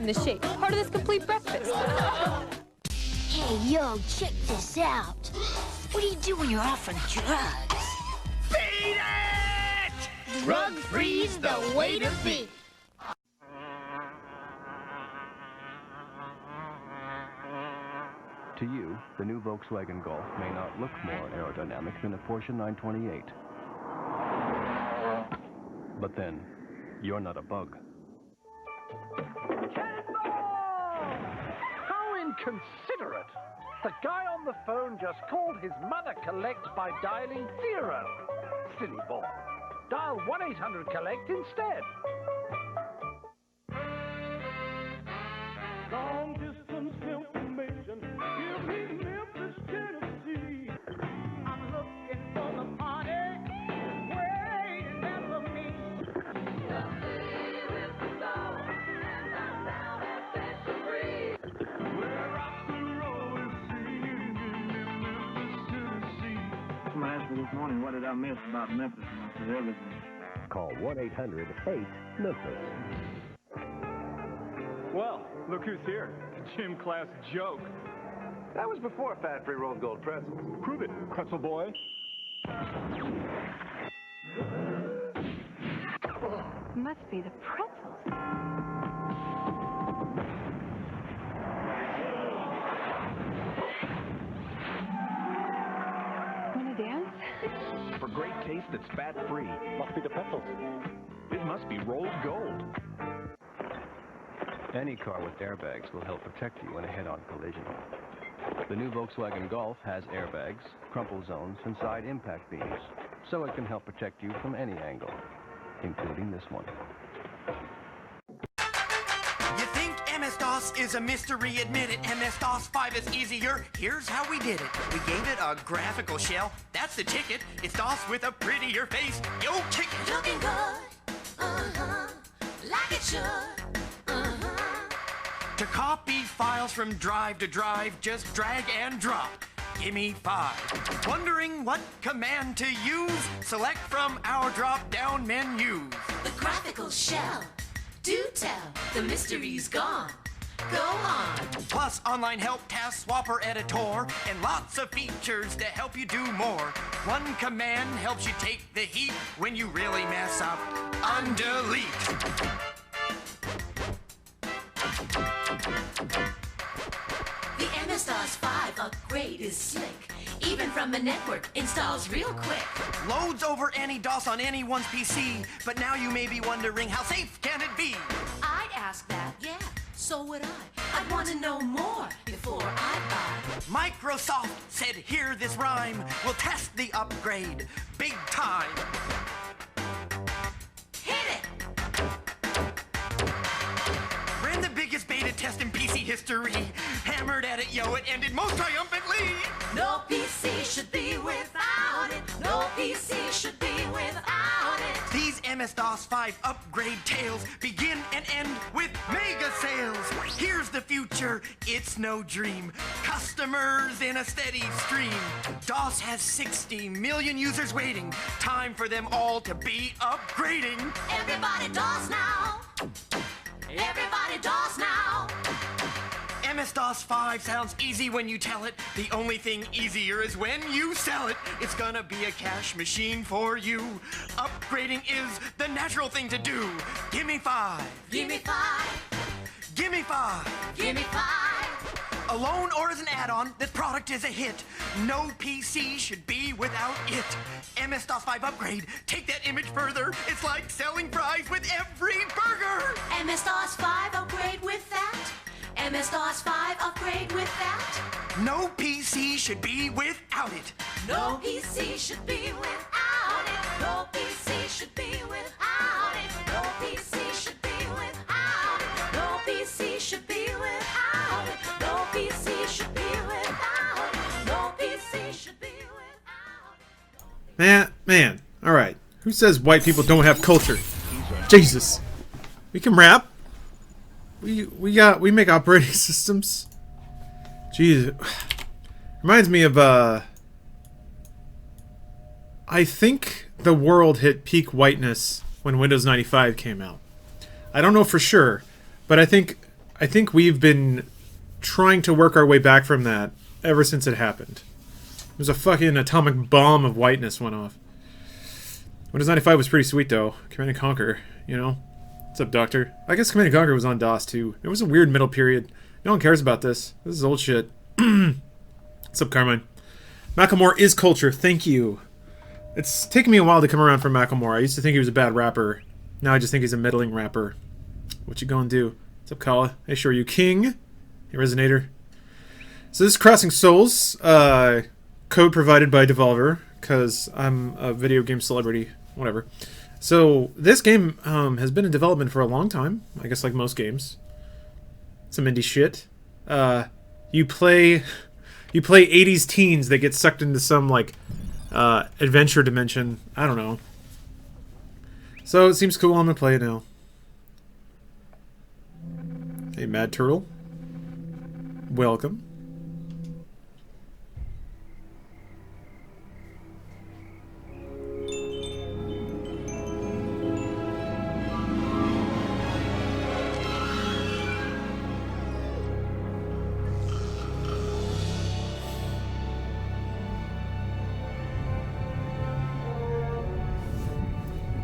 in the shake. Part of this complete breakfast. Hey, yo, check this out. What do you do when you're offering drugs? Beat it! Drug-free's the way to be. To you, the new Volkswagen Golf may not look more aerodynamic than a Porsche 928. But then, you're not a bug. How inconsiderate! The guy on the phone just called his mother collect by dialing 0. Silly boy. Dial 1-800-COLLECT instead. Long distance information, give me Memphis, Tennessee. I'm looking for the party, waiting there for me. Where rock and roll is singing in Memphis, Tennessee. Someone asked me this morning, what did I miss about Memphis? And I said everything. Call 1-800-8-MEMPHIS. Well, look who's here. Gym class joke. That was before fat-free rolled gold pretzels. Prove it, pretzel boy. Must be the pretzels. Wanna dance? For great taste that's fat-free, must be the pretzels. It must be rolled gold. Any car with airbags will help protect you in a head-on collision. The new Volkswagen Golf has airbags, crumple zones, and side impact beams, so it can help protect you from any angle, including this one. You think MS-DOS is a mystery? Admit it. MS-DOS 5 is easier. Here's how we did it. We gave it a graphical shell. That's the ticket. It's DOS with a prettier face. Yo, kick it. Looking good, like it should. To copy files from drive to drive, just drag and drop. Gimme 5. Wondering what command to use? Select from our drop-down menus. The graphical shell. Do tell, the mystery's gone. Go on. Plus online help, task swapper, editor, and lots of features to help you do more. One command helps you take the heat when you really mess up. Undelete. The MS-DOS 5 upgrade is slick. Even from the network, installs real quick. Loads over any DOS on anyone's PC, but now you may be wondering how safe can it be? I'd ask that, yeah, so would I. I'd want to know more before I buy. Microsoft said, hear this rhyme. We'll test the upgrade. Big time. Hit it! Ran the biggest beta test in PC history. Hammered at it, yo, it ended most triumphantly. No PC should be without it. No PC should be without it. These MS-DOS 5 upgrade tales begin and end with mega sales. Here's the future, it's no dream. Customers in a steady stream. DOS has 60 million users waiting. Time for them all to be upgrading. Everybody DOS now. Everybody DOS now. MS-DOS 5 sounds easy when you tell it. The only thing easier is when you sell it. It's gonna be a cash machine for you. Upgrading is the natural thing to do. Gimme 5. Gimme 5. Gimme 5. Gimme 5. Alone or as an add-on, this product is a hit. No PC should be without it. MS-DOS 5 upgrade. Take that image further. It's like selling fries with every burger. MS-DOS 5 upgrade with that. MS-DOS 5 upgrade with that. No PC should be without it. No PC should be without it. No PC should be without it. No PC should be without it. No PC should be without it. No PC should be without it. No PC should be without it. Man, all right. Who says white people don't have culture? Jesus, we can rap. We make operating systems. Jeez, reminds me of I think the world hit peak whiteness when Windows 95 came out. I don't know for sure, but I think I think we've been trying to work our way back from that ever since it happened. There's a fucking atomic bomb of whiteness went off. Windows 95 was pretty sweet, though. Command & Conquer, you know? What's up, Doctor? I guess Command & Conquer was on DOS, too. It was a weird middle period. No one cares about this. This is old shit. What's up, Carmine? Macklemore is culture. Thank you. It's taken me a while to come around from Macklemore. I used to think he was a bad rapper. Now I just think he's a middling rapper. What you gonna do? What's up, Kala? Hey, sure you king? Hey, Resonator. So this is Crossing Souls. Code provided by Devolver, because I'm a video game celebrity. Whatever. So this game has been in development for a long time. I guess like most games. Some indie shit. You play 80s teens that get sucked into some like adventure dimension. I don't know. So it seems cool. I'm gonna play it now. Hey, Mad Turtle. Welcome.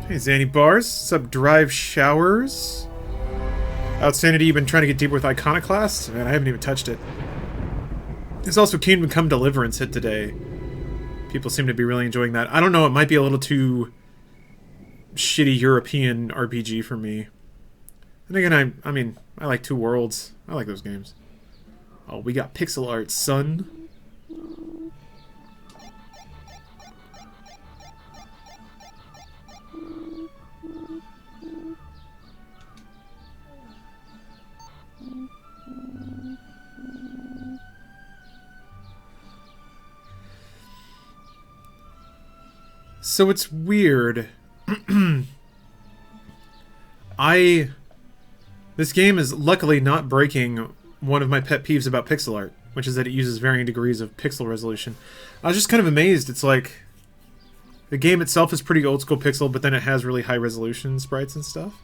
Hey, Zanny Bars. What's up, Drive Showers? Outstanding, you've been trying to get deeper with Iconoclast? Man, I haven't even touched it. There's also Kingdom Come Deliverance hit today. People seem to be really enjoying that. I don't know, it might be a little too shitty European RPG for me. And again, I mean, I like Two Worlds. I like those games. Oh, we got pixel art, son. So it's weird. This game is luckily not breaking one of my pet peeves about pixel art, which is that it uses varying degrees of pixel resolution. I was just kind of amazed. It's like the game itself is pretty old school pixel, but then it has really high resolution sprites and stuff.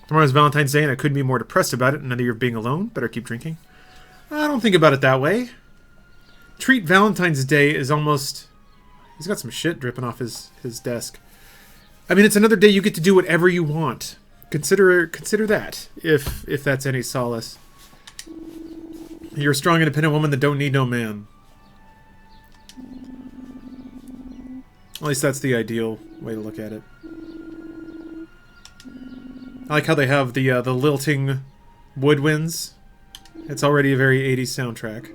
Tomorrow's Valentine's Day and I couldn't be more depressed about it. Another year of being alone. Better keep drinking. I don't think about it that way. Treat Valentine's Day is almost... He's got some shit dripping off his desk. I mean, it's another day you get to do whatever you want. Consider that, if that's any solace. You're a strong, independent woman that don't need no man. At least that's the ideal way to look at it. I like how they have the lilting woodwinds. It's already a very 80s soundtrack.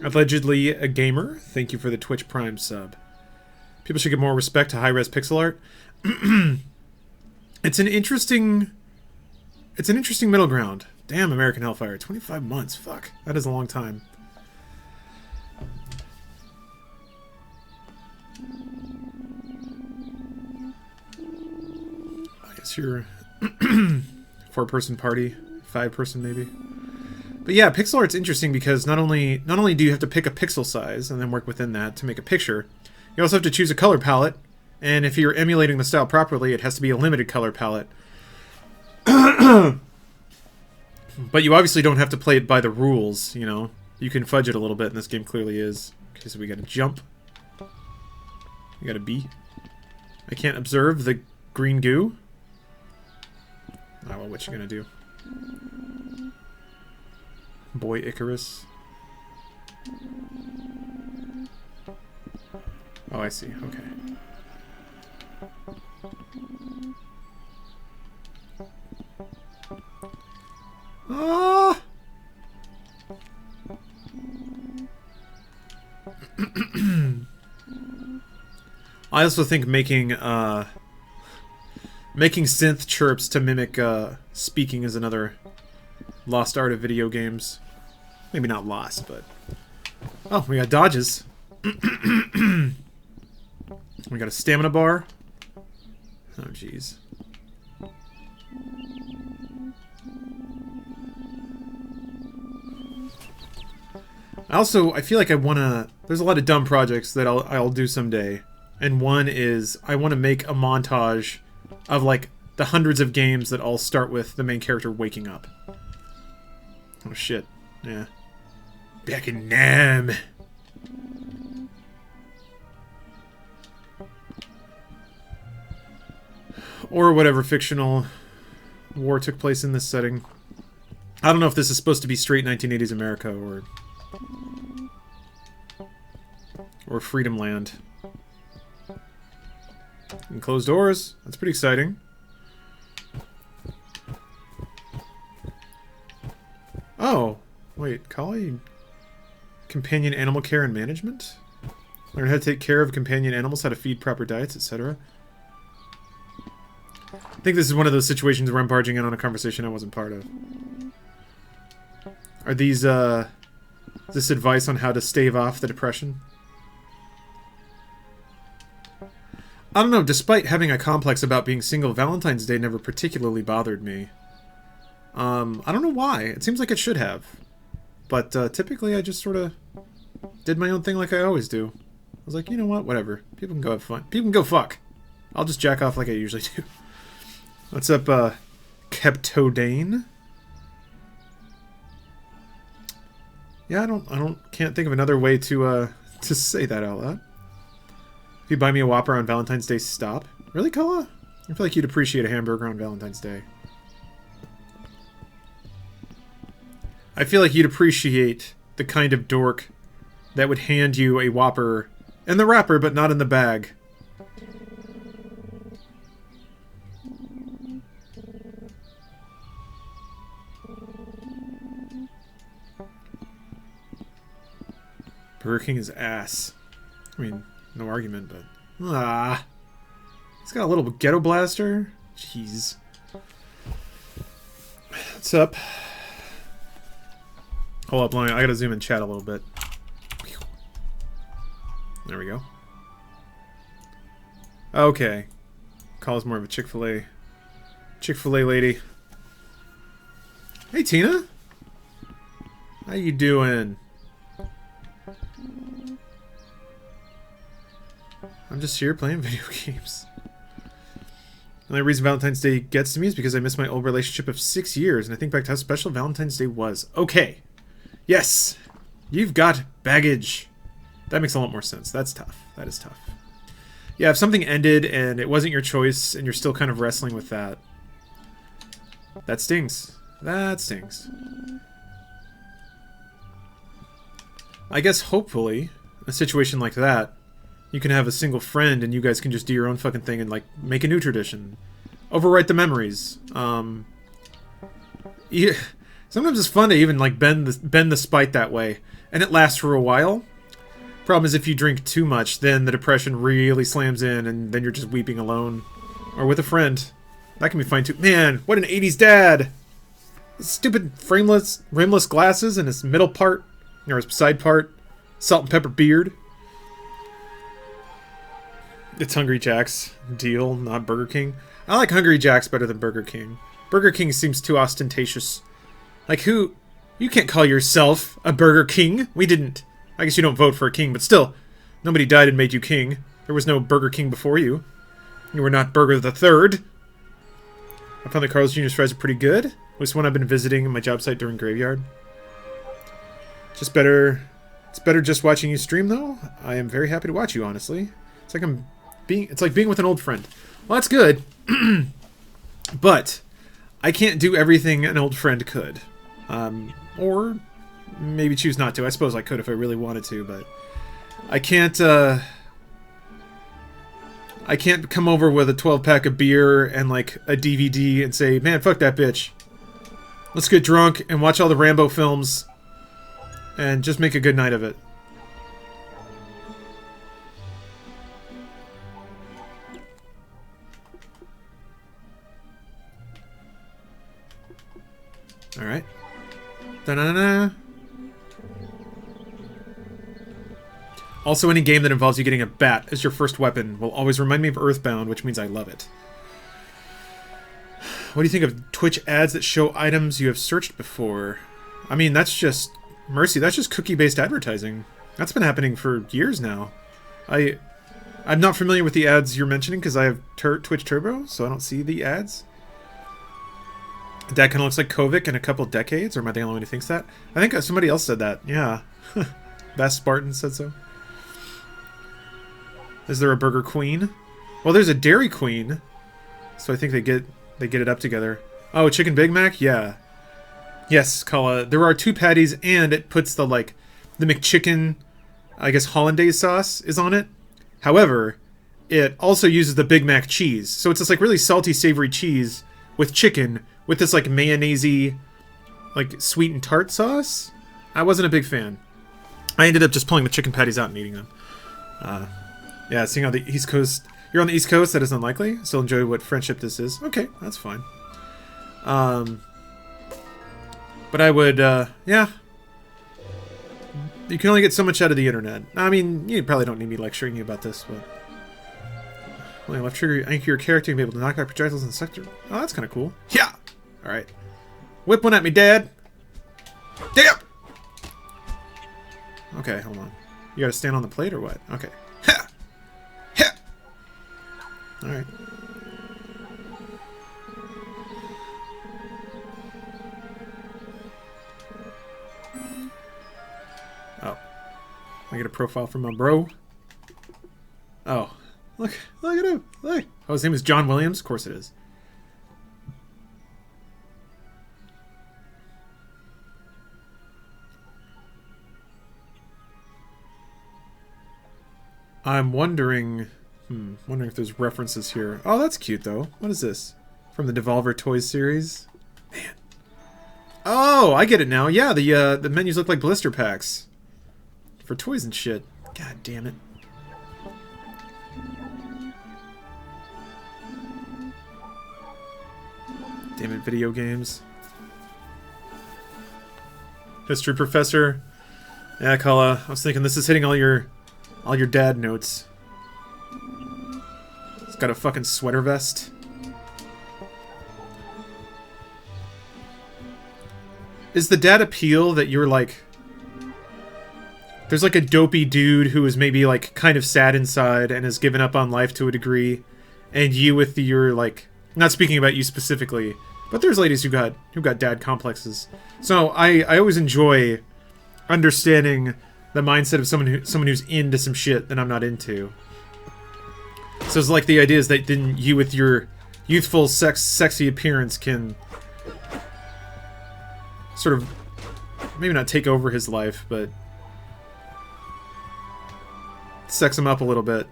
Allegedly a gamer. Thank you for the Twitch Prime sub. People should give more respect to high-res pixel art. It's an interesting middle ground. Damn, American Hellfire. 25 months. Fuck. That is a long time. I guess you're 4-person party. 5-person maybe. But yeah, pixel art's interesting because not only do you have to pick a pixel size and then work within that to make a picture, you also have to choose a color palette, and if you're emulating the style properly, it has to be a limited color palette. But you obviously don't have to play it by the rules, you know. You can fudge it a little bit, and this game clearly is. Okay, so we got a jump. We got a B. I can't observe the green goo. Oh, well, what you gonna do? Boy Icarus. Oh, I see. Okay. Ah! I also think making synth chirps to mimic speaking is another lost art of video games. Maybe not lost, but... Oh, we got dodges. We got a stamina bar. Oh, jeez. I feel like I want to... There's a lot of dumb projects that I'll do someday. And one is, I want to make a montage of, like, the hundreds of games that all start with the main character waking up. Oh shit. Yeah. Back in Nam. Or whatever fictional war took place in this setting. I don't know if this is supposed to be straight 1980s America or Freedom Land. And closed doors. That's pretty exciting. Oh, wait, collie companion animal care and management? Learn how to take care of companion animals, how to feed proper diets, etc. I think this is one of those situations where I'm barging in on a conversation I wasn't part of. Are these, this advice on how to stave off the depression? I don't know, despite having a complex about being single, Valentine's Day never particularly bothered me. I don't know why. It seems like it should have. But, typically I just sort of did my own thing like I always do. I was like, you know what, whatever. People can go have fun. People can go fuck. I'll just jack off like I usually do. What's up, Keptodane? Yeah, can't think of another way to say that out loud. If you buy me a Whopper on Valentine's Day, stop. Really, Koa? I feel like you'd appreciate a hamburger on Valentine's Day. I feel like you'd appreciate the kind of dork that would hand you a Whopper in the wrapper, but not in the bag. Burger King is ass. I mean, no argument, but... He's got a little ghetto blaster? Jeez. What's up? Hold up, I gotta zoom in chat a little bit. There we go. Okay. Calls more of a Chick-fil-A lady. Hey, Tina. How you doing? I'm just here playing video games. The only reason Valentine's Day gets to me is because I miss my old relationship of 6 years, and I think back to how special Valentine's Day was. Okay. Yes. You've got baggage. That makes a lot more sense. That's tough. That is tough. Yeah, if something ended and it wasn't your choice and you're still kind of wrestling with that, that stings. That stings. I guess hopefully, a situation like that, you can have a single friend and you guys can just do your own fucking thing and like make a new tradition. Overwrite the memories. Yeah, sometimes it's fun to even like bend the spite that way. And it lasts for a while. Problem is if you drink too much, then the depression really slams in and then you're just weeping alone. Or with a friend. That can be fine too. Man, what an 80s dad! His stupid rimless glasses and his middle part, or his side part, salt and pepper beard. It's Hungry Jack's deal, not Burger King. I like Hungry Jack's better than Burger King. Burger King seems too ostentatious. Like who... You can't call yourself a Burger King. We didn't. I guess you don't vote for a king, but still. Nobody died and made you king. There was no Burger King before you. You were not Burger the Third. I found that Carl's Jr.'s fries are pretty good. At least one I've been visiting in my job site during graveyard. Just better... It's better just watching you stream, though. I am very happy to watch you, honestly. It's like it's like being with an old friend. Well, that's good. But I can't do everything an old friend could. Or maybe choose not to. I suppose I could if I really wanted to, but I can't come over with a 12-pack of beer and like a DVD and say, man, fuck that bitch. Let's get drunk and watch all the Rambo films and just make a good night of it. Alright. Da-na-na-na. Also, any game that involves you getting a bat as your first weapon will always remind me of Earthbound, which means I love it. What do you think of Twitch ads that show items you have searched before? I mean, that's just... Mercy, that's just cookie-based advertising. That's been happening for years now. I'm not familiar with the ads you're mentioning because I have Twitch Turbo, so I don't see the ads. Dad kind of looks like Kovic in a couple decades, or am I the only one who thinks that? I think somebody else said that. Yeah. Best Spartan said so. Is there a Burger Queen? Well, there's a Dairy Queen. So I think they get it up together. Oh, Chicken Big Mac? Yeah. Yes, Kala. There are 2 patties, and it puts the McChicken, I guess, hollandaise sauce is on it. However, it also uses the Big Mac cheese. So it's this like really salty, savory cheese with chicken with this like mayonnaise-y, like sweet and tart sauce. I wasn't a big fan. I ended up just pulling the chicken patties out and eating them. Yeah, seeing how the East Coast... You're on the East Coast, that is unlikely. Still enjoy what friendship this is. Okay, that's fine. But I would, yeah. You can only get so much out of the internet. I mean, you probably don't need me lecturing you about this, but... Only left trigger, anchor your character and be able to knock out projectiles in the sector. Oh, that's kind of cool. Yeah! Alright. Whip one at me, Dad! Damn! Okay, hold on. You gotta stand on the plate or what? Okay. Ha! Ha! Alright. Oh. I get a profile from my bro. Oh. Look at him. Look. Oh, his name is John Williams? Of course it is. I'm wondering... wondering if there's references here. Oh, that's cute, though. What is this? From the Devolver Toys series? Man. Oh, I get it now. Yeah, the menus look like blister packs. For toys and shit. God damn it. Damn it, video games. History professor. Yeah, Kala. I was thinking this is hitting all your dad notes. It's got a fucking sweater vest. Is the dad appeal that you're like... There's like a dopey dude who is maybe like kind of sad inside and has given up on life to a degree, and you with your like... Not speaking about you specifically, but there's ladies who got dad complexes. So I always enjoy understanding the mindset of someone who's into some shit that I'm not into. So it's like the idea is that then you with your youthful sexy appearance can sort of maybe not take over his life, but sex him up a little bit.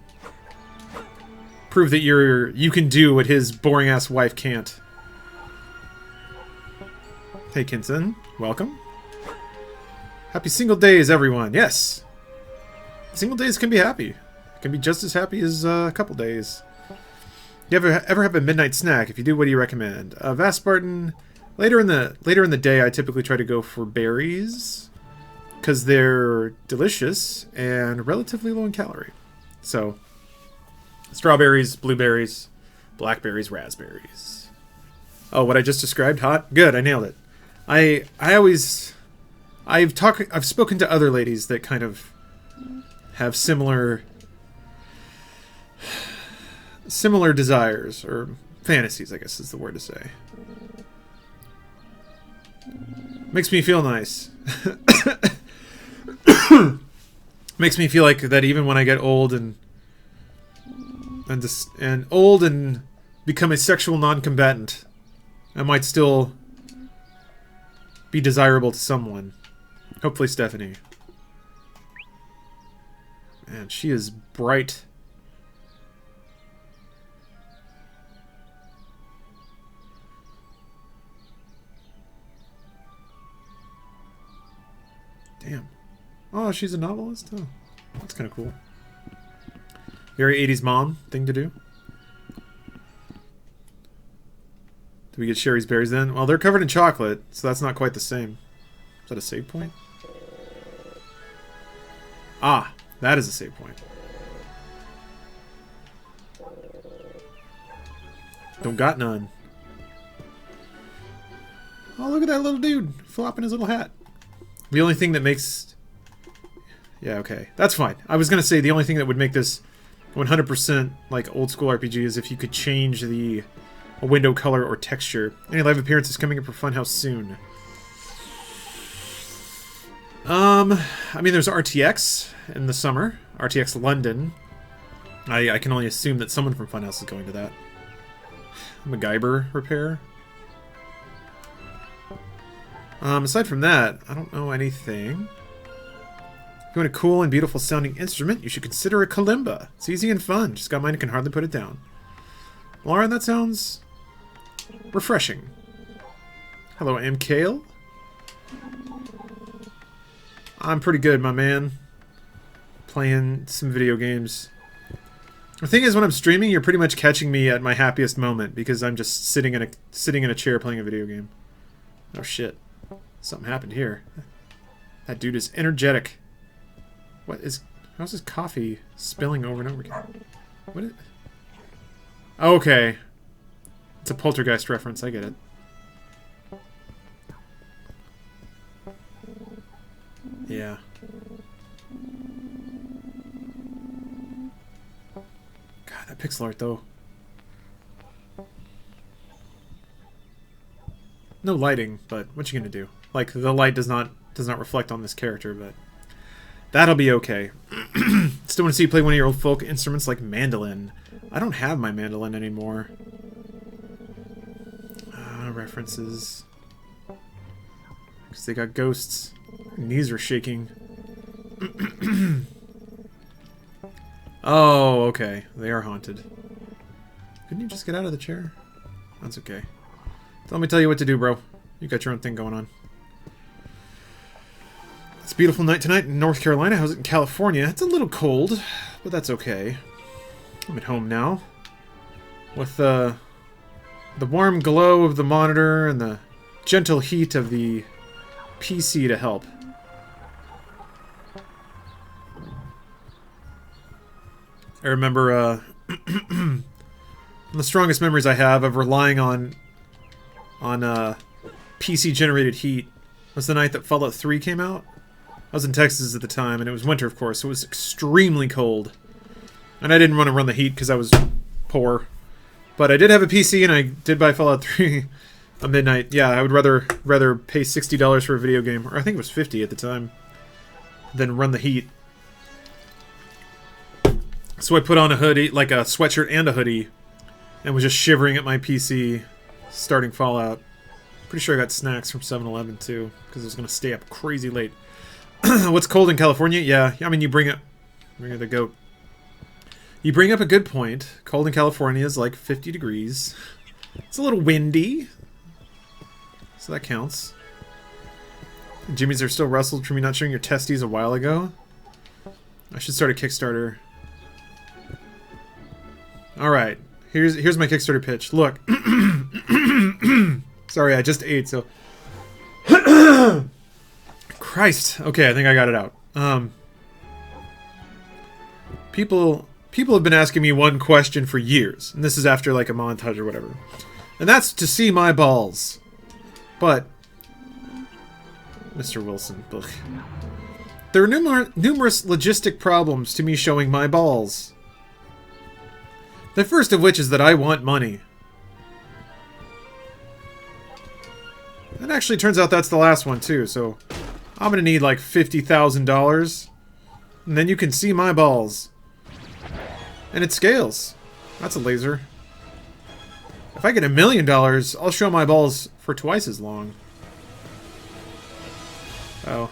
Prove that you can do what his boring ass wife can't. Hey Kinson, welcome. Happy single days, everyone. Yes, single days can be happy. Can be just as happy as a couple days. You ever have a midnight snack? If you do, what do you recommend? Vast Spartan. Later in the day, I typically try to go for berries because they're delicious and relatively low in calorie. So, strawberries, blueberries, blackberries, raspberries. Oh, what I just described? Hot? Good, I nailed it. I've spoken to other ladies that kind of have similar desires, or fantasies, I guess is the word to say. Makes me feel nice. Makes me feel like that even when I get old and become a sexual non-combatant, I might still be desirable to someone. Hopefully Stephanie. Man, she is bright. Damn. Oh, she's a novelist? Oh, that's kind of cool. Very 80s mom thing to do. Do we get Sherry's berries then? Well, they're covered in chocolate, so that's not quite the same. Is that a save point? Ah, that is a save point. Don't got none. Oh, look at that little dude flopping his little hat. The only thing that makes... Yeah, okay. That's fine. I was going to say the only thing that would make this 100% like old school RPG is if you could change the a window color or texture. Any live appearances coming up for Funhouse soon? I mean, there's RTX in the summer. RTX London. I can only assume that someone from Funhouse is going to that. MacGyver repair. Aside from that, I don't know anything. If you want a cool and beautiful sounding instrument, you should consider a kalimba. It's easy and fun. Just got mine and can hardly put it down. Lauren, that sounds refreshing. Hello, M. Kale. I'm pretty good, my man. Playing some video games. The thing is, when I'm streaming, you're pretty much catching me at my happiest moment because I'm just sitting in a chair playing a video game. Oh shit. Something happened here. That dude is energetic. How's his coffee spilling over and over again? What is... Okay. It's a Poltergeist reference, I get it. Yeah. God, that pixel art though. No lighting, but what you gonna do? Like, the light does not reflect on this character, but that'll be okay. Still want to see you play one of your old folk instruments like mandolin. I don't have my mandolin anymore. References. Because they got ghosts. Knees are shaking. Oh, okay. They are haunted. Couldn't you just get out of the chair? That's okay. So let me tell you what to do, bro. You got your own thing going on. It's a beautiful night tonight in North Carolina. How's it in California? It's a little cold, but that's okay. I'm at home now. With the warm glow of the monitor and the gentle heat of the PC to help. I remember the strongest memories I have of relying on PC generated heat was the night that Fallout 3 came out. I was in Texas at the time, and it was winter, of course, so it was extremely cold. And I didn't want to run the heat because I was poor. But I did have a PC, and I did buy Fallout 3 at midnight. Yeah, I would rather pay $60 for a video game, or I think it was $50 at the time, than run the heat. So I put on a hoodie, like a sweatshirt and a hoodie, and was just shivering at my PC starting Fallout. Pretty sure I got snacks from 7-Eleven too, because I was going to stay up crazy late. What's cold in California? Yeah, I mean, you bring up the goat. You bring up a good point. Cold in California is like 50 degrees. It's a little windy, so that counts. Jimmy's are still rustled from me not showing your testes a while ago. I should start a Kickstarter. Alright, here's my Kickstarter pitch. Look. Sorry, I just ate, so... Christ. Okay, I think I got it out. People have been asking me one question for years, and this is after like a montage or whatever. And that's to see my balls. But... Mr. Wilson, ugh. There are numerous logistic problems to me showing my balls. The first of which is that I want money. It actually turns out that's the last one too, so I'm gonna need like $50,000, and then you can see my balls. And it scales. That's a laser. If I get $1 million, I'll show my balls for twice as long. Oh.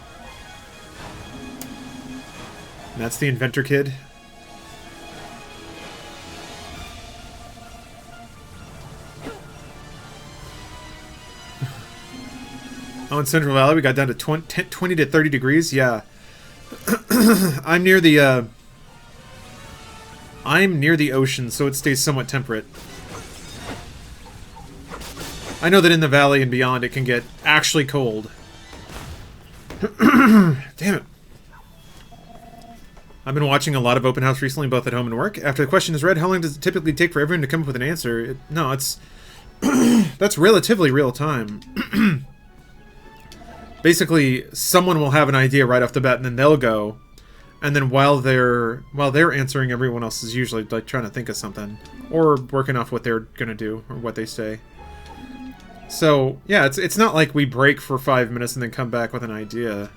And that's the inventor kid. Oh, in Central Valley, we got down to 20 to 30 degrees. Yeah. I'm near the ocean, so it stays somewhat temperate. I know that in the valley and beyond, it can get actually cold. Damn it. I've been watching a lot of Open House recently, both at home and work. After the question is read, how long does it typically take for everyone to come up with an answer? No, it's... that's relatively real time. Basically, someone will have an idea right off the bat, and then they'll go, and then while they're answering, everyone else is usually like trying to think of something or working off what they're gonna do or what they say. So yeah, it's not like we break for 5 minutes and then come back with an idea.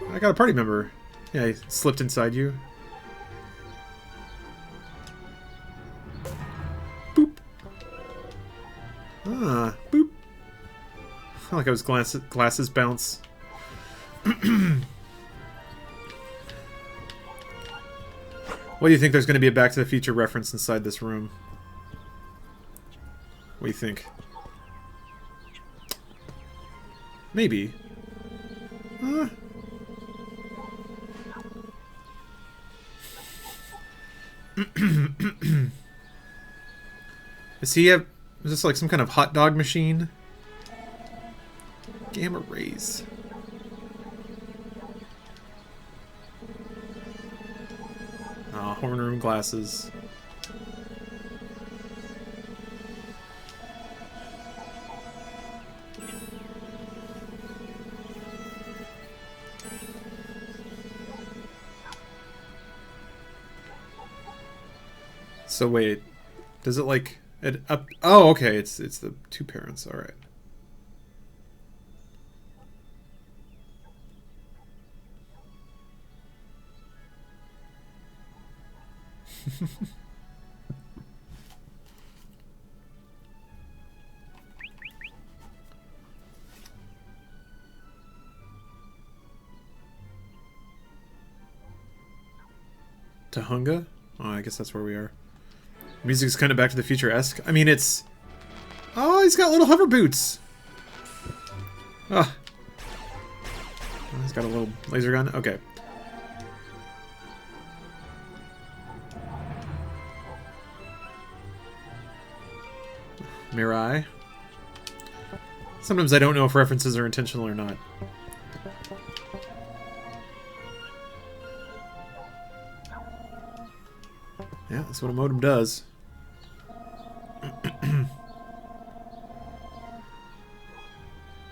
I got a party member. Yeah, he slipped inside you. Boop. Ah, boop. I like how his glasses bounce. What do you think? There's going to be a Back to the Future reference inside this room? What do you think? Maybe. Is this like some kind of hot dog machine? Gamma rays. Ah, horn room glasses. So wait, does it like it up? Oh, okay, it's the two parents. All right. Tahunga? Oh, I guess that's where we are. Music's kind of Back to the Future-esque. I mean, it's... Oh, he's got little hover boots! Oh. Oh, he's got a little laser gun? Okay. Mirai. Sometimes I don't know if references are intentional or not. Yeah, that's what a modem does.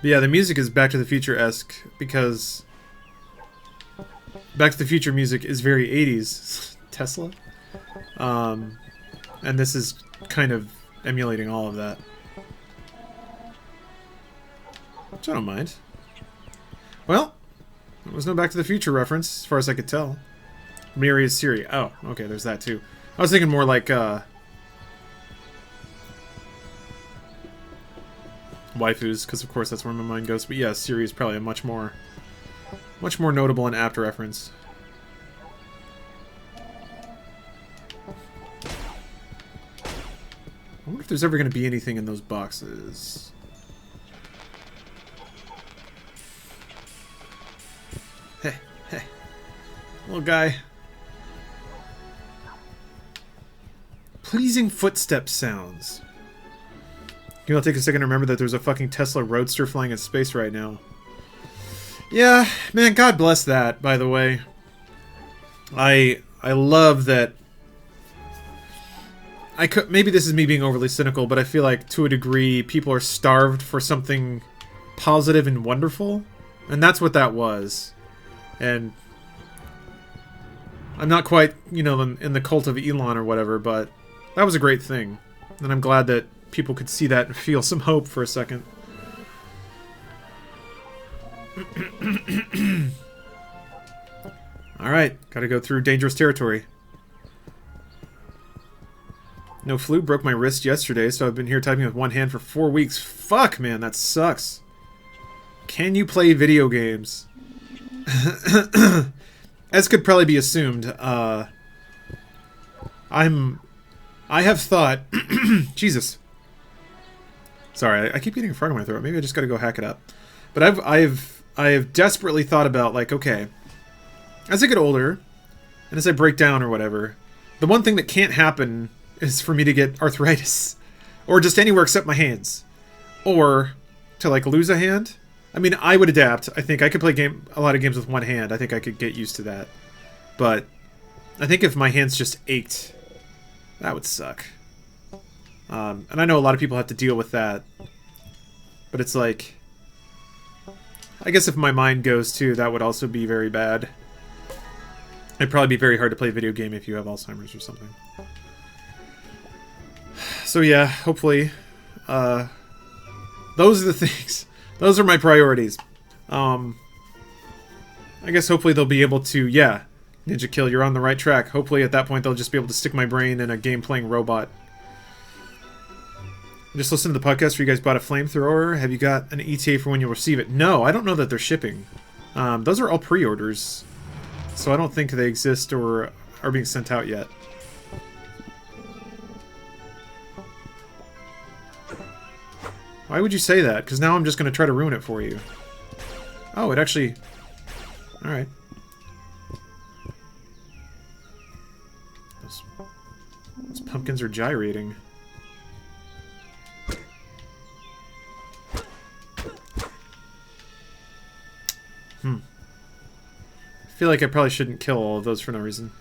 But yeah, the music is Back to the Future-esque because Back to the Future music is very 80s. Tesla. And this is kind of emulating all of that. Which I don't mind. Well, there was no Back to the Future reference, as far as I could tell. Miri is Siri. Oh, okay, there's that too. I was thinking more like, waifus, because of course that's where my mind goes. But yeah, Siri is probably a much more notable and apt reference. I wonder if there's ever going to be anything in those boxes. Hey, hey. Little guy. Pleasing footstep sounds. You know, take a second to remember that there's a fucking Tesla Roadster flying in space right now. Yeah, man, God bless that, by the way. I love that. Maybe this is me being overly cynical, but I feel like, to a degree, people are starved for something positive and wonderful. And that's what that was. And I'm not quite, you know, in the cult of Elon or whatever, but that was a great thing. And I'm glad that people could see that and feel some hope for a second. Alright, gotta go through dangerous territory. No flu, broke my wrist yesterday, so I've been here typing with one hand for 4 weeks. Fuck, man, that sucks. Can you play video games? As could probably be assumed, I have thought... Jesus. Sorry, I keep getting a frog in my throat. Maybe I just gotta go hack it up. But I've desperately thought about, like, okay, as I get older, and as I break down or whatever, the one thing that can't happen is for me to get arthritis. Or just anywhere except my hands. Or to, like, lose a hand. I mean, I would adapt. I think I could play a lot of games with one hand. I think I could get used to that. But I think if my hands just ached, that would suck. And I know a lot of people have to deal with that. But it's like... I guess if my mind goes too, that would also be very bad. It'd probably be very hard to play a video game if you have Alzheimer's or something. So yeah, hopefully, those are the things. Those are my priorities. I guess hopefully they'll be able to, yeah, Ninja Kill, you're on the right track. Hopefully at that point they'll just be able to stick my brain in a game-playing robot. Just listen to the podcast where you guys bought a flamethrower. Have you got an ETA for when you'll receive it? No, I don't know that they're shipping. Those are all pre-orders. So I don't think they exist or are being sent out yet. Why would you say that? Because now I'm just going to try to ruin it for you. Oh, it actually... Alright. Those pumpkins are gyrating. I feel like I probably shouldn't kill all of those for no reason.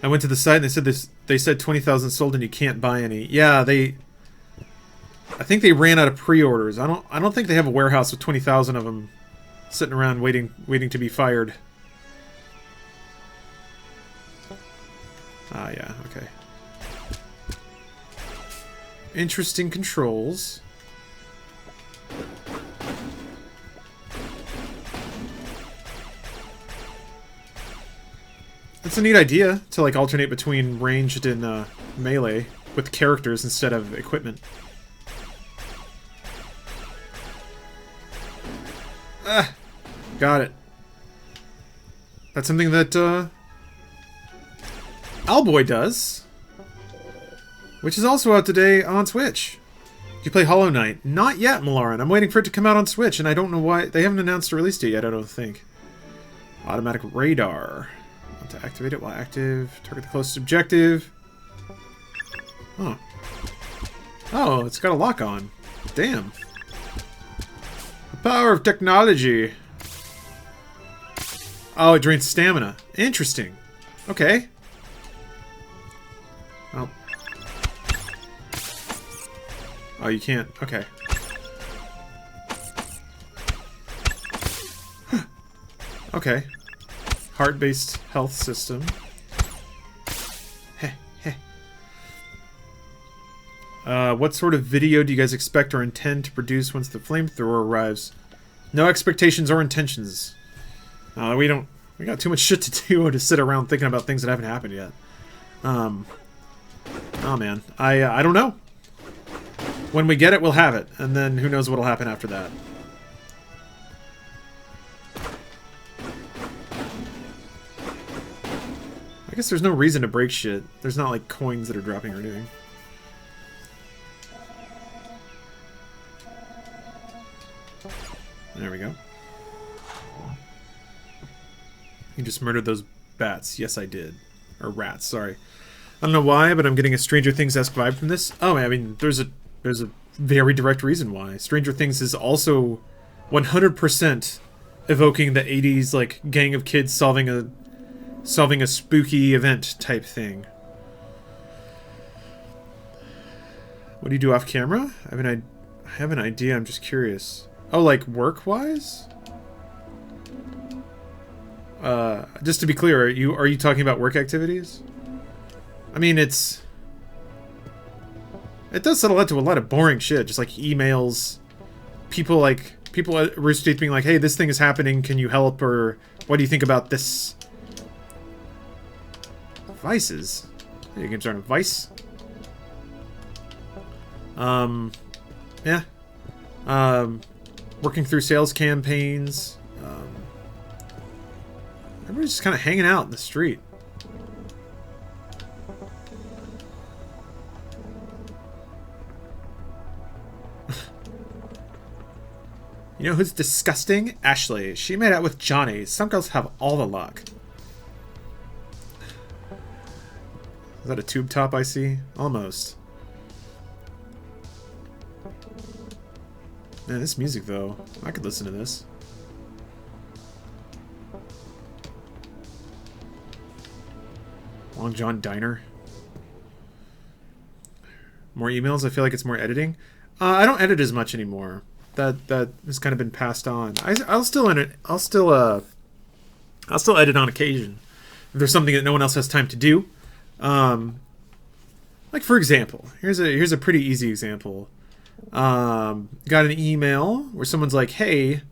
I went to the site and they said this. They said 20,000 sold and you can't buy any. Yeah, I think they ran out of pre-orders. I don't think they have a warehouse with 20,000 of them sitting around waiting to be fired. Ah, yeah, okay. Interesting controls. It's a neat idea to like alternate between ranged and melee with characters instead of equipment. Ah, got it. That's something that Owlboy does, which is also out today on Switch. Do you play Hollow Knight? Not yet, Malaran. I'm waiting for it to come out on Switch, and I don't know why they haven't announced a release date yet. I don't think. Automatic radar. To activate it while active. Target the closest objective. Oh. Oh, it's got a lock on. Damn. The power of technology. Oh, it drains stamina. Interesting. Okay. Well. Oh, you can't. Okay. Okay. Heart-based health system. Heh, heh. What sort of video do you guys expect or intend to produce once the flamethrower arrives? No expectations or intentions. We got too much shit to do to sit around thinking about things that haven't happened yet. Oh man. I don't know. When we get it, we'll have it. And then who knows what'll happen after that. I guess there's no reason to break shit. There's not like coins that are dropping or anything. There we go. You just murdered those bats. Yes, I did. Or rats, sorry. I don't know why, but I'm getting a Stranger Things-esque vibe from this. Oh, I mean, there's a very direct reason why. Stranger Things is also 100% evoking the 80s, like, gang of kids solving a spooky event type thing. What do you do off camera? I have an idea, I'm just curious. Oh, like work-wise? Just to be clear, are you talking about work activities? I mean, it does settle out to a lot of boring shit, just like emails, people at Rooster Teeth being like, hey, this thing is happening, can you help, or what do you think about this? Vices? Video games aren't a vice. Yeah. Working through sales campaigns. Everybody's just kind of hanging out in the street. You know who's disgusting? Ashley. She made out with Johnny. Some girls have all the luck. Is that a tube top I see? Almost. Man, this music though. I could listen to this. Long John Diner. More emails? I feel like it's more editing. I don't edit as much anymore. That has kind of been passed on. I'll still I'll still edit on occasion if there's something that no one else has time to do. Like for example, here's a pretty easy example. Got an email where someone's like, "Hey,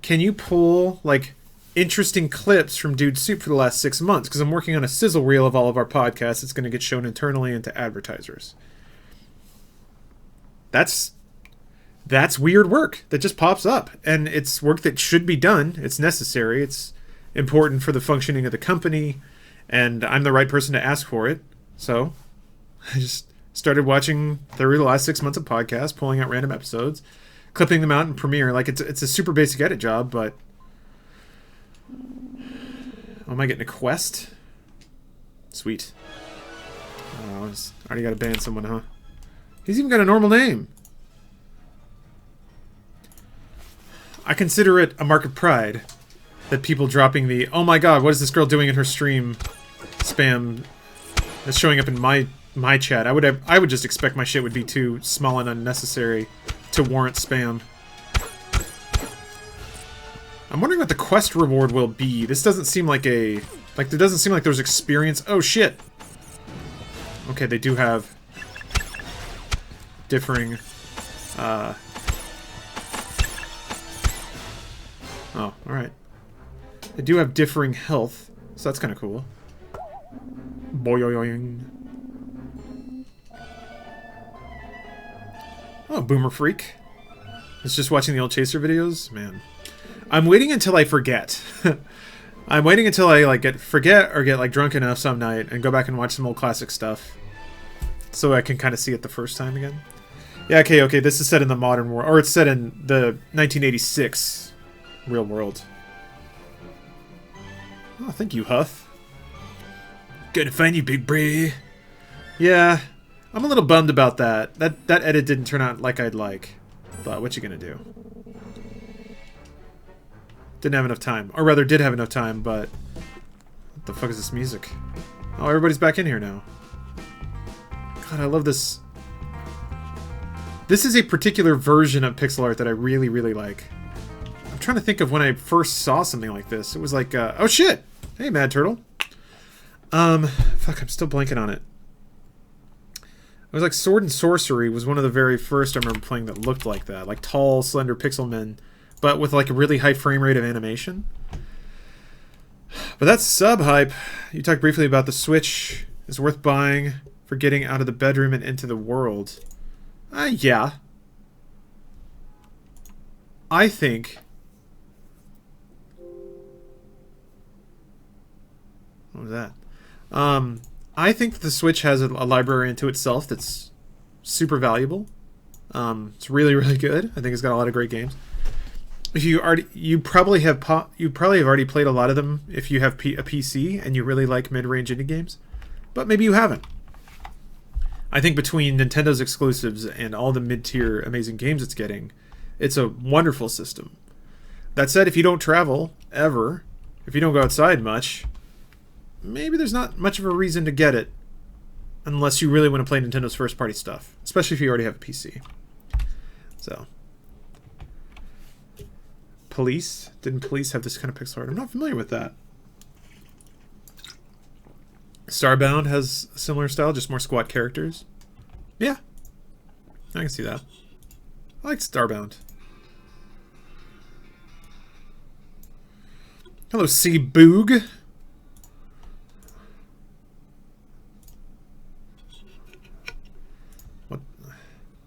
can you pull like interesting clips from Dude Soup for the last 6 months? Because I'm working on a sizzle reel of all of our podcasts. It's going to get shown internally and to advertisers." That's weird work that just pops up, and it's work that should be done. It's necessary. It's important for the functioning of the company, and I'm the right person to ask for it. So I just started watching through the last 6 months of podcasts, pulling out random episodes, clipping them out in Premiere. Like it's a super basic edit job, but oh, am I getting a quest? Sweet. Oh, I already got to ban someone, huh? He's even got a normal name. I consider it a mark of pride that people dropping the "oh my god, what is this girl doing in her stream" spam that's showing up in my chat. I would just expect my shit would be too small and unnecessary to warrant spam. I'm wondering what the quest reward will be. This doesn't seem like there doesn't seem like there's experience. Oh shit. Okay, they do have differing oh, alright. They do have differing health, so that's kind of cool. Boing. Oh, Boomer Freak. It's just watching the old Chaser videos? Man. I'm waiting until I forget. I'm waiting until I like forget or get like drunk enough some night and go back and watch some old classic stuff. So I can kind of see it the first time again. Yeah, okay, this is set in the modern world. Or it's set in the 1986 real world. Oh, thank you, Huff. Good to find you, big bray. Yeah, I'm a little bummed about that. That edit didn't turn out like I'd like. But what you gonna do? Didn't have enough time. Or rather, did have enough time, but... what the fuck is this music? Oh, everybody's back in here now. God, I love this. This is a particular version of pixel art that I really, really like. I'm trying to think of when I first saw something like this. It was like, oh shit! Hey, Mad Turtle. Fuck, I'm still blanking on it. It was like Sword and Sorcery was one of the very first I remember playing that looked like that. Like tall, slender pixel men, but with like a really high frame rate of animation. But that's sub-hype. You talked briefly about the Switch is worth buying for getting out of the bedroom and into the world. Yeah. I think... what was that? I think that the Switch has a library into itself that's super valuable. It's really, really good. I think it's got a lot of great games. If you probably have already played a lot of them if you have a PC and you really like mid-range indie games, but maybe you haven't. I think between Nintendo's exclusives and all the mid-tier amazing games it's getting, it's a wonderful system. That said, if you don't travel ever, if you don't go outside much, maybe there's not much of a reason to get it unless you really want to play Nintendo's first-party stuff, especially if you already have a PC. So, Police? Didn't Police have this kind of pixel art? I'm not familiar with that. Starbound has a similar style, just more squat characters. Yeah, I can see that. I like Starbound. Hello, C. Boog. What?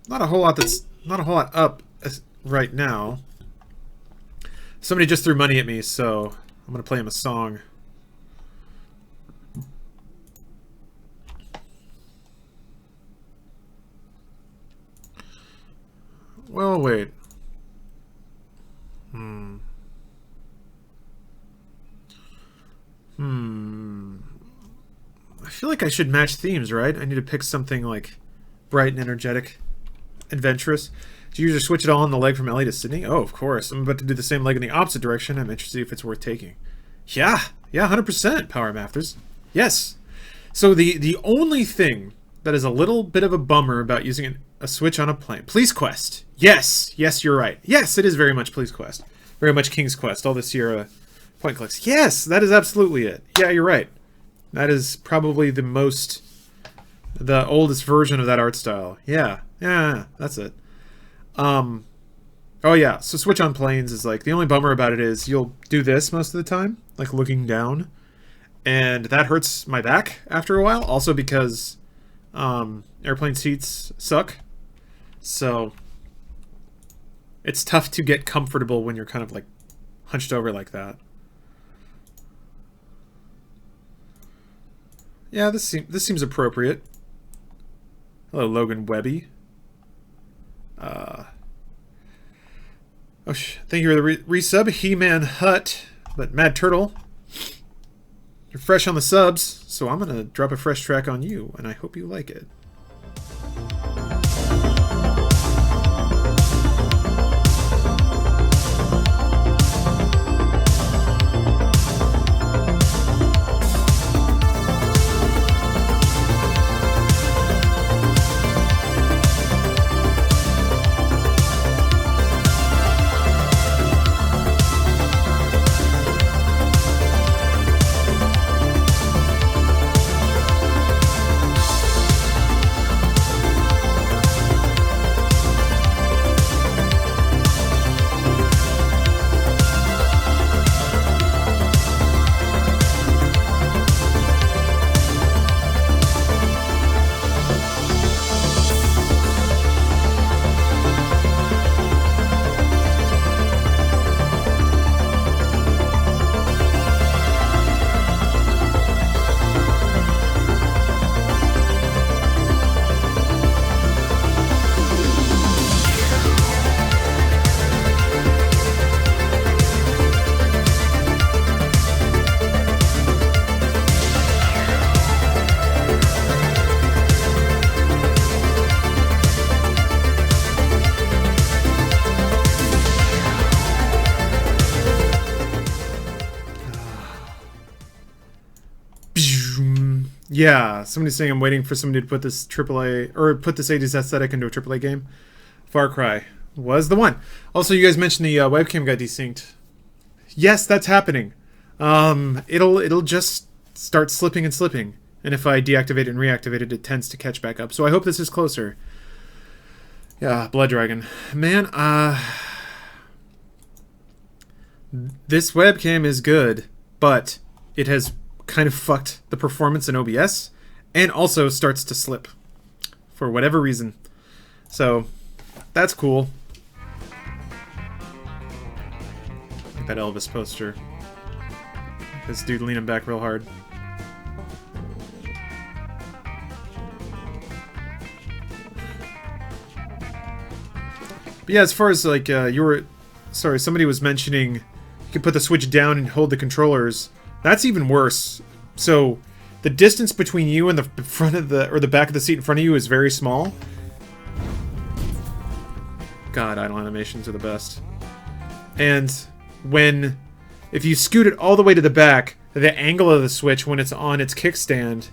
Not a whole lot up right now. Somebody just threw money at me, so I'm gonna play him a song. Well, wait. I feel like I should match themes, right? I need to pick something like bright and energetic, adventurous. Do you usually switch it all on the leg from LA to Sydney? Oh, of course. I'm about to do the same leg in the opposite direction. I'm interested if it's worth taking. Yeah, 100%, Power Mathers. Yes. So the only thing that is a little bit of a bummer about using a Switch on a plane. Police Quest. Yes, you're right. Yes, it is very much Police Quest. Very much King's Quest. All the Sierra Point clicks. Yes, that is absolutely it. Yeah, you're right. That is probably the oldest version of that art style. Yeah, that's it. Oh yeah, so switch on planes is like, the only bummer about it is you'll do this most of the time, like looking down, and that hurts my back after a while, also because airplane seats suck, so it's tough to get comfortable when you're kind of like hunched over like that. Yeah, this seems appropriate. Hello, Logan Webby. Thank you for the resub, He-Man Hut, but Mad Turtle. You're fresh on the subs, so I'm gonna drop a fresh track on you, and I hope you like it. Yeah, somebody's saying I'm waiting for somebody to put this AAA, or put this 80s aesthetic into a AAA game. Far Cry was the one. Also, you guys mentioned the webcam got desynced. Yes, that's happening. It'll just start slipping and slipping, and if I deactivate it and reactivate it, it tends to catch back up. So I hope this is closer. Yeah, Blood Dragon, man. This webcam is good, but it has kind of fucked the performance in OBS, and also starts to slip for whatever reason. So that's cool. Like that Elvis poster. This dude leaning back real hard. But yeah, as far as like somebody was mentioning you could put the Switch down and hold the controllers. That's even worse. So the distance between you and the front of the back of the seat in front of you is very small. God, idle animations are the best. And if you scoot it all the way to the back, the angle of the Switch when it's on its kickstand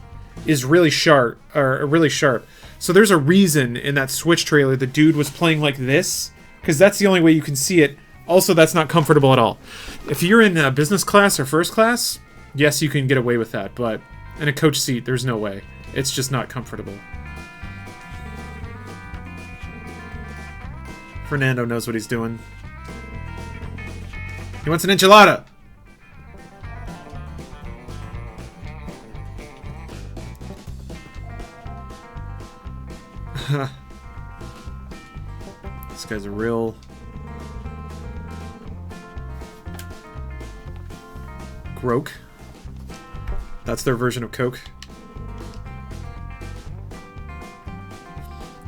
is really sharp, So there's a reason in that Switch trailer the dude was playing like this, because that's the only way you can see it. Also, that's not comfortable at all. If you're in business class or first class, yes, you can get away with that, but in a coach seat, there's no way. It's just not comfortable. Fernando knows what he's doing. He wants an enchilada! This guy's a real... Groke. That's their version of Coke.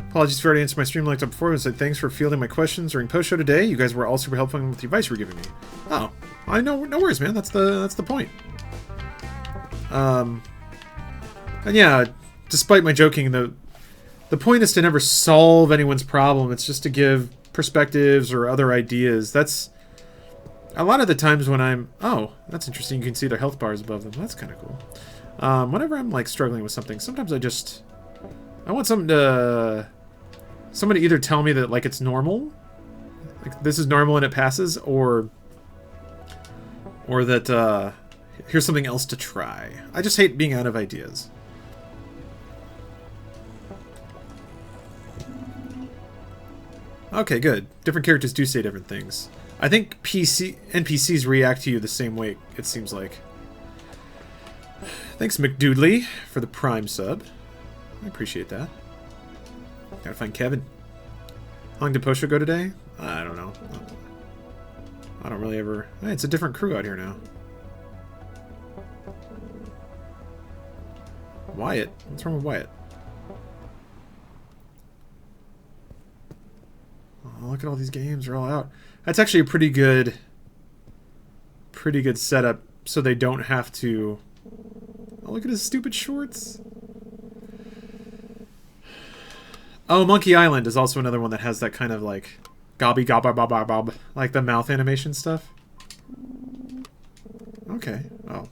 Apologies for already answering my stream like that before. I said thanks for fielding my questions during post show today. You guys were all super helpful with the advice you were giving me. Oh, I know, no worries, man. That's the point. And yeah, despite my joking, the point is to never solve anyone's problem. It's just to give perspectives or other ideas. That's a lot of the times when I'm... Oh, that's interesting. You can see their health bars above them. That's kind of cool. Whenever I'm, like, struggling with something, sometimes I want someone to either tell me that, like, it's normal. Like, this is normal and it passes, or Or that, here's something else to try. I just hate being out of ideas. Okay, good. Different characters do say different things. I think NPCs react to you the same way, it seems like. Thanks, McDoodley, for the Prime sub. I appreciate that. Gotta find Kevin. How long did Posho go today? I don't know. I don't really ever... Hey, it's a different crew out here now. Wyatt? What's wrong with Wyatt? Oh, look at all these games. They're all out. That's actually a pretty good setup so they don't have to... Oh, look at his stupid shorts. Oh, Monkey Island is also another one that has that kind of like gobby gobba baba bob, like the mouth animation stuff. Okay. Oh.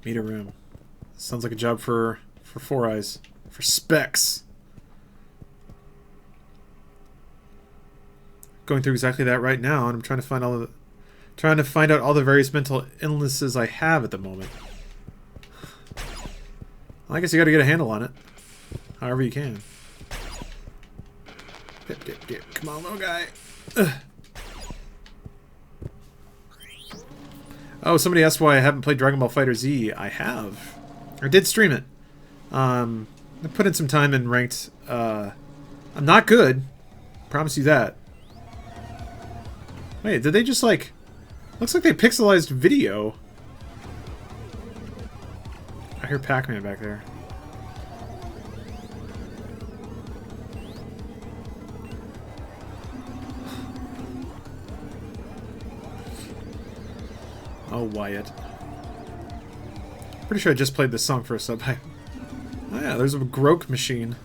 Meter room. Sounds like a job for Four Eyes. For Specs. Going through exactly that right now, and I'm trying to find out all the various mental illnesses I have at the moment. Well, I guess you got to get a handle on it, however you can. Dip, dip, dip. Come on, little guy. Ugh. Oh, somebody asked why I haven't played Dragon Ball FighterZ. I have. I did stream it. I put in some time and ranked. I'm not good. Promise you that. Wait, did they just like... Looks like they pixelized video. I hear Pac-Man back there. Oh, Wyatt. Pretty sure I just played this song for a sub. Oh yeah, there's a Grok machine.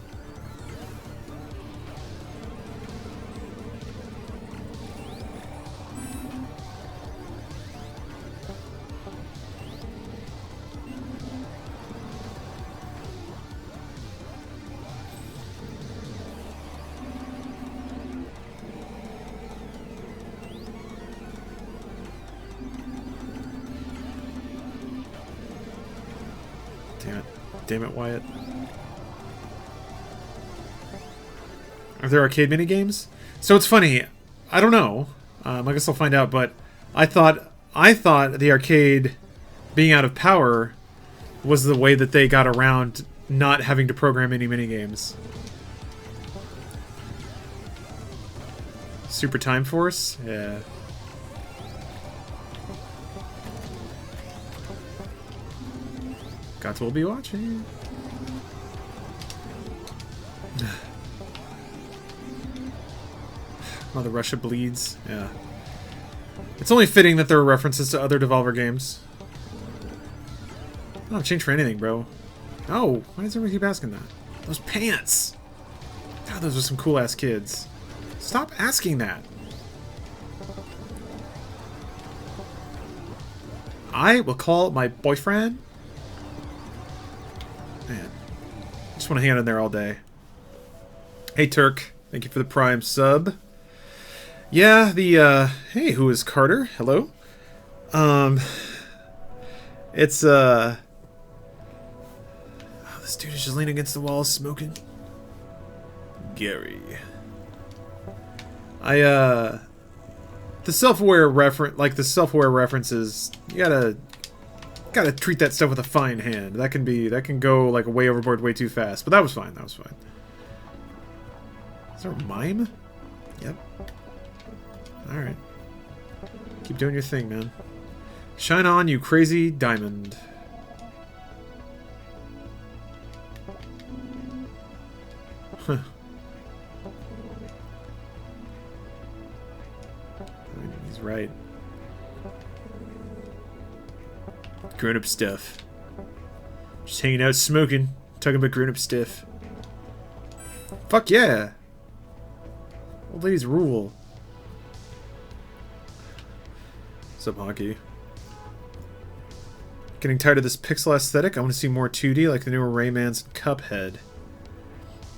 Damn it, Wyatt. Are there arcade minigames? So it's funny. I don't know. I guess I'll find out, but I thought the arcade being out of power was the way that they got around not having to program any minigames. Super Time Force? Yeah. Gods will be watching. Mother Russia bleeds. Yeah. It's only fitting that there are references to other Devolver games. I don't change for anything, bro. Oh, why does everybody keep asking that? Those pants! God, those are some cool-ass kids. Stop asking that. I will call my boyfriend. Man, I just want to hang out in there all day. Hey, Turk. Thank you for the Prime sub. Yeah, hey, who is Carter? Hello. It's, oh, this dude is just leaning against the wall smoking. Gary. The self-aware references, you gotta treat that stuff with a fine hand. That can go like way overboard way too fast. But that was fine. That was fine. Is there a mime? Yep. All right. Keep doing your thing, man. Shine on, you crazy diamond. Huh. He's right. Grown-up stuff. Just hanging out smoking. Talking about grown-up stuff. Fuck yeah! Old ladies rule. What's up, Honky? Getting tired of this pixel aesthetic. I want to see more 2D like the newer Raymans and Cuphead.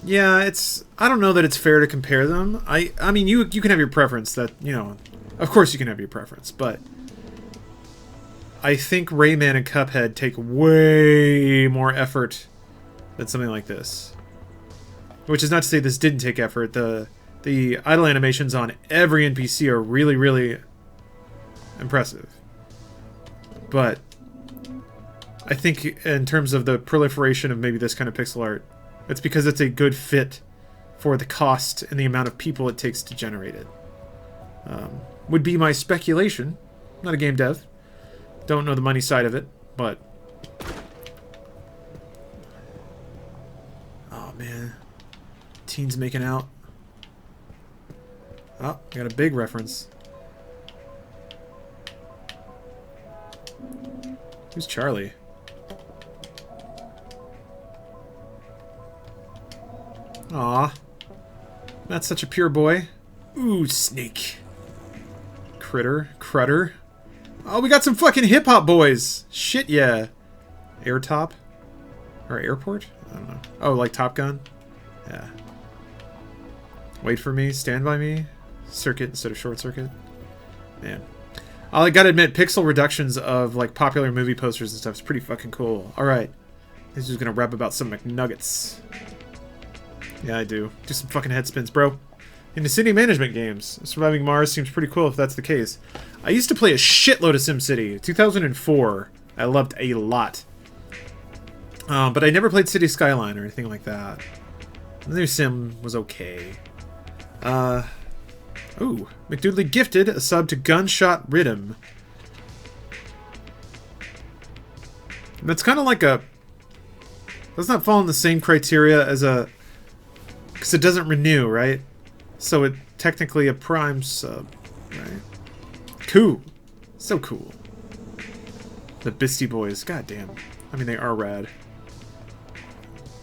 Yeah, it's... I don't know that it's fair to compare them. I mean, you can have your preference that, you know... Of course you can have your preference, but... I think Rayman and Cuphead take way more effort than something like this. Which is not to say this didn't take effort. The idle animations on every NPC are really, really impressive. But... I think in terms of the proliferation of maybe this kind of pixel art, it's because it's a good fit for the cost and the amount of people it takes to generate it. Would be my speculation. I'm not a game dev. Don't know the money side of it, but... Oh, man. Teens making out. Oh, got a big reference. Who's Charlie? Aw. That's such a pure boy. Ooh, snake. Crutter. Oh, we got some fucking hip-hop boys. Shit, yeah. Airtop? Or airport? I don't know. Oh, like Top Gun? Yeah. Wait for me. Stand by me. Circuit instead of short circuit. Man. I gotta admit, pixel reductions of like popular movie posters and stuff is pretty fucking cool. Alright. This is gonna rap about some McNuggets. Yeah, I do. Do some fucking headspins, bro. In the city management games, Surviving Mars seems pretty cool if that's the case. I used to play a shitload of SimCity. 2004. I loved a lot. But I never played City Skyline or anything like that. The new Sim was okay. Ooh. McDoodly gifted a sub to Gunshot Rhythm. That's kind of like a... Does not fall in the same criteria as a... Because it doesn't renew, right? So it technically a Prime sub, right? Cool. So cool. The Beastie Boys. Goddamn. I mean, they are rad.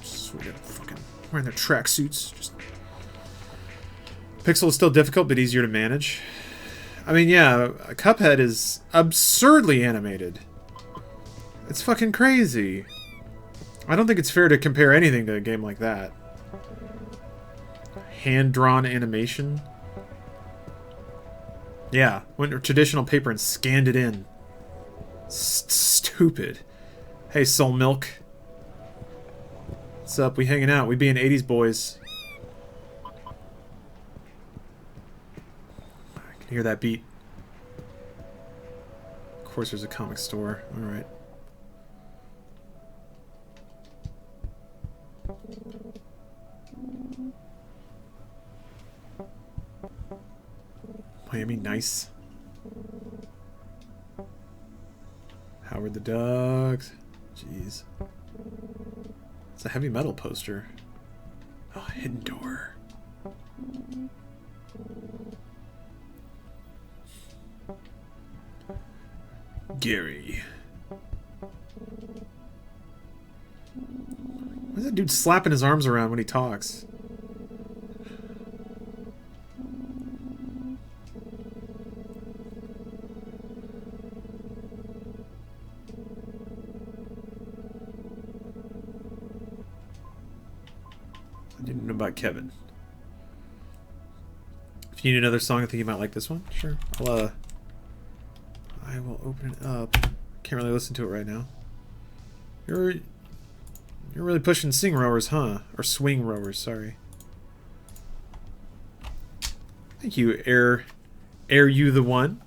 Sweet. Fucking wearing their tracksuits. Just... Pixel is still difficult, but easier to manage. I mean, yeah, Cuphead is absurdly animated. It's fucking crazy. I don't think it's fair to compare anything to a game like that. Hand-drawn animation. Yeah, went to traditional paper and scanned it in. Stupid. Hey, Soul Milk. What's up? We hanging out. We being 80s boys. I can hear that beat. Of course there's a comic store. Alright. Miami Nice. Howard the Ducks. Jeez. It's a heavy metal poster. Oh, Hidden Door. Gary. Why is that dude slapping his arms around when he talks? I didn't know about Kevin. If you need another song, I think you might like this one. Sure. I will open it up. Can't really listen to it right now. You're really pushing sing rowers, huh? Or swing rowers, sorry. Thank you, Air You the One.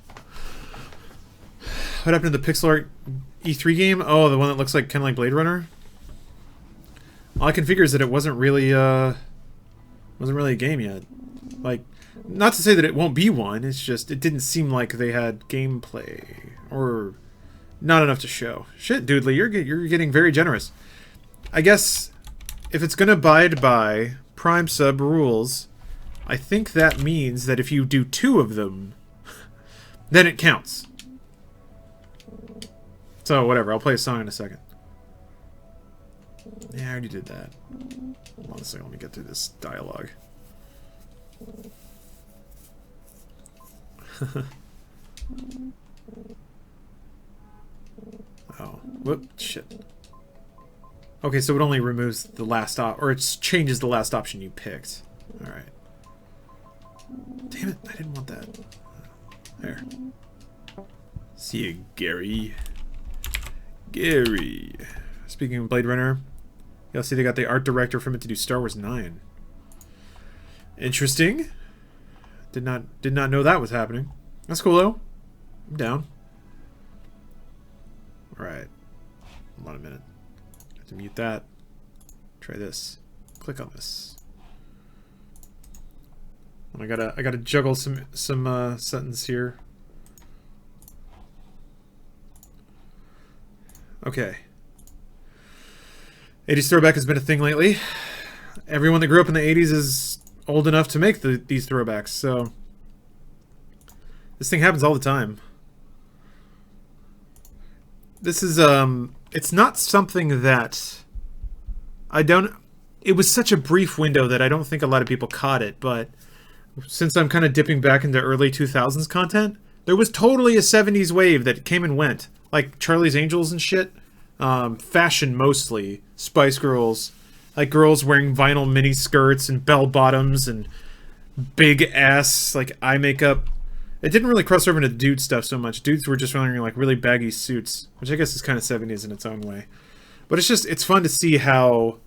What happened to the pixel art E3 game? Oh, the one that looks like kind of like Blade Runner. All I can figure is that it wasn't really a game yet. Like, not to say that it won't be one. It's just it didn't seem like they had gameplay or not enough to show. Shit, Doodly, you're getting very generous. I guess if it's gonna abide by Prime sub rules, I think that means that if you do 2 of them, then it counts. So whatever, I'll play a song in a second. Yeah, I already did that. Hold on a second, let me get through this dialogue. Oh, whoop, shit. Okay, so it only removes the last or it changes the last option you picked. Alright. Damn it, I didn't want that. There. See you, Gary. Gary. Speaking of Blade Runner, you'll see they got the art director from it to do Star Wars 9. Interesting. Did not know that was happening. That's cool though. I'm down. Alright. Hold on a minute. Have to mute that. Try this. Click on this. And I gotta juggle some sentence here. Okay. 80s throwback has been a thing lately. Everyone that grew up in the 80s is old enough to make these throwbacks, so this thing happens all the time. This is it's not something that it was such a brief window that I don't think a lot of people caught it, but since I'm kind of dipping back into early 2000s content, there was totally a 70s wave that came and went, like Charlie's Angels and shit. Fashion mostly, Spice Girls, like girls wearing vinyl mini skirts and bell bottoms and big ass like eye makeup. It didn't really cross over into dude stuff so much. Dudes were just wearing like really baggy suits, which I guess is kind of 70s in its own way. But it's fun to see how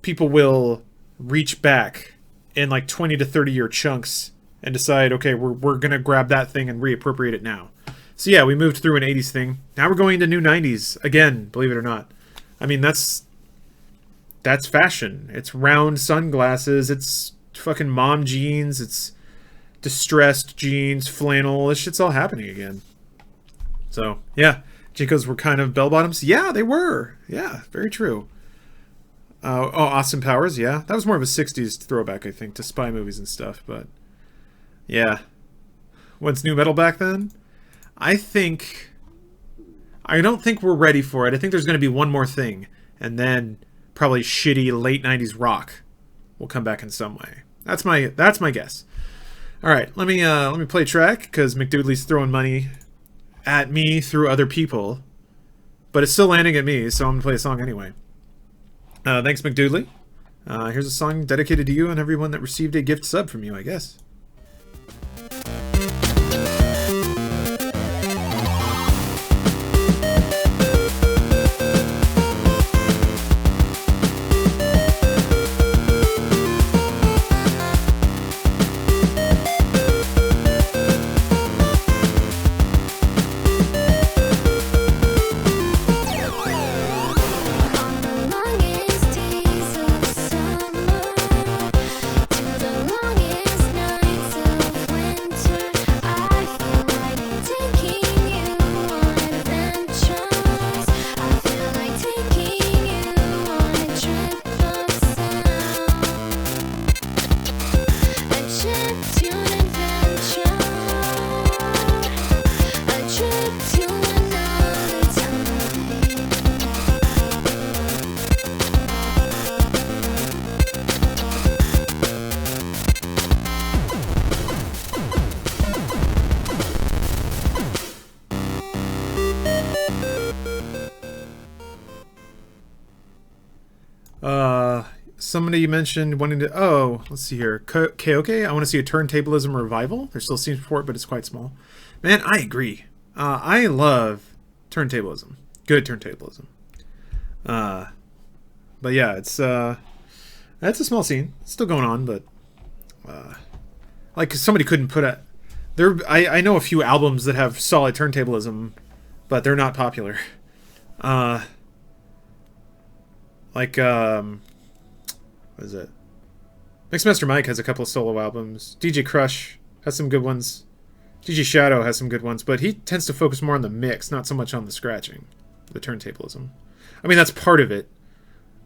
people will reach back in like 20 to 30 year chunks and decide, okay, we're gonna grab that thing and reappropriate it now. So yeah, we moved through an 80s thing. Now we're going into new 90s again, believe it or not. I mean, that's fashion. It's round sunglasses, it's fucking mom jeans, it's distressed jeans, flannel. This shit's all happening again. So yeah, Jinkos were kind of bell bottoms. Yeah, they were. Yeah, very true. Oh, Austin Powers. Yeah, that was more of a 60s throwback, I think, to spy movies and stuff. But yeah, what's new metal back then? I don't think we're ready for it. I think there's going to be one more thing, and then probably shitty late 90s rock will come back in some way. That's my guess. All right, let me play a track because McDoodley's throwing money at me through other people, but it's still landing at me, so I'm gonna play a song anyway. Thanks, McDoodley. Here's a song dedicated to you and everyone that received a gift sub from you, I guess. Somebody mentioned wanting to... Oh, let's see here. Keoke, I want to see a turntablism revival. There's still scenes for it, but it's quite small. Man, I agree. I love turntablism. Good turntablism. But yeah, it's a small scene. It's still going on, but... like, somebody couldn't put a... I know a few albums that have solid turntablism, but they're not popular. Like, what is it? Mixmaster Mike has a couple of solo albums. DJ Crush has some good ones. DJ Shadow has some good ones, but he tends to focus more on the mix, not so much on the scratching, the turntablism. I mean, that's part of it,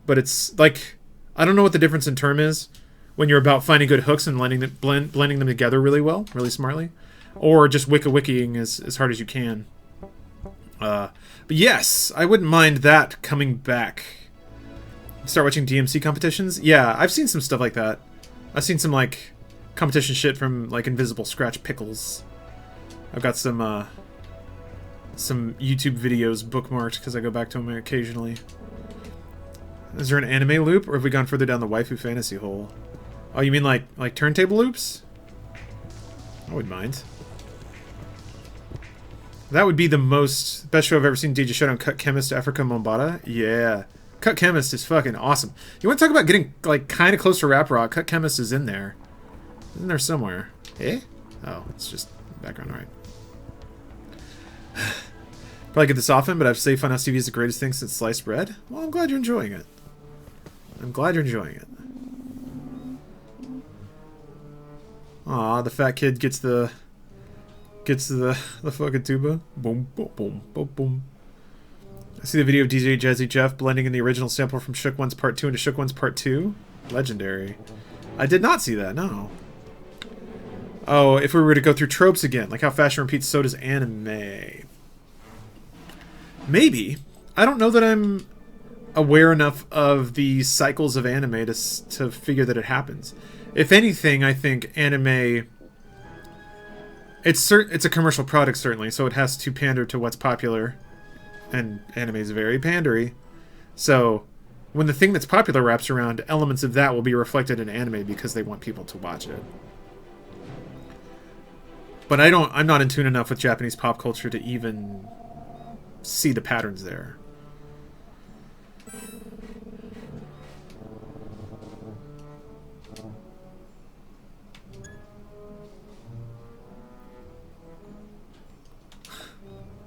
but it's like, I don't know what the difference in term is when you're about finding good hooks and blending them together really well, really smartly, or just wicca-wickying as hard as you can. But yes, I wouldn't mind that coming back. Start watching DMC competitions? Yeah, I've seen some stuff like that. I've seen some, like, competition shit from, like, Invisible Scratch Pickles. I've got some some YouTube videos bookmarked because I go back to them occasionally. Is there an anime loop, or have we gone further down the waifu fantasy hole? Oh, you mean like turntable loops? I wouldn't mind. That would be the best show I've ever seen. DJ Showdown, Cut Chemist, Africa Mombada. Yeah. Cut Chemist is fucking awesome. You want to talk about getting like kind of close to rap rock? Cut Chemist is in there. In there somewhere. Eh? Oh, it's just background, alright. Probably get this often, but I've say Funhouse TV is the greatest thing since sliced bread. Well, I'm glad you're enjoying it. I'm glad you're enjoying it. Aw, the fat kid gets the fucking tuba. Boom, boom, boom, boom, boom. I see the video of DJ Jazzy Jeff blending in the original sample from Shook One's Part 2 into Shook One's Part 2. Legendary. I did not see that, no. Oh, if we were to go through tropes again, like how fashion repeats, so does anime. Maybe. I don't know that I'm aware enough of the cycles of anime to figure that it happens. If anything, I think anime... It's a commercial product, certainly, so it has to pander to what's popular. And anime is very pandery. So, when the thing that's popular wraps around, elements of that will be reflected in anime because they want people to watch it. But I'm not in tune enough with Japanese pop culture to even see the patterns there.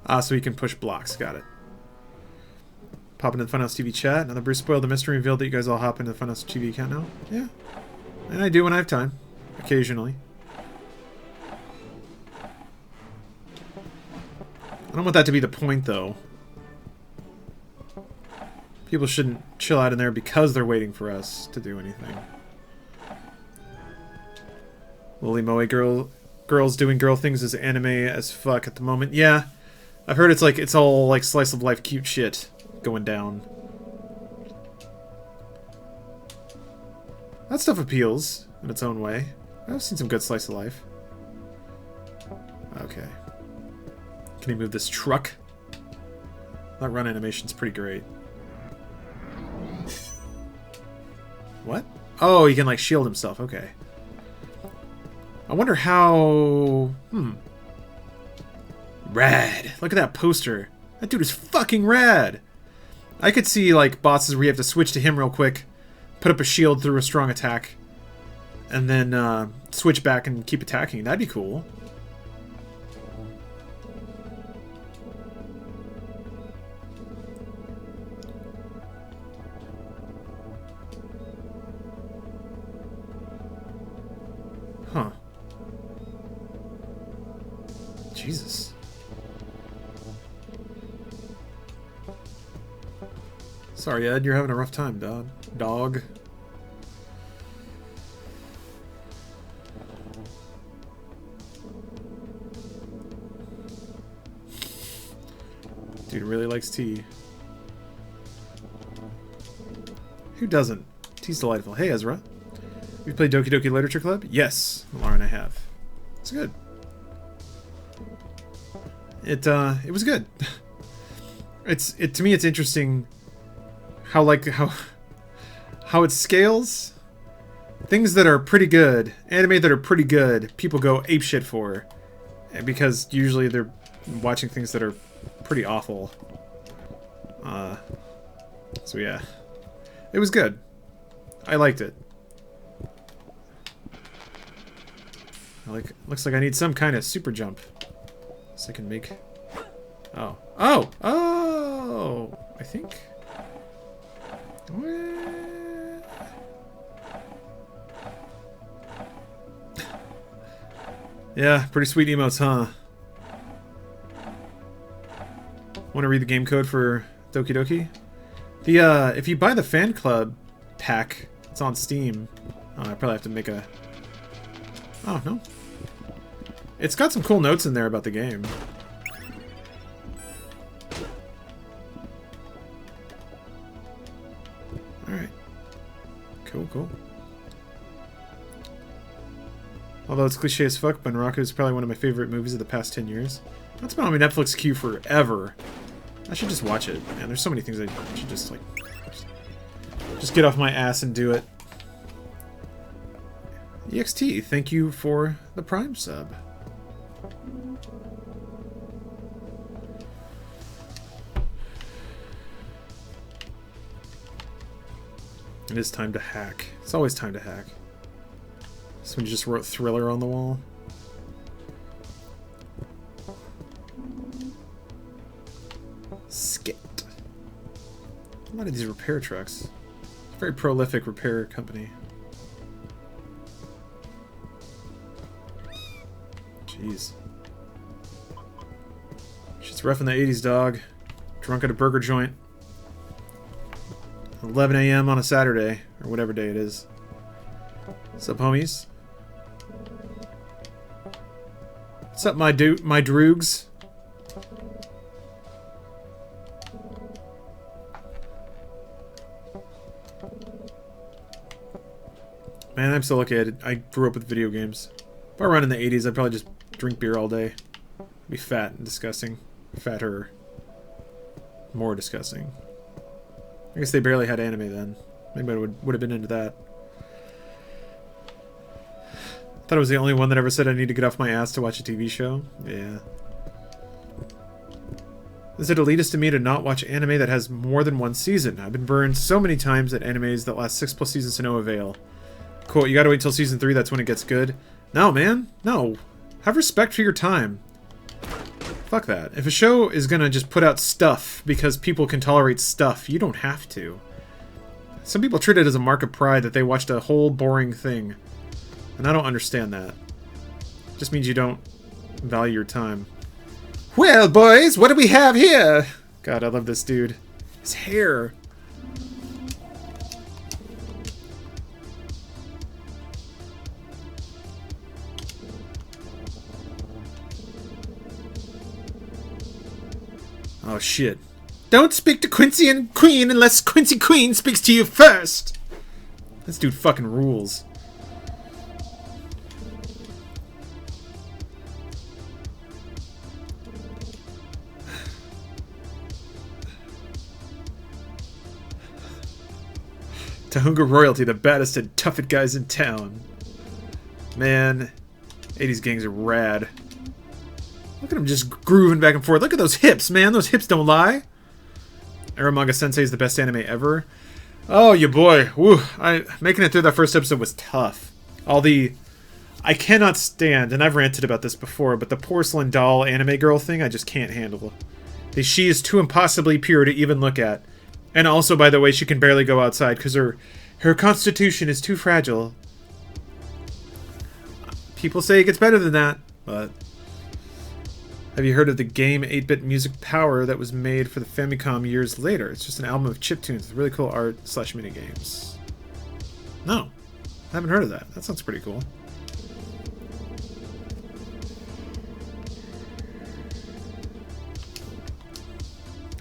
Ah, so you can push blocks. Got it. Pop into the Funhouse TV chat. Another Bruce spoiled the mystery revealed that you guys all hop into the Funhouse TV account now. Yeah. And I do when I have time. Occasionally. I don't want that to be the point, though. People shouldn't chill out in there because they're waiting for us to do anything. Lily Moe girls doing girl things is anime as fuck at the moment. Yeah. I've heard it's all like slice of life cute shit going down. That stuff appeals in its own way. I've seen some good slice of life. Okay. Can he move this truck? That run animation's pretty great. What? Oh, he can like shield himself. Okay. I wonder how... Rad. Look at that poster. That dude is fucking rad. I could see like bosses where you have to switch to him real quick, put up a shield through a strong attack, and then switch back and keep attacking. That'd be cool. Huh. Jesus. Sorry, Ed, you're having a rough time, dog. Dude really likes tea. Who doesn't? Tea's delightful. Hey, Ezra. You played Doki Doki Literature Club? Yes, Laura and I have. It's good. It was good. To me it's interesting how it scales. Things that are pretty good, anime that are pretty good, people go apeshit for. Because usually they're watching things that are pretty awful. So yeah. It was good. I liked it. Looks like I need some kind of super jump. So I can make... Oh. Oh! Oh! I think... Yeah, pretty sweet emotes, huh? Want to read the game code for Doki Doki? If you buy the fan club pack, it's on Steam. I probably have to make a... Oh, no. It's got some cool notes in there about the game. Alright. Cool, cool. Although it's cliche as fuck, Bunraku is probably one of my favorite movies of the past 10 years. That's been on my Netflix queue forever. I should just watch it. Man, there's so many things I should just, like... Just get off my ass and do it. EXT, thank you for the Prime sub. It is time to hack. It's always time to hack. Someone just wrote Thriller on the wall. Skit. A lot of these repair trucks. Very prolific repair company. Jeez. Shit's rough in the 80s, dog. Drunk at a burger joint. 11 a.m. on a Saturday, or whatever day it is. What's up, homies? What's up, my droogs? Man, I'm so lucky I grew up with video games. If I were around in the 80s, I'd probably just drink beer all day. I'd be fat and disgusting. Fatter. More disgusting. I guess they barely had anime then. Maybe I would have been into that. I thought I was the only one that ever said I need to get off my ass to watch a TV show. Yeah. Is it elitist to me to not watch anime that has more than one season? I've been burned so many times at animes that last 6+ seasons to no avail. Cool, you gotta wait till season 3, that's when it gets good. No, man. No. Have respect for your time. Fuck that. If a show is gonna just put out stuff because people can tolerate stuff, you don't have to. Some people treat it as a mark of pride that they watched a whole boring thing. And I don't understand that. It just means you don't value your time. Well, boys, what do we have here? God, I love this dude. His hair. Oh, shit. Don't speak to Quincy and Queen unless Quincy Queen speaks to you first! This dude fucking rules. Tahunga Royalty, the baddest and toughest guys in town. Man, 80s gangs are rad. Look at him just grooving back and forth. Look at those hips, man. Those hips don't lie. Aramanga Sensei is the best anime ever. Oh, you boy. Woo. Making it through that first episode was tough. I cannot stand, and I've ranted about this before, but the porcelain doll anime girl thing, I just can't handle. She is too impossibly pure to even look at. And also, by the way, she can barely go outside because her constitution is too fragile. People say it gets better than that, but... Have you heard of the game 8-bit Music Power that was made for the Famicom years later? It's just an album of chiptunes with really cool art / minigames. No. I haven't heard of that. That sounds pretty cool.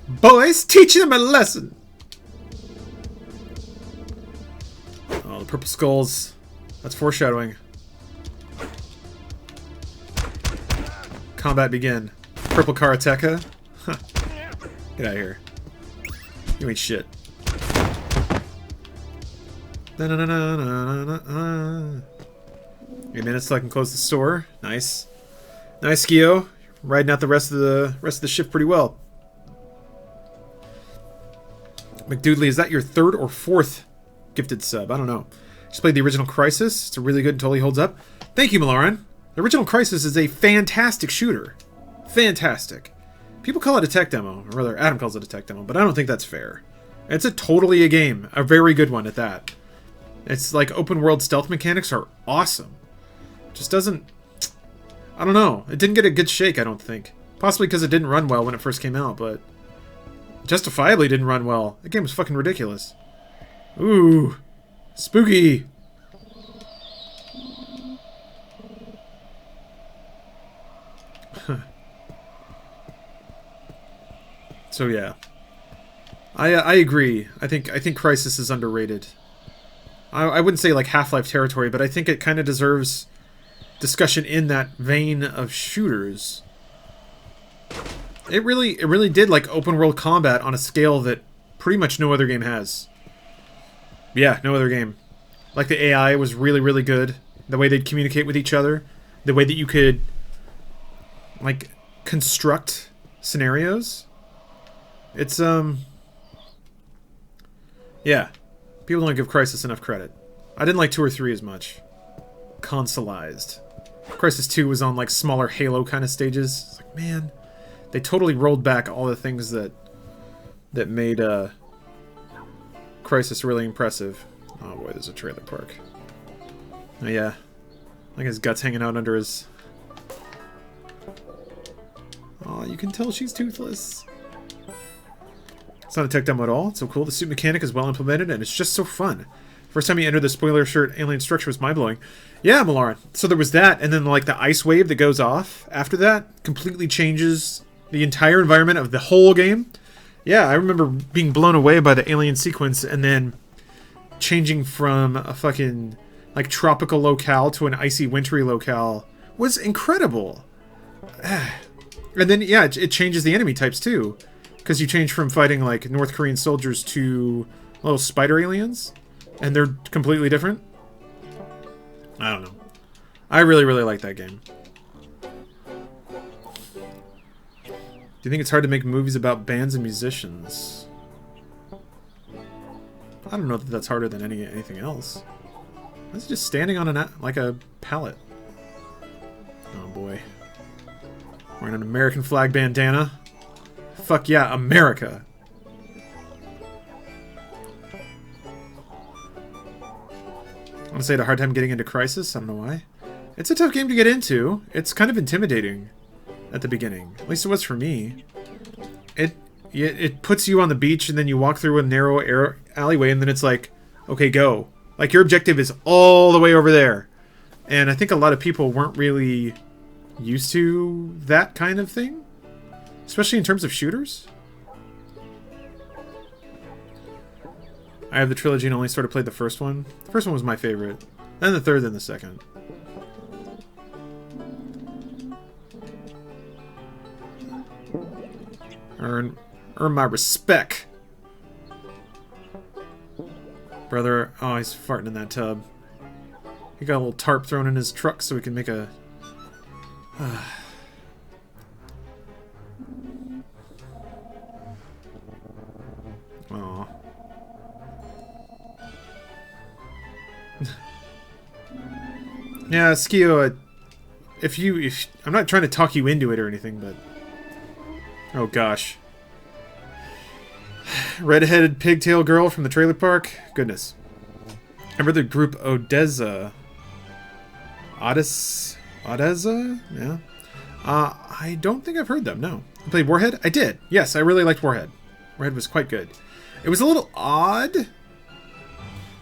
Boys, teach them a lesson! Oh, the purple skulls. That's foreshadowing. Combat begin. Purple Karateka? Huh. Get out of here. You ain't shit. 8 minutes till I can close the store. Nice. Nice, Skio. Riding out the rest of the shift pretty well. McDoodley, is that your 3rd or 4th gifted sub? I don't know. Just played the original Crisis. It's really good and totally holds up. Thank you, Maloran. The original Crisis is a fantastic shooter. Fantastic. People call it a tech demo, or rather, Adam calls it a tech demo, but I don't think that's fair. It's totally a game. A very good one at that. It's like open world stealth mechanics are awesome. Just doesn't... I don't know. It didn't get a good shake, I don't think. Possibly because it didn't run well when it first came out, but... justifiably didn't run well. The game was fucking ridiculous. Ooh. Spooky. So yeah, I agree. I think Crisis is underrated. I wouldn't say like Half-Life territory, but I think it kind of deserves discussion in that vein of shooters. It really did like open world combat on a scale that pretty much no other game has. Yeah, no other game. Like the AI was really good. The way they'd communicate with each other, the way that you could like construct scenarios. It's yeah. People don't give Crysis enough credit. I didn't like 2 or 3 as much. Consoleized. Crysis 2 was on like smaller Halo kind of stages. It's like, man, they totally rolled back all the things that made Crysis really impressive. Oh boy, there's a trailer park. Oh yeah. Like his guts hanging out under his... Oh, you can tell she's toothless. It's not a tech demo at all. It's so cool. The suit mechanic is well implemented, and it's just so fun. First time you enter the spoiler shirt alien structure was mind-blowing. Yeah, Malaran. So there was that, and then like the ice wave that goes off after that completely changes the entire environment of the whole game. Yeah, I remember being blown away by the alien sequence, and then changing from a fucking like tropical locale to an icy wintry locale was incredible. And then yeah, it changes the enemy types too, because you change from fighting like North Korean soldiers to little spider aliens, and they're completely different. I don't know. I really like that game. Do you think it's hard to make movies about bands and musicians? I don't know that that's harder than anything else. It's just standing on like a pallet. Oh boy. Wearing an American flag bandana. Fuck yeah, America. I want to say I had a hard time getting into Crysis. I don't know why. It's a tough game to get into. It's kind of intimidating at the beginning. At least it was for me. It puts you on the beach, and then you walk through a narrow alleyway, and then it's like, okay, go. Like, your objective is all the way over there. And I think a lot of people weren't really used to that kind of thing. Especially in terms of shooters. I have the trilogy and only sort of played the first one. The first one was my favorite. Then the third, then the second. Earn my respect. Brother, oh, he's farting in that tub. He got a little tarp thrown in his truck so we can make a... Aw. Yeah, Skio, if I'm not trying to talk you into it or anything, but... Oh gosh. Red-headed pigtail girl from the trailer park? Goodness. Remember the group Odessa? Odessa? Yeah. I don't think I've heard them, no. I played Warhead? I did. Yes, I really liked Warhead. Warhead was quite good. It was a little odd.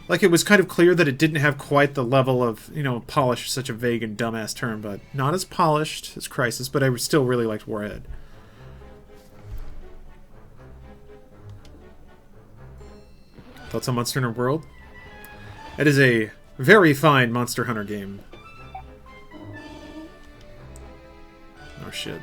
Like, it was kind of clear that it didn't have quite the level of, you know, polish, such a vague and dumbass term, but not as polished as Crysis, but I still really liked Warhead. Thoughts on Monster Hunter World? It is a very fine Monster Hunter game. Oh shit.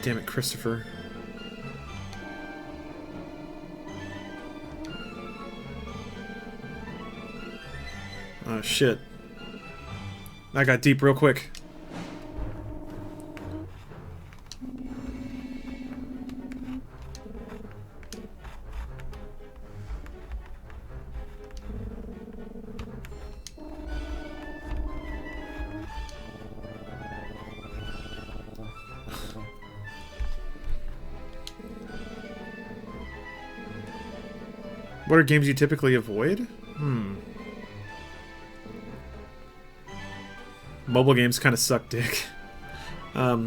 Damn it, Christopher. Oh shit. That got deep real quick. What are games you typically avoid? Mobile games kind of suck dick. At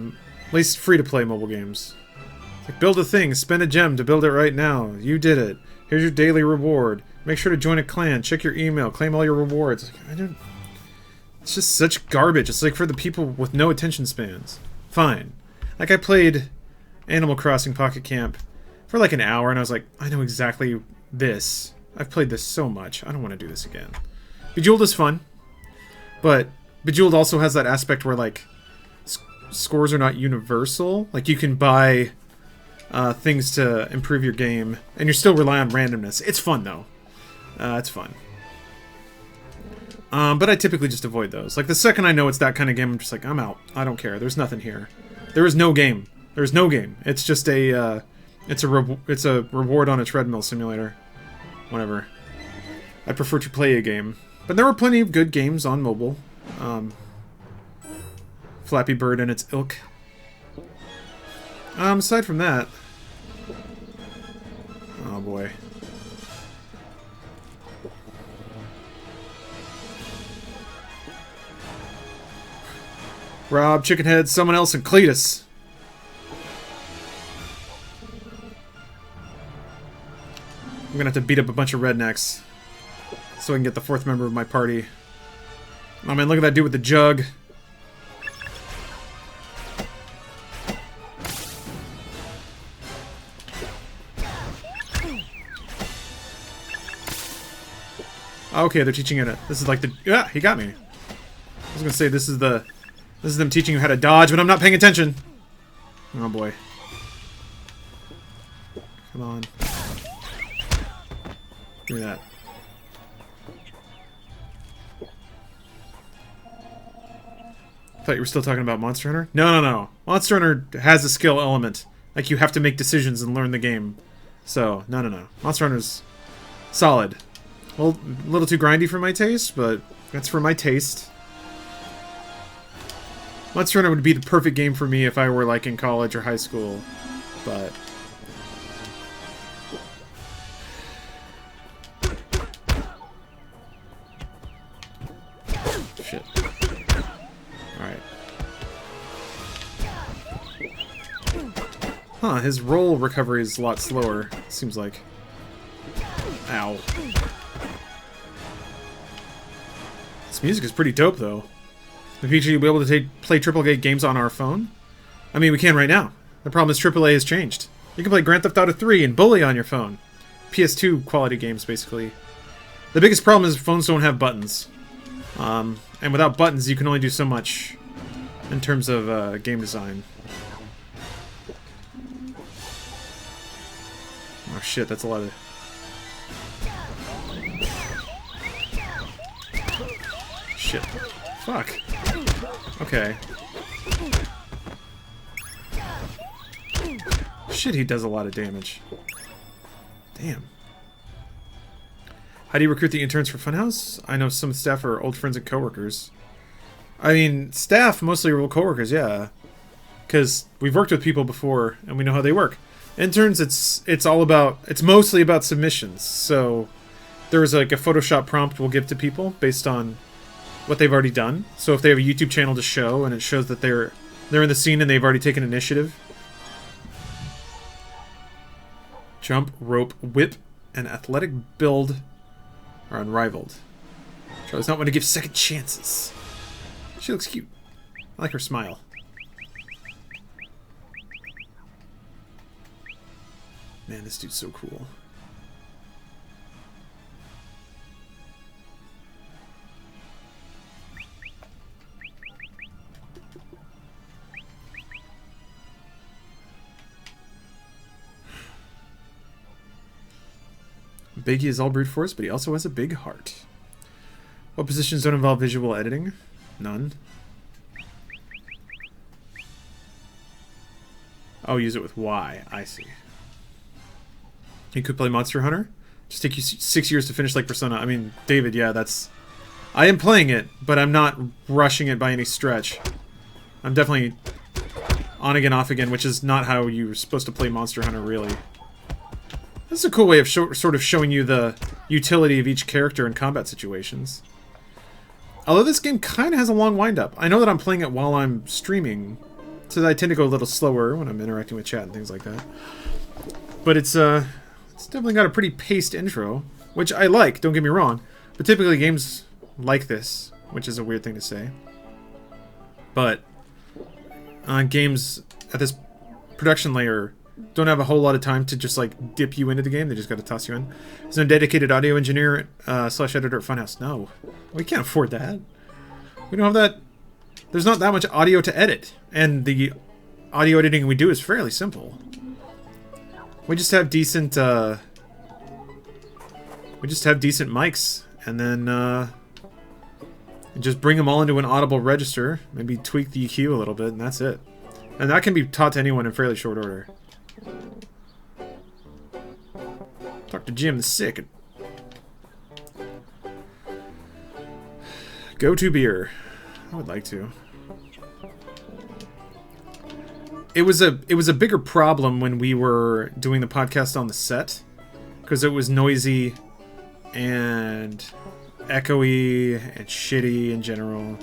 least free-to-play mobile games. It's like, build a thing, spend a gem to build it right now. You did it. Here's your daily reward. Make sure to join a clan, check your email, claim all your rewards. Like, it's just such garbage. It's like for the people with no attention spans. Fine. Like, I played Animal Crossing Pocket Camp for like an hour, and I was like, I know exactly this. I've played this so much. I don't want to do this again. Bejeweled is fun, but Bejeweled also has that aspect where, like, scores are not universal. Like, you can buy things to improve your game, and you still rely on randomness. It's fun, though. It's fun. But I typically just avoid those. Like, the second I know it's that kind of game, I'm just like, I'm out. I don't care. There's nothing here. There is no game. There's no game. It's just a, it's a reward on a treadmill simulator. Whatever. I prefer to play a game. But there were plenty of good games on mobile. Flappy Bird and its ilk. Aside from that... Oh boy. Rob, Chickenhead, someone else, and Cletus. I'm gonna have to beat up a bunch of rednecks so I can get the fourth member of my party. Oh man, look at that dude with the jug. Okay, they're teaching it. This is like the... Yeah, he got me. I was gonna say, this is them teaching you how to dodge, but I'm not paying attention. Oh boy. Come on. Give me that. Thought you were still talking about Monster Hunter? No. Monster Hunter has a skill element. Like, you have to make decisions and learn the game. So, no. Monster Hunter's solid. Well, a little too grindy for my taste, but that's for my taste. Monster Hunter would be the perfect game for me if I were, like, in college or high school, but... Shit. Alright. Huh, his roll recovery is a lot slower, seems like. Ow. This music is pretty dope, though. In the future, you'll be able to play AAA games on our phone? I mean, we can right now. The problem is AAA has changed. You can play Grand Theft Auto 3 and Bully on your phone. PS2 quality games, basically. The biggest problem is phones don't have buttons. And without buttons, you can only do so much in terms of game design. Oh shit, that's a lot of... Shit. Fuck. Okay. Shit, he does a lot of damage. Damn. How do you recruit the interns for Funhouse? I know some staff are old friends and coworkers. I mean, staff mostly are coworkers, yeah. Because we've worked with people before, and we know how they work. Interns, it's mostly about submissions. So there's like a Photoshop prompt we'll give to people based on what they've already done. So if they have a YouTube channel to show, and it shows that they're in the scene and they've already taken initiative. Jump, rope, whip, and athletic build are unrivaled. Charlie's not one to give second chances. She looks cute. I like her smile. Man, this dude's so cool. Biggie is all brute force, but he also has a big heart. What positions don't involve visual editing? None. Oh, use it with Y. I see. You could play Monster Hunter? Just take you 6 years to finish like Persona. I mean, David, yeah, that's... I am playing it, but I'm not rushing it by any stretch. I'm definitely on again, off again, which is not how you're supposed to play Monster Hunter, really. This is a cool way of sort of showing you the utility of each character in combat situations. Although this game kind of has a long wind-up. I know that I'm playing it while I'm streaming, so I tend to go a little slower when I'm interacting with chat and things like that. But it's definitely got a pretty paced intro, which I like, don't get me wrong. But typically games like this, which is a weird thing to say. But games at this production layer don't have a whole lot of time to just like dip you into the game. They just got to toss you in. There's no dedicated audio engineer / editor at Funhouse. No, we can't afford that. We don't have that. There's not that much audio to edit, and the audio editing we do is fairly simple. We just have decent. We just have decent mics, and then just bring them all into an audible register. Maybe tweak the EQ a little bit, and that's it. And that can be taught to anyone in fairly short order. Talk to Jim the Sick. Go to beer. I would like to. It was a bigger problem when we were doing the podcast on the set, because it was noisy and echoey and shitty in general.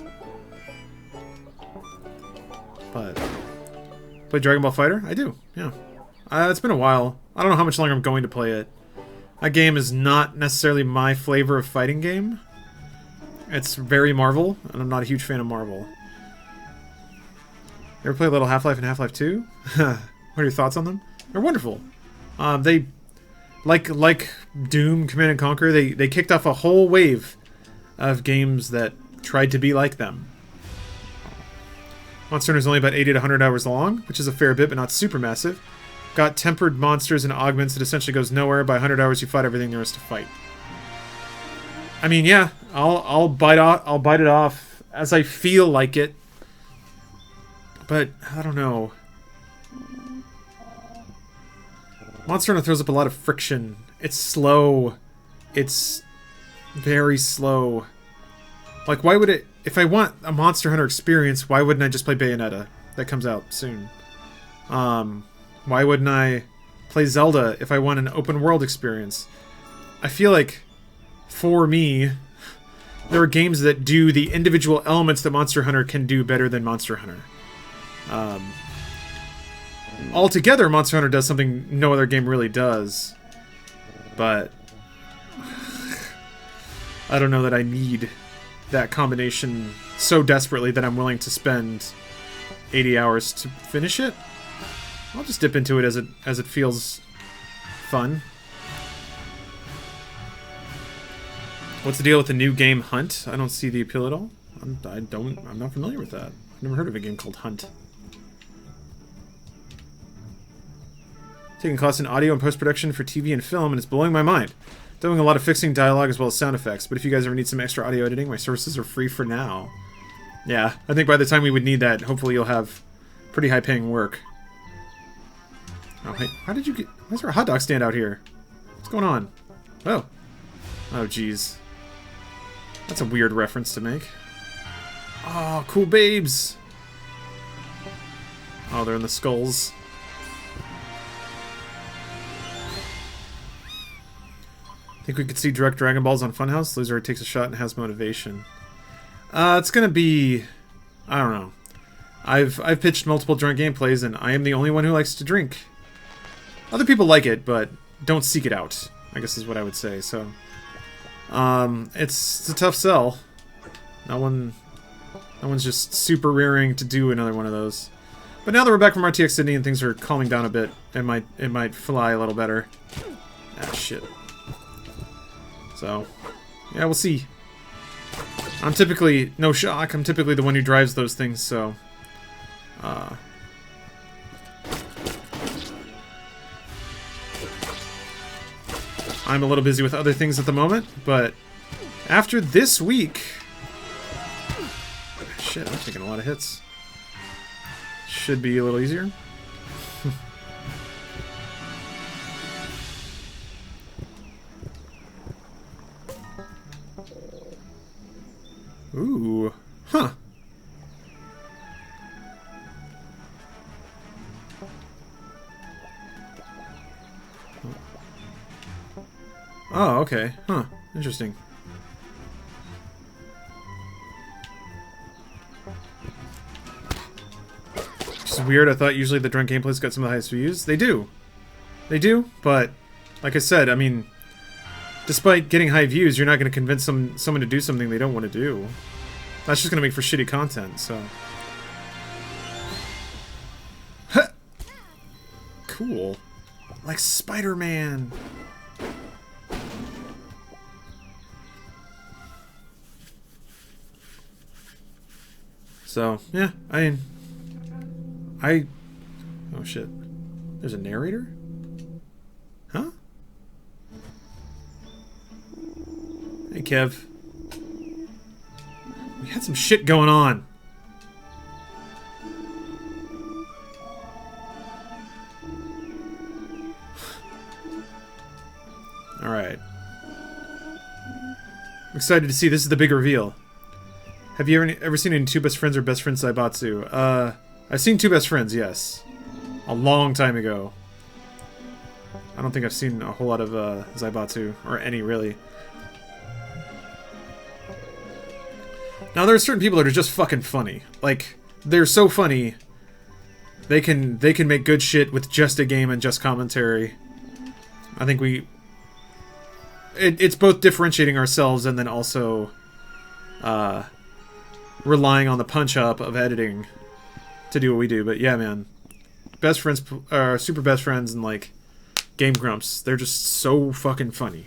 But play Dragon Ball Fighter? I do, yeah. It's been a while. I don't know how much longer I'm going to play it. That game is not necessarily my flavor of fighting game. It's very Marvel, and I'm not a huge fan of Marvel. You ever play a little Half-Life and Half-Life 2? What are your thoughts on them? They're wonderful. They, like Doom, Command and Conquer, they kicked off a whole wave of games that tried to be like them. Monster Hunter is only about 80 to 100 hours long, which is a fair bit, but not super massive. Got tempered monsters and augments. It essentially goes nowhere. By 100 hours, you fight everything there is to fight. I mean, yeah, I'll bite it off as I feel like it. But I don't know. Monster Hunter throws up a lot of friction. It's slow. It's very slow. Like, why would it... If I want a Monster Hunter experience, why wouldn't I just play Bayonetta? That comes out soon. Why wouldn't I play Zelda if I want an open world experience? I feel like, for me, there are games that do the individual elements that Monster Hunter can do better than Monster Hunter. Altogether, Monster Hunter does something no other game really does. But I don't know that I need that combination so desperately that I'm willing to spend 80 hours to finish it. I'll just dip into it as it feels fun. What's the deal with the new game Hunt? I don't see the appeal at all. I'm not familiar with that. I've never heard of a game called Hunt. Taking class in audio and post-production for TV and film, and it's blowing my mind. Doing a lot of fixing dialogue as well as sound effects, but if you guys ever need some extra audio editing, my services are free for now. Yeah, I think by the time we would need that, hopefully you'll have pretty high-paying work. Oh, hey, how did you get... Why is there a hot dog stand out here? What's going on? Oh. Oh, jeez. That's a weird reference to make. Oh, cool babes! Oh, they're in the skulls. Think we could see direct Dragon Balls on Funhouse? Loser takes a shot and has motivation. It's gonna be... I don't know. I've pitched multiple drunk gameplays, and I am the only one who likes to drink. Other people like it, but don't seek it out, I guess is what I would say, so... it's a tough sell. No one's just super rearing to do another one of those. But now that we're back from RTX Sydney and things are calming down a bit, it might fly a little better. Ah, shit. So, yeah, we'll see. I'm typically, no shock, I'm typically the one who drives those things, so... I'm a little busy with other things at the moment, but after this week... Shit, I'm taking a lot of hits. Should be a little easier. Ooh. Huh. Oh, okay. Huh. Interesting. Which is weird. I thought usually the drunk gameplays got some of the highest views. They do. They do, but like I said, I mean, despite getting high views, you're not going to convince someone to do something they don't want to do. That's just going to make for shitty content, so... cool. Like Spider-Man. So, yeah, oh shit. There's a narrator? Huh? Hey, Kev. We had some shit going on. Alright. I'm excited to see. This is the big reveal. Have you ever seen any Two Best Friends or Best Friends Zaibatsu? I've seen Two Best Friends, yes. A long time ago. I don't think I've seen a whole lot of Zaibatsu, or any, really. Now, there are certain people that are just fucking funny. Like, they're so funny, they can make good shit with just a game and just commentary. I think it's both differentiating ourselves and then also relying on the punch-up of editing to do what we do. But yeah, man. Best Friends, Super Best Friends, and, like, Game Grumps, they're just so fucking funny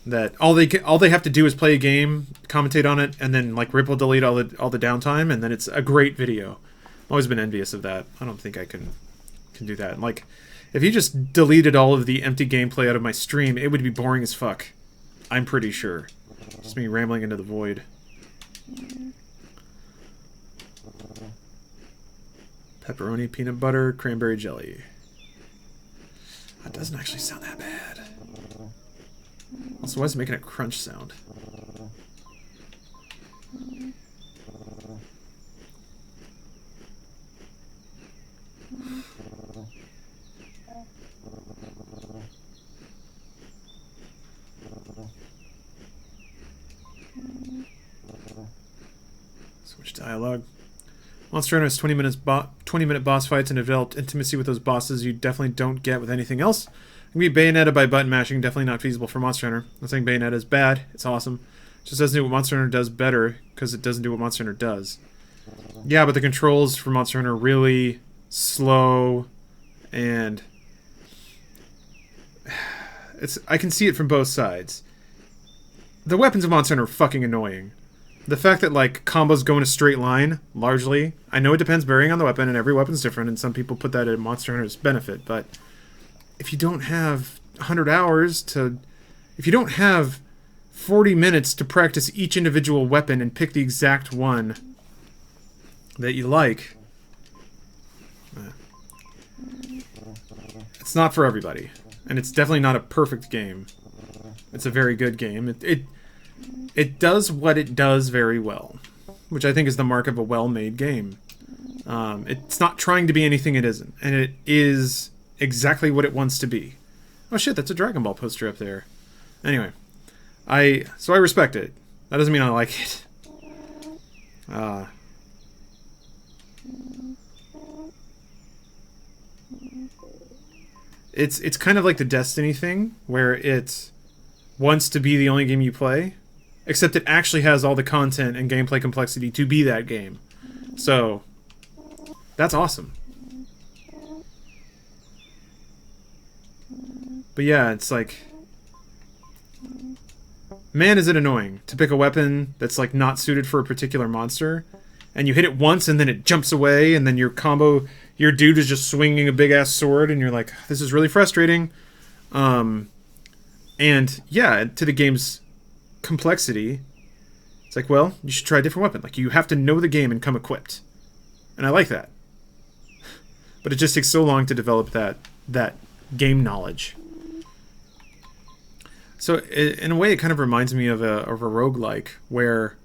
that all they have to do is play a game, commentate on it, and then, like, ripple delete all the downtime, and then it's a great video. I've always been envious of that. I don't think I can do that. And, like, if you just deleted all of the empty gameplay out of my stream, it would be boring as fuck. I'm pretty sure. Just me rambling into the void. Pepperoni, peanut butter, cranberry jelly. That doesn't actually sound that bad. Also, why is it making a crunch sound? Switch dialogue. Monster Hunter has 20-minute boss fights and developed intimacy with those bosses you definitely don't get with anything else. It can be Bayonetta by button mashing, definitely not feasible for Monster Hunter. I'm not saying Bayonetta is bad, it's awesome. It just doesn't do what Monster Hunter does better, because it doesn't do what Monster Hunter does. Yeah, but the controls for Monster Hunter are really slow, and I can see it from both sides. The weapons of Monster Hunter are fucking annoying. The fact that, like, combos go in a straight line, largely, I know it depends varying on the weapon, and every weapon's different, and some people put that in Monster Hunter's benefit, but if you don't have 100 hours to... If you don't have 40 minutes to practice each individual weapon and pick the exact one that you like, it's not for everybody. And it's definitely not a perfect game. It's a very good game. It does what it does very well, which I think is the mark of a well-made game. It's not trying to be anything it isn't, and it is exactly what it wants to be. Oh shit, that's a Dragon Ball poster up there. Anyway, so I respect it. That doesn't mean I like it. It's kind of like the Destiny thing, where it wants to be the only game you play, except it actually has all the content and gameplay complexity to be that game. So, that's awesome. But yeah, it's like... Man, is it annoying to pick a weapon that's, like, not suited for a particular monster, and you hit it once and then it jumps away, and then your your dude is just swinging a big-ass sword, and you're like, this is really frustrating. And, yeah, to the game's complexity, it's like, well, you should try a different weapon. Like, you have to know the game and come equipped. And I like that. But it just takes so long to develop that game knowledge. So, in a way, it kind of reminds me of a roguelike, where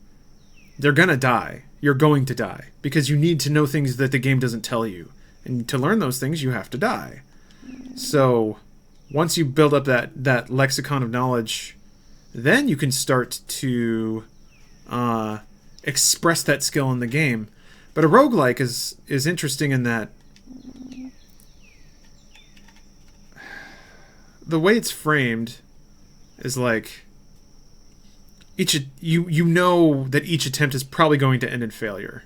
they're gonna die. You're going to die. Because you need to know things that the game doesn't tell you. And to learn those things, you have to die. So, once you build up that lexicon of knowledge, then you can start to express that skill in the game. But a roguelike is interesting in that the way it's framed is like you know that each attempt is probably going to end in failure.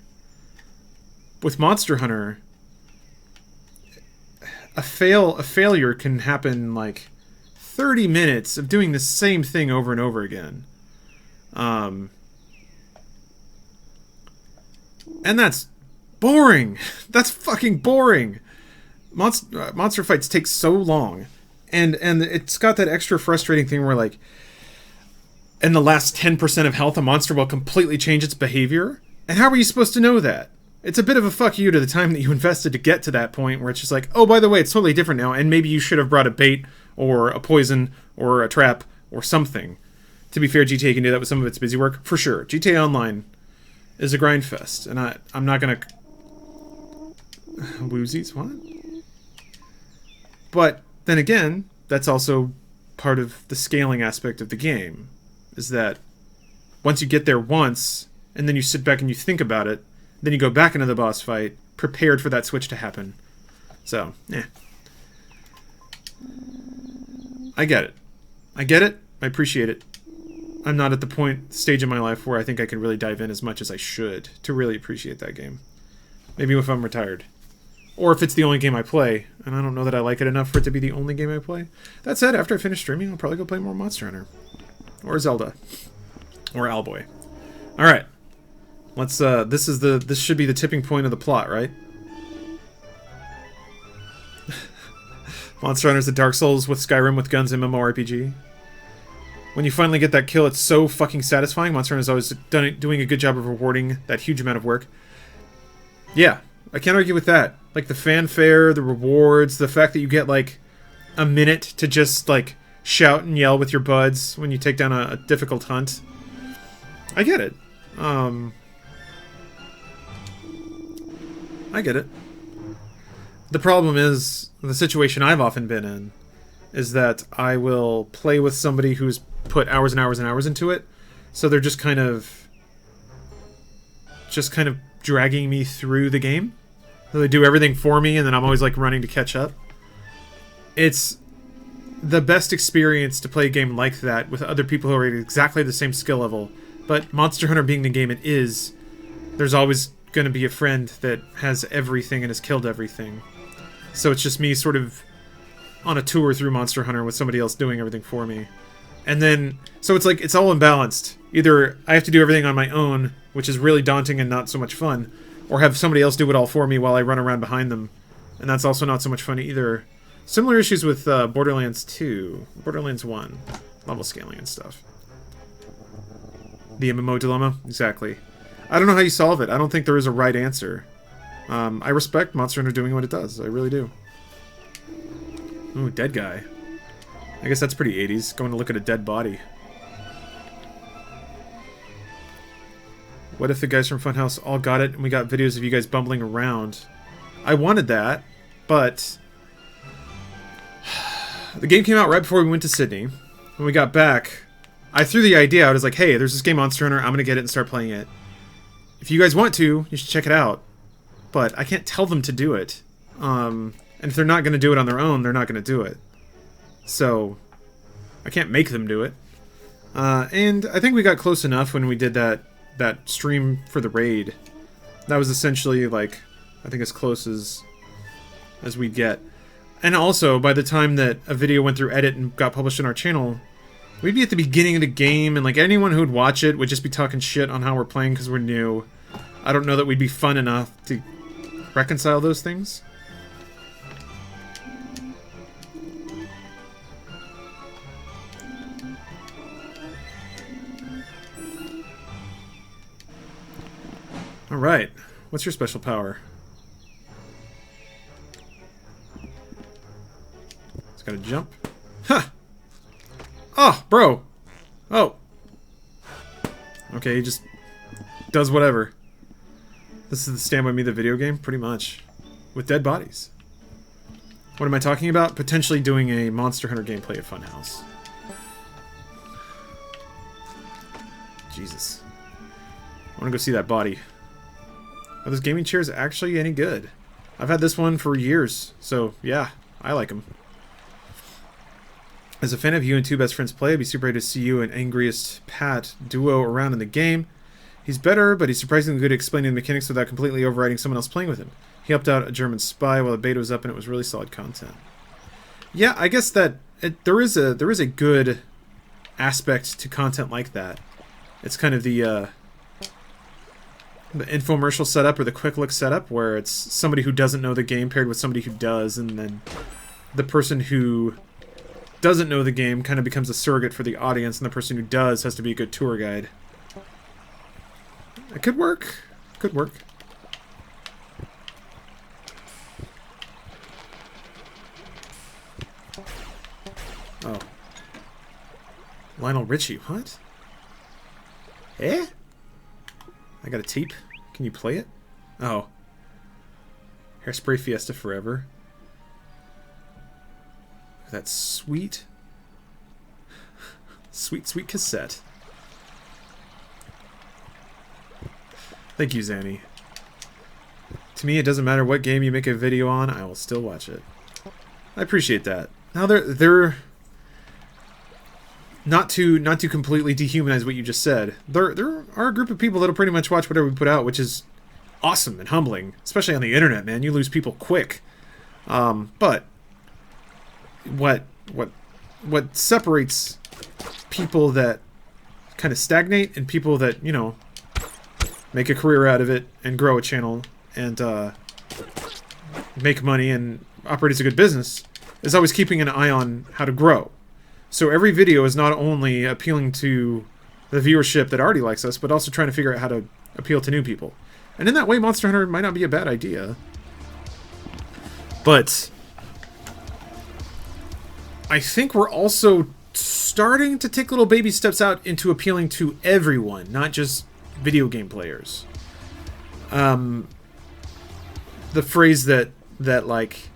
With Monster Hunter, a failure can happen like 30 minutes of doing the same thing over and over again. And that's boring. That's fucking boring. Monster fights take so long. And it's got that extra frustrating thing where, like, in the last 10% of health, a monster will completely change its behavior. And how are you supposed to know that? It's a bit of a fuck you to the time that you invested to get to that point where it's just like, oh, by the way, it's totally different now, and maybe you should have brought a bait or a poison or a trap or something. To be fair, GTA can do that with some of its busy work, for sure. GTA Online is a grind fest, and I'm not gonna... Woozies? What? But then again, that's also part of the scaling aspect of the game, is that once you get there once, and then you sit back and you think about it, then you go back into the boss fight, prepared for that switch to happen. So, I get it. I get it. I appreciate it. I'm not at the stage in my life where I think I can really dive in as much as I should to really appreciate that game. Maybe if I'm retired. Or if it's the only game I play, and I don't know that I like it enough for it to be the only game I play. That said, after I finish streaming, I'll probably go play more Monster Hunter. Or Zelda. Or Owlboy. Alright. Let's, this should be the tipping point of the plot, right? Monster Hunter's the Dark Souls with Skyrim with guns MMORPG. When you finally get that kill, it's so fucking satisfying. Monster Hunter's always doing a good job of rewarding that huge amount of work. Yeah, I can't argue with that. Like, the fanfare, the rewards, the fact that you get, like, a minute to just, like, shout and yell with your buds when you take down a difficult hunt. I get it. I get it. The problem is, the situation I've often been in, is that I will play with somebody who's put hours and hours and hours into it, so they're just kind of dragging me through the game. So they do everything for me, and then I'm always like running to catch up. It's the best experience to play a game like that with other people who are at exactly the same skill level, but Monster Hunter being the game it is, there's always going to be a friend that has everything and has killed everything. So it's just me sort of on a tour through Monster Hunter with somebody else doing everything for me. And then, so it's like, it's all imbalanced. Either I have to do everything on my own, which is really daunting and not so much fun, or have somebody else do it all for me while I run around behind them. And that's also not so much fun either. Similar issues with Borderlands 2, Borderlands 1, level scaling and stuff. The MMO dilemma? Exactly. I don't know how you solve it. I don't think there is a right answer. I respect Monster Hunter doing what it does. I really do. Ooh, dead guy. I guess that's pretty 80s, going to look at a dead body. What if the guys from Funhouse all got it and we got videos of you guys bumbling around? I wanted that, but... the game came out right before we went to Sydney. When we got back, I threw the idea out. I was like, hey, there's this game Monster Hunter, I'm going to get it and start playing it. If you guys want to, you should check it out. But I can't tell them to do it. And if they're not going to do it on their own, they're not going to do it. So, I can't make them do it. And I think we got close enough when we did that stream for the raid. That was essentially, like, I think as close as we'd get. And also, by the time that a video went through edit and got published on our channel, we'd be at the beginning of the game, and like anyone who would watch it would just be talking shit on how we're playing because we're new. I don't know that we'd be fun enough to reconcile those things. Alright, what's your special power? It's gotta jump. Ha! Oh, bro! Oh! Okay, he just does whatever. This is the Stand By Me the video game? Pretty much. With dead bodies. What am I talking about? Potentially doing a Monster Hunter gameplay at Funhouse. Jesus. I wanna go see that body. Are those gaming chairs actually any good? I've had this one for years, so yeah, I like them. As a fan of you and two best friends play, I'd be super happy to see you and Angriest Pat duo around in the game. He's better, but he's surprisingly good at explaining the mechanics without completely overriding someone else playing with him. He helped out a German spy while the beta was up, and it was really solid content. Yeah, I guess that there is a good aspect to content like that. It's kind of the infomercial setup or the quick look setup, where it's somebody who doesn't know the game paired with somebody who does, and then the person who doesn't know the game kind of becomes a surrogate for the audience, and the person who does has to be a good tour guide. It could work. Could work. Oh. Lionel Richie, what? Eh? I got a tape. Can you play it? Oh. Hairspray Fiesta Forever. That sweet, sweet cassette. Thank you, Zanny. To me, it doesn't matter what game you make a video on, I will still watch it. I appreciate that. Now, they're not to completely dehumanize what you just said. There are a group of people that'll pretty much watch whatever we put out, which is awesome and humbling, especially on the internet, man. You lose people quick. But what separates people that kind of stagnate and people that, you know, make a career out of it and grow a channel and make money and operate as a good business is always keeping an eye on how to grow. So every video is not only appealing to the viewership that already likes us, but also trying to figure out how to appeal to new people. And in that way, Monster Hunter might not be a bad idea. But I think we're also starting to take little baby steps out into appealing to everyone, not just video game players. The phrase that like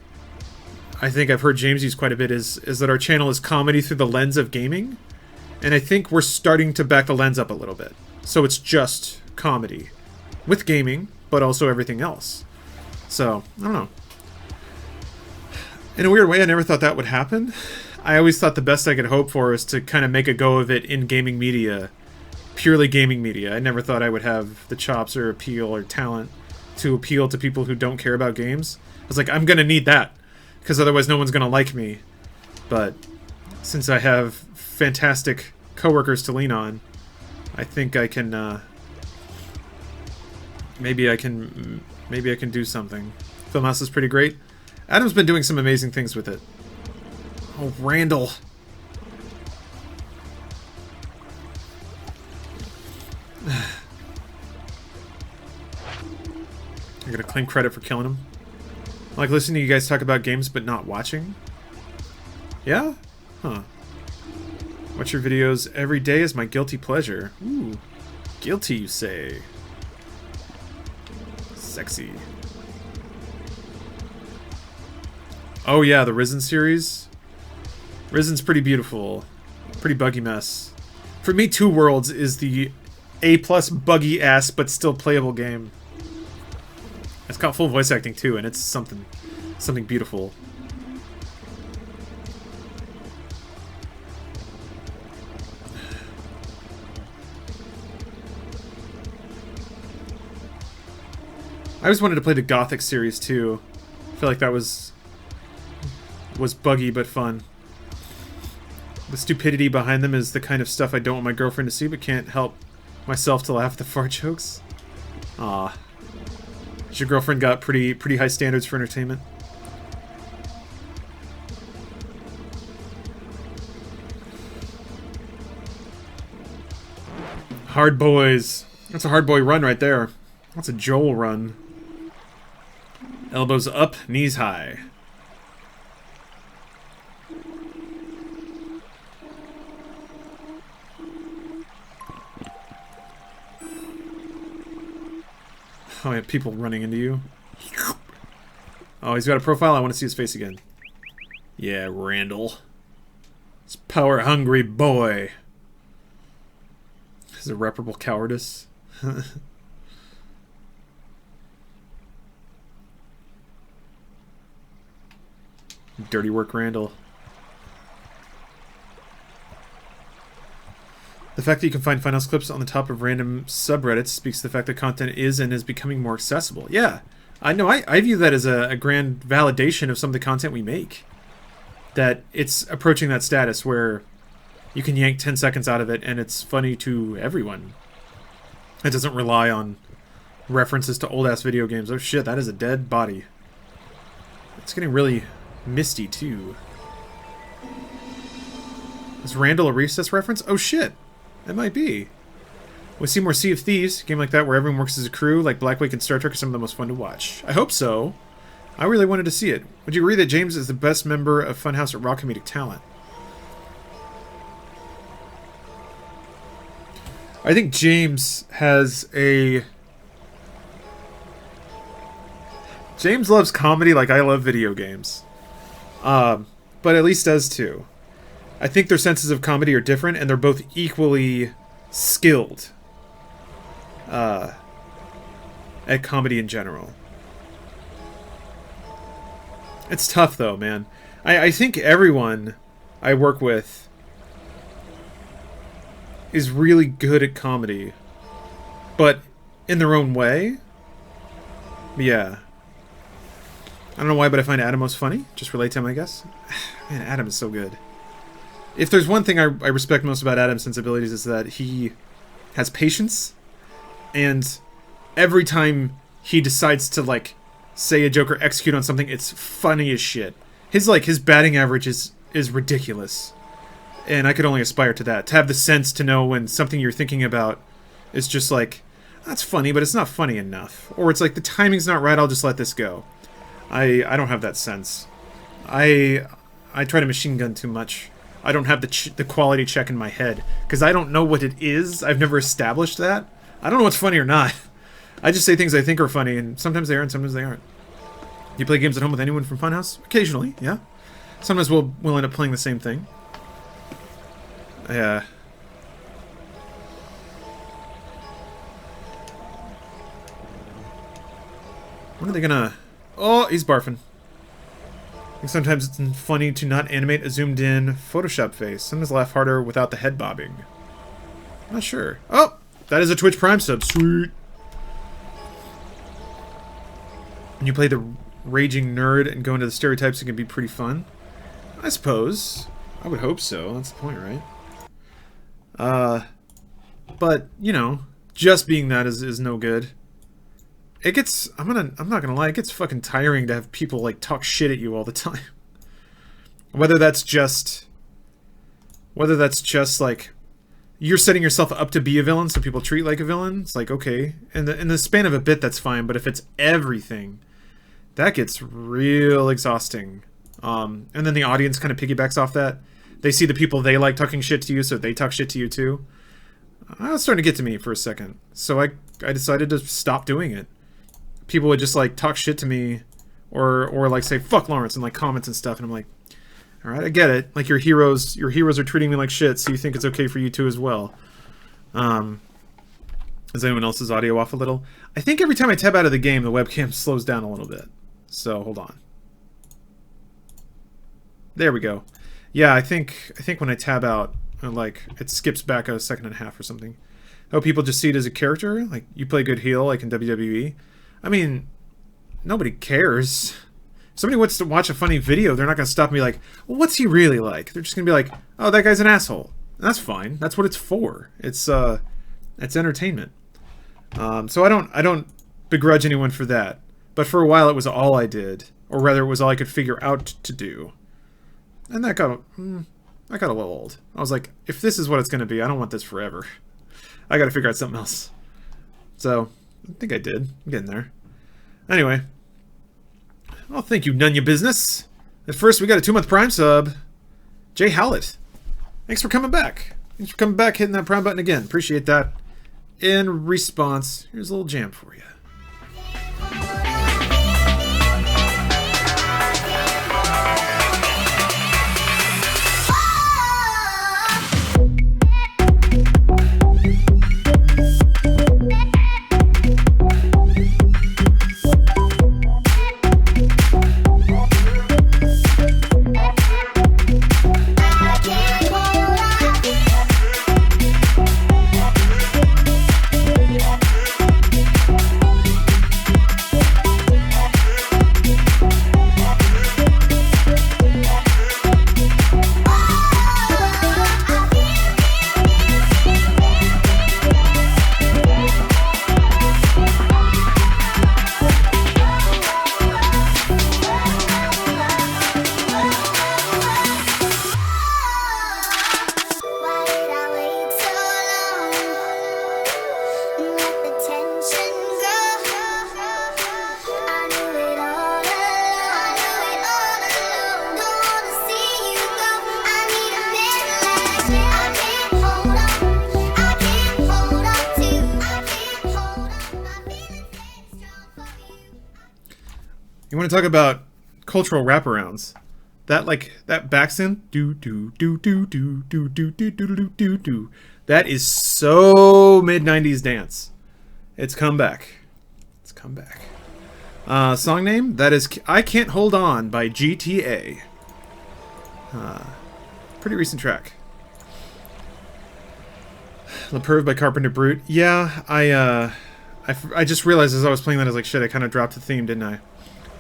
I think I've heard James use quite a bit is that our channel is comedy through the lens of gaming, and I think we're starting to back the lens up a little bit. So it's just comedy with gaming, but also everything else. So I don't know. In a weird way, I never thought that would happen. I always thought the best I could hope for is to kind of make a go of it in gaming media, purely gaming media. I never thought I would have the chops or appeal or talent to appeal to people who don't care about games. I was like, I'm going to need that, because otherwise no one's going to like me. But since I have fantastic coworkers to lean on, I think I can, maybe I can do something. Filmhouse is pretty great. Adam's been doing some amazing things with it. Oh, Randall. I'm gonna claim credit for killing him. I like listening to you guys talk about games but not watching. Yeah? Huh. Watch your videos every day is my guilty pleasure. Ooh. Guilty, you say. Sexy. Oh yeah, the Risen series. Risen's pretty beautiful. Pretty buggy mess. For me, Two Worlds is the A+ buggy ass but still playable game. It's got full voice acting too, and it's something beautiful. I always wanted to play the Gothic series too. I feel like that was buggy but fun. The stupidity behind them is the kind of stuff I don't want my girlfriend to see, but can't help myself to laugh at the fart jokes. Aw. Has your girlfriend got pretty high standards for entertainment? Hard boys. That's a hard boy run right there. That's a Joel run. Elbows up, knees high. Oh, yeah, people running into you. Oh, he's got a profile? I want to see his face again. Yeah, Randall. This power-hungry boy. His irreparable cowardice. Dirty work, Randall. The fact that you can find Funhouse clips on the top of random subreddits speaks to the fact that content is and is becoming more accessible. Yeah, I know I view that as a grand validation of some of the content we make. That it's approaching that status where you can yank 10 seconds out of it and it's funny to everyone. It doesn't rely on references to old-ass video games. Oh shit, that is a dead body. It's getting really misty, too. Is Randall a Recess reference? Oh shit, it might be. We see more Sea of Thieves, a game like that where everyone works as a crew, like Black Wake and Star Trek are some of the most fun to watch. I hope so. I really wanted to see it. Would you agree that James is the best member of Funhouse at Raw Comedic Talent? I think James has a... James loves comedy like I love video games. But at least does too. I think their senses of comedy are different, and they're both equally skilled at comedy in general. It's tough, though, man. I think everyone I work with is really good at comedy, but in their own way. Yeah. I don't know why, but I find Adam most funny. Just relate to him, I guess. Man, Adam is so good. If there's one thing I respect most about Adam's sensibilities is that he has patience, and every time he decides to, like, say a joke or execute on something, it's funny as shit. His batting average is ridiculous. And I could only aspire to that. To have the sense to know when something you're thinking about is just like, that's funny, but it's not funny enough. Or it's like, the timing's not right, I'll just let this go. I don't have that sense. I try to machine gun too much. I don't have the quality check in my head. Because I don't know what it is. I've never established that. I don't know what's funny or not. I just say things I think are funny, and sometimes they are and sometimes they aren't. You play games at home with anyone from Funhouse? Occasionally, yeah. Sometimes we'll end up playing the same thing. Yeah. When are they gonna... Oh, he's barfing. I think sometimes it's funny to not animate a zoomed-in Photoshop face. Sometimes laugh harder without the head bobbing. I'm not sure. Oh! That is a Twitch Prime sub. Sweet! When you play the raging nerd and go into the stereotypes, it can be pretty fun. I suppose. I would hope so. That's the point, right? But, you know, just being that is no good. It gets, I'm not gonna lie, it gets fucking tiring to have people, like, talk shit at you all the time. Whether that's just, like, you're setting yourself up to be a villain so people treat like a villain. It's like, okay, in the span of a bit, that's fine, but if it's everything, that gets real exhausting. And then the audience kind of piggybacks off that. They see the people they like talking shit to you, so they talk shit to you too. It's starting to get to me for a second. So I decided to stop doing it. People would just, like, talk shit to me, or like, say, fuck Lawrence, and, like, comments and stuff, and I'm like, alright, I get it. Like, your heroes are treating me like shit, so you think it's okay for you too as well. Is anyone else's audio off a little? I think every time I tab out of the game, the webcam slows down a little bit. So, hold on. There we go. Yeah, I think when I tab out, like, it skips back a second and a half or something. Oh, people just see it as a character? Like, you play good heel, like in WWE? I mean, nobody cares. If somebody wants to watch a funny video, they're not going to stop me like, well, what's he really like? They're just going to be like, oh, that guy's an asshole. And that's fine. That's what it's for. It's entertainment. So I don't begrudge anyone for that. But for a while, it was all I did. Or rather, it was all I could figure out to do. And that got a little old. I was like, if this is what it's going to be, I don't want this forever. I got to figure out something else. So, I think I did. I'm getting there. Anyway. Well, thank you, none your business. At first, we got a 2-month Prime sub. Jay Howlett. Thanks for coming back. Thanks for coming back, hitting that Prime button again. Appreciate that. In response, here's a little jam for you. You want to talk about cultural wraparounds? That that backsin, do do do do do do do do do do do do. That is so mid-90s dance. It's come back. It's come back. Song name? That is I Can't Hold On by GTA. Pretty recent track. La Perve by Carpenter Brute. Yeah, I just realized as I was playing that, I was like, shit, I kind of dropped the theme, didn't I?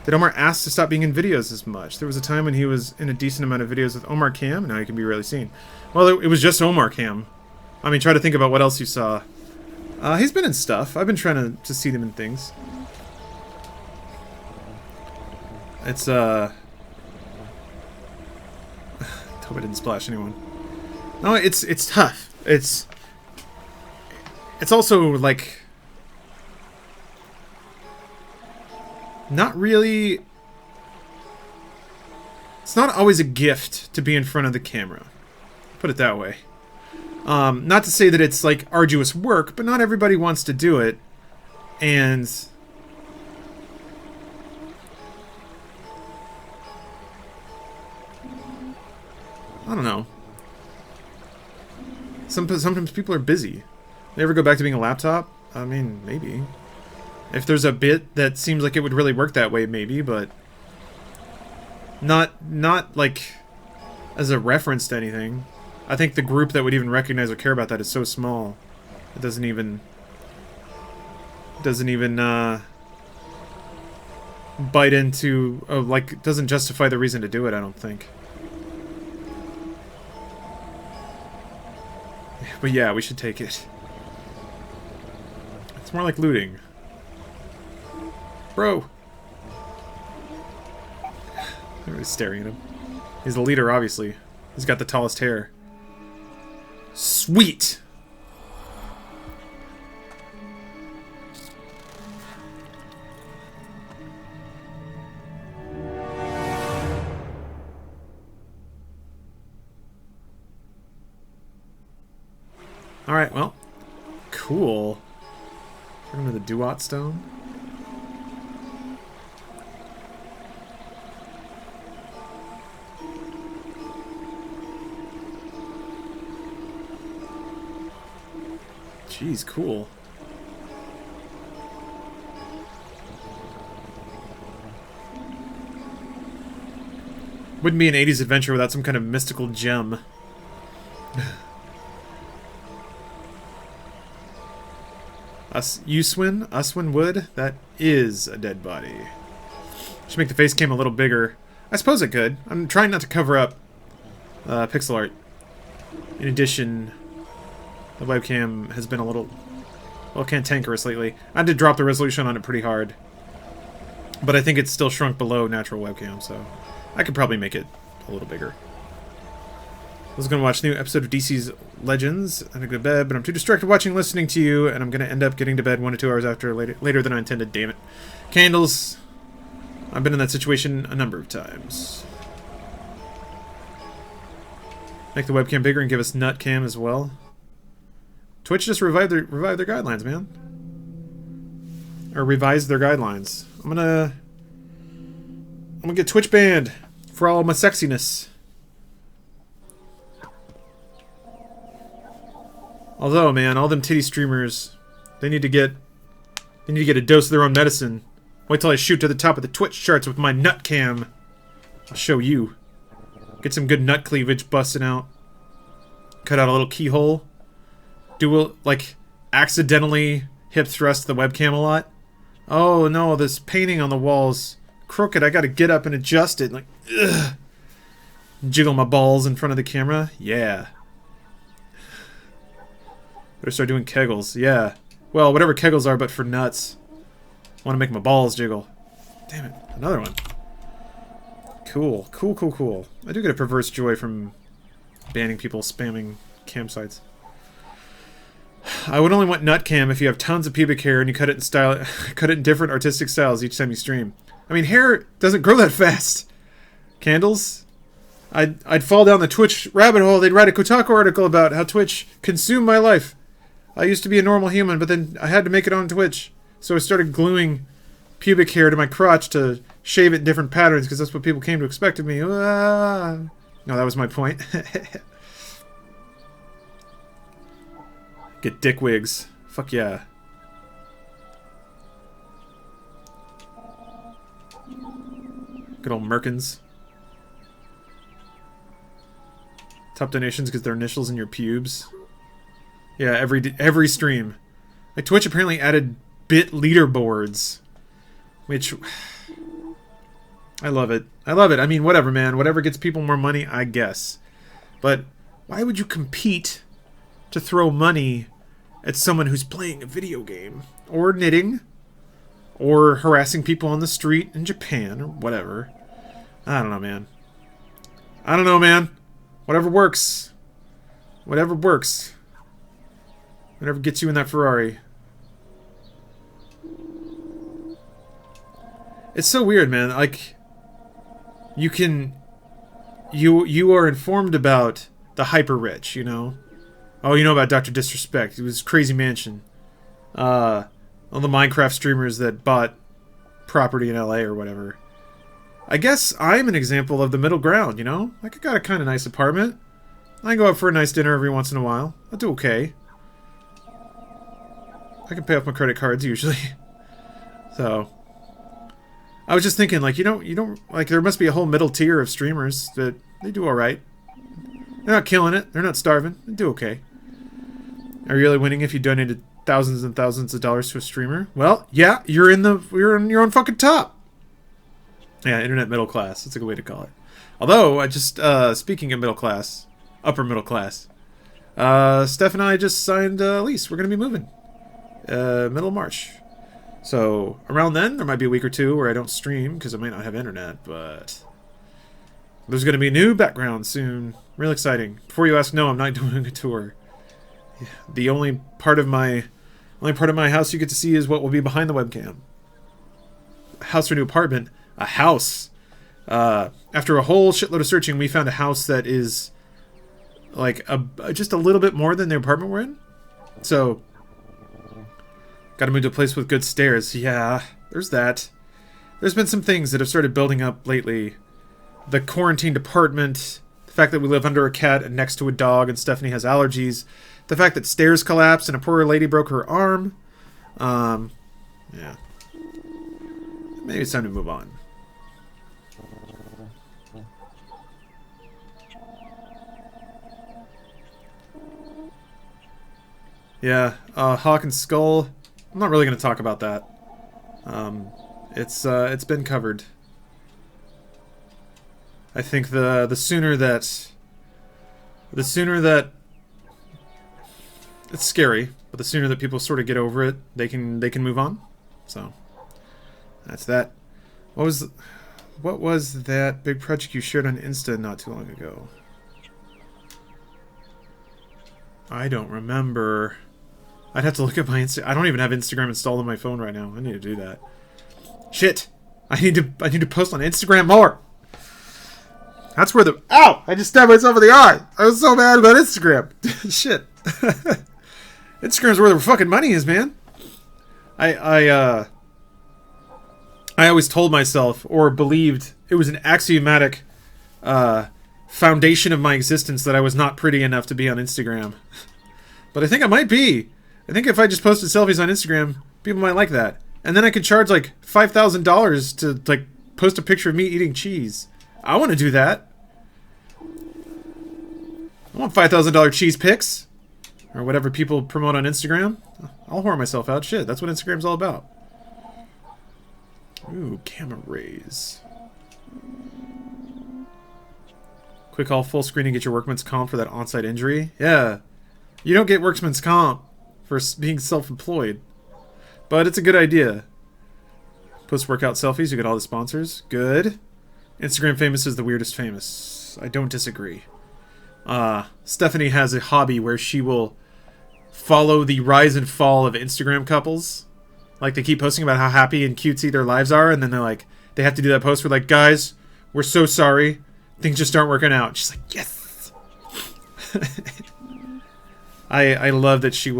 Did Omar ask to stop being in videos as much? There was a time when he was in a decent amount of videos with Omar Cam, and now he can be rarely seen. Well, it was just Omar Cam. I mean, try to think about what else you saw. He's been in stuff. I've been trying to see them in things. It's, hope I didn't splash anyone. No, it's tough. It's also, like... not really... It's not always a gift to be in front of the camera. Put it that way. Not to say that it's, like, arduous work, but not everybody wants to do it. And... I don't know. Sometimes people are busy. They ever go back to being a laptop? I mean, maybe. If there's a bit that seems like it would really work that way, maybe, but... Not like, as a reference to anything. I think the group that would even recognize or care about that is so small. It doesn't even bite into... Oh, like, doesn't justify the reason to do it, I don't think. But yeah, we should take it. It's more like looting. Bro! Everybody's staring at him. He's the leader, obviously. He's got the tallest hair. Sweet! Alright, well. Cool. We're going to the Duat Stone. Jeez, cool. Wouldn't be an 80s adventure without some kind of mystical gem. Uswin Wood? That is a dead body. Should make the face cam a little bigger. I suppose it could. I'm trying not to cover up pixel art. In addition, the webcam has been a little, well, cantankerous lately. I had to drop the resolution on it pretty hard. But I think it's still shrunk below natural webcam, so I could probably make it a little bigger. I was going to watch a new episode of DC's Legends and I go to bed, but I'm too distracted watching listening to you, and I'm going to end up getting to bed 1 to 2 hours later than I intended, damn it. Candles. I've been in that situation a number of times. Make the webcam bigger and give us nut cam as well. Twitch just revived their guidelines, man. Or revised their guidelines. I'm gonna get Twitch banned for all my sexiness. Although, man, all them titty streamers, they need to get a dose of their own medicine. Wait till I shoot to the top of the Twitch charts with my nut cam. I'll show you. Get some good nut cleavage busting out. Cut out a little keyhole. Do, like, accidentally hip thrust the webcam a lot. Oh no, this painting on the wall's crooked. I gotta get up and adjust it. Like, ugh. Jiggle my balls in front of the camera. Yeah. Better start doing kegels. Yeah. Well, whatever kegels are, but for nuts. Want to make my balls jiggle. Damn it. Another one. Cool. Cool, cool, cool. I do get a perverse joy from banning people spamming campsites. I would only want nut cam if you have tons of pubic hair and you cut it in different artistic styles each time you stream. I mean, hair doesn't grow that fast. Candles? I'd fall down the Twitch rabbit hole. They'd write a Kotaku article about how Twitch consumed my life. I used to be a normal human, but then I had to make it on Twitch. So I started gluing pubic hair to my crotch to shave it in different patterns because that's what people came to expect of me. No, that was my point. Get dick wigs. Fuck yeah. Good old Merkins. Top donations because their initials in your pubes. Yeah, every stream. Like Twitch apparently added bit leaderboards, which I love it. I love it. I mean, whatever, man. Whatever gets people more money, I guess. But why would you compete to throw money at someone who's playing a video game or knitting or harassing people on the street in Japan or whatever? I don't know, man. I don't know, man. Whatever works. Whatever works. Whatever gets you in that Ferrari. It's so weird, man. Like, you are informed about the hyper rich, you know? Oh, you know about Dr. Disrespect. It was Crazy Mansion. All the Minecraft streamers that bought property in LA or whatever. I guess I'm an example of the middle ground, you know? Like, I got a kind of nice apartment. I go out for a nice dinner every once in a while. I'll do okay. I can pay off my credit cards usually. So, I was just thinking, like, you don't, like, there must be a whole middle tier of streamers that they do alright. They're not killing it. They're not starving. They do okay. Are you really winning if you donated thousands and thousands of dollars to a streamer? Well, yeah, you're in your own fucking top. Yeah, internet middle class. That's a good way to call it. Although, I just, speaking of middle class, upper middle class, Steph and I just signed a lease. We're going to be moving. Middle of March. So, around then, there might be a week or two where I don't stream because I might not have internet, but there's going to be a new background soon. Real exciting. Before you ask, no, I'm not doing a tour. The only part of my house you get to see is what will be behind the webcam. House for new apartment. A house. After a whole shitload of searching, we found a house that is like just a little bit more than the apartment we're in. So, gotta move to a place with good stairs. Yeah, there's that. There's been some things that have started building up lately. The quarantined apartment, the fact that we live under a cat and next to a dog and Stephanie has allergies, the fact that stairs collapsed and a poor lady broke her arm. Yeah. Maybe it's time to move on. Yeah, Hawk and Skull. I'm not really going to talk about that. It's been covered. I think the sooner that it's scary, but the sooner that people sort of get over it, they can move on. So that's that. What was that big project you shared on Insta not too long ago? I don't remember. I'd have to look at my Insta. I don't even have Instagram installed on my phone right now. I need to do that. Shit! I need to post on Instagram more. That's where the ow! I just stabbed myself in the eye. I was so mad about Instagram. Shit. Instagram's where the fucking money is, man. I always told myself or believed it was an axiomatic foundation of my existence that I was not pretty enough to be on Instagram. But I think I might be. I think if I just posted selfies on Instagram, people might like that. And then I could charge like $5,000 to like post a picture of me eating cheese. I want to do that. I want $5,000 cheese pics. Or whatever people promote on Instagram. I'll whore myself out. Shit, that's what Instagram's all about. Ooh, camera rays. Quick call, full screen and get your workman's comp for that on-site injury. Yeah. You don't get workman's comp for being self-employed. But it's a good idea. Post-workout selfies, you get all the sponsors. Good. Instagram famous is the weirdest famous. I don't disagree. Stephanie has a hobby where she will follow the rise and fall of Instagram couples. Like, they keep posting about how happy and cutesy their lives are, and then they're like, they have to do that post where like, guys, we're so sorry. Things just aren't working out. She's like, yes! I love that she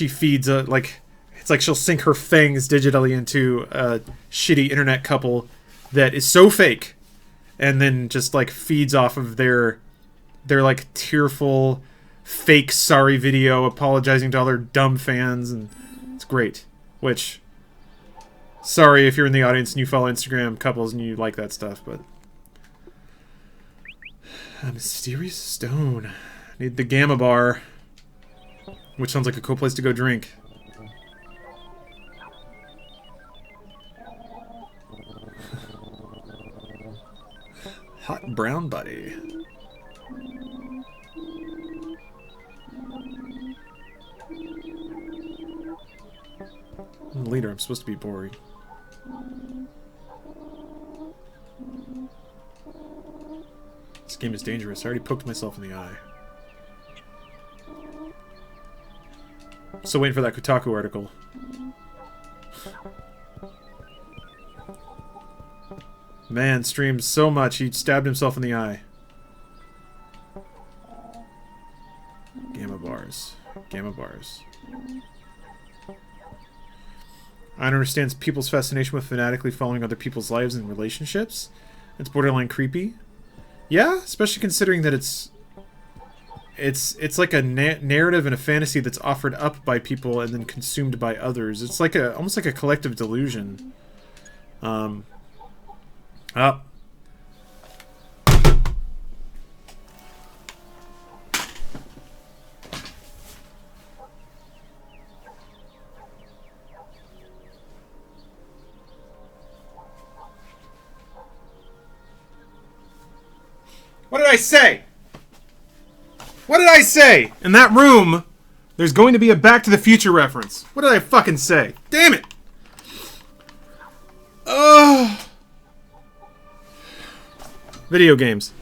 feeds like, It's like she'll sink her fangs digitally into a shitty internet couple that is so fake, and then just like feeds off of their like tearful fake sorry video apologizing to all their dumb fans, and it's great. Which, sorry if you're in the audience and you follow Instagram couples and you like that stuff, but a mysterious stone. Need the Gamma Bar, which sounds like a cool place to go drink. Hot brown buddy. I'm the leader. I'm supposed to be boring. This game is dangerous. I already poked myself in the eye. Still waiting for that Kotaku article. Man streams so much he stabbed himself in the eye. Gamma bars. Gamma bars. I understand people's fascination with fanatically following other people's lives and relationships. It's borderline creepy. Yeah, especially considering that it's like a narrative and a fantasy that's offered up by people and then consumed by others. It's like almost like a collective delusion. Oh. What did I say? What did I say? In that room, there's going to be a Back to the Future reference. What did I fucking say? Damn it! Ugh. Video games.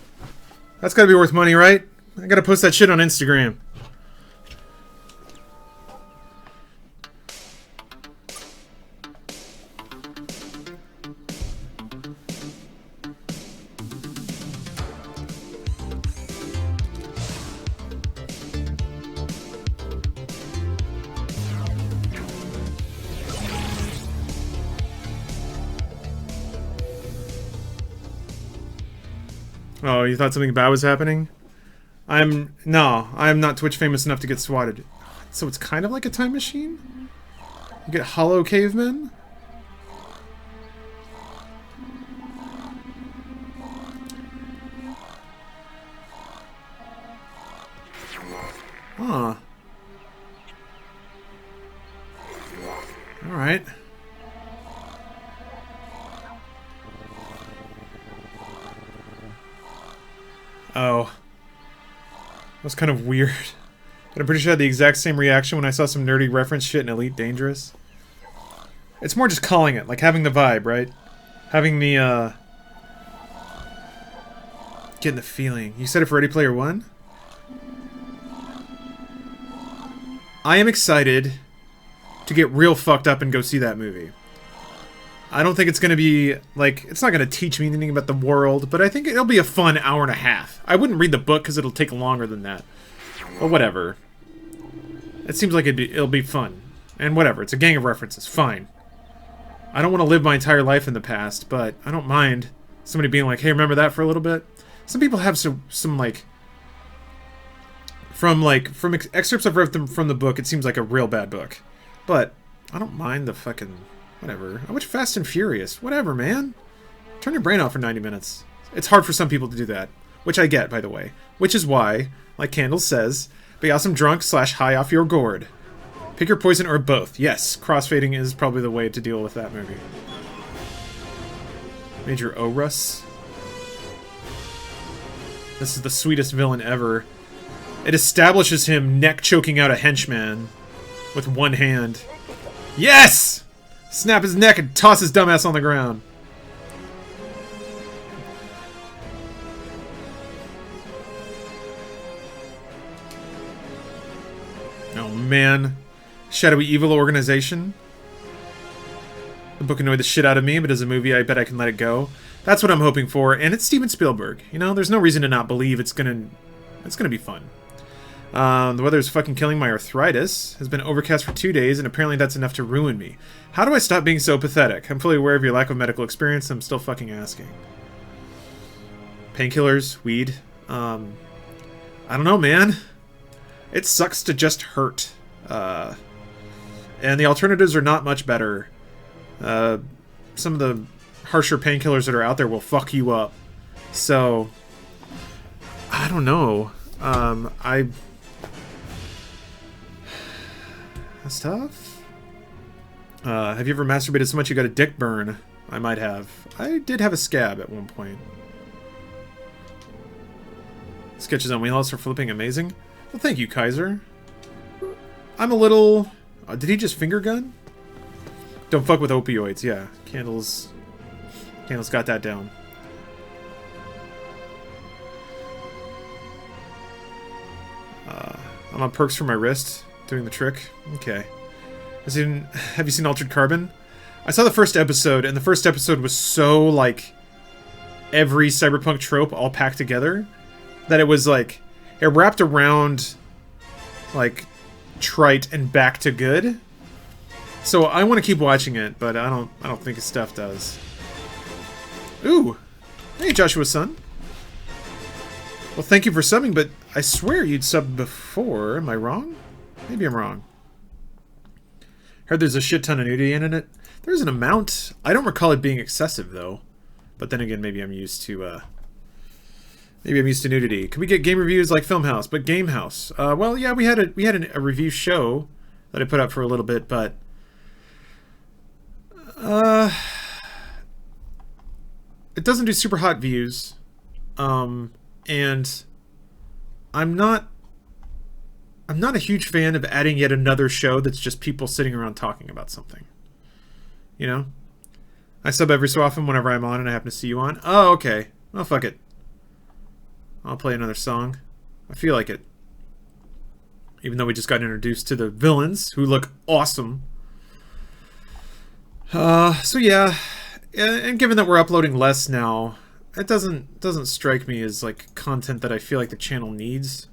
That's gotta be worth money, right? I gotta post that shit on Instagram. Oh, you thought something bad was happening? I'm not Twitch famous enough to get swatted. So it's kind of like a time machine? You get hollow cavemen? Huh. Alright. Oh. That was kind of weird. But I'm pretty sure I had the exact same reaction when I saw some nerdy reference shit in Elite Dangerous. It's more just calling it, like having the vibe, right? Having the, getting the feeling. You said it for Ready Player One? I am excited to get real fucked up and go see that movie. I don't think it's going to be, like, it's not going to teach me anything about the world, but I think it'll be a fun hour and a half. I wouldn't read the book because it'll take longer than that. But whatever. It seems like it'll be fun. And whatever, it's a gang of references, fine. I don't want to live my entire life in the past, but I don't mind somebody being like, hey, remember that for a little bit? Some people have some from excerpts I've read from the book, it seems like a real bad book. But I don't mind the fucking... Whatever. I watch Fast and Furious. Whatever, man. Turn your brain off for 90 minutes. It's hard for some people to do that. Which I get, by the way. Which is why, like Candles says, be awesome drunk / high off your gourd. Pick your poison or both. Yes, crossfading is probably the way to deal with that movie. Major Orus. This is the sweetest villain ever. It establishes him neck choking out a henchman with one hand. Yes! Snap his neck and toss his dumbass on the ground. Oh man. Shadowy evil organization. The book annoyed the shit out of me, but as a movie I bet I can let it go. That's what I'm hoping for, and it's Steven Spielberg. You know, there's no reason to not believe it's gonna be fun. The weather is fucking killing my arthritis. Has been overcast for 2 days, and apparently that's enough to ruin me. How do I stop being so pathetic? I'm fully aware of your lack of medical experience. I'm still fucking asking. Painkillers, weed. I don't know, man. It sucks to just hurt. And the alternatives are not much better. Some of the harsher painkillers that are out there will fuck you up. So, I don't know. That's tough. Have you ever masturbated so much you got a dick burn? I might have. I did have a scab at one point. Sketches on Wheelhouse are flipping amazing. Well, thank you, Kaiser. I'm a little... did he just finger gun? Don't fuck with opioids, yeah. Candles got that down. I'm on perks for my wrist, doing the trick. Okay. Have you seen Altered Carbon? I saw the first episode, and the first episode was so, like, every cyberpunk trope all packed together, that it was, like, it wrapped around, like, trite and back to good. So I want to keep watching it, but I don't think his stuff does. Ooh. Hey, Joshua's son. Well, thank you for subbing, but I swear you'd subbed before. Am I wrong? Maybe I'm wrong. Heard there's a shit ton of nudity in it. There's an amount. I don't recall it being excessive, though. But then again, maybe I'm used to, nudity. Can we get game reviews like Filmhouse, but Gamehouse? Well, yeah, we had a review show that I put up for a little bit, but it doesn't do super hot views, and I'm not a huge fan of adding yet another show that's just people sitting around talking about something. You know? I sub every so often whenever I'm on and I happen to see you on. Oh, okay. Well, fuck it. I'll play another song. I feel like it. Even though we just got introduced to the villains, who look awesome. So yeah. And given that we're uploading less now, it doesn't strike me as like content that I feel like the channel needs.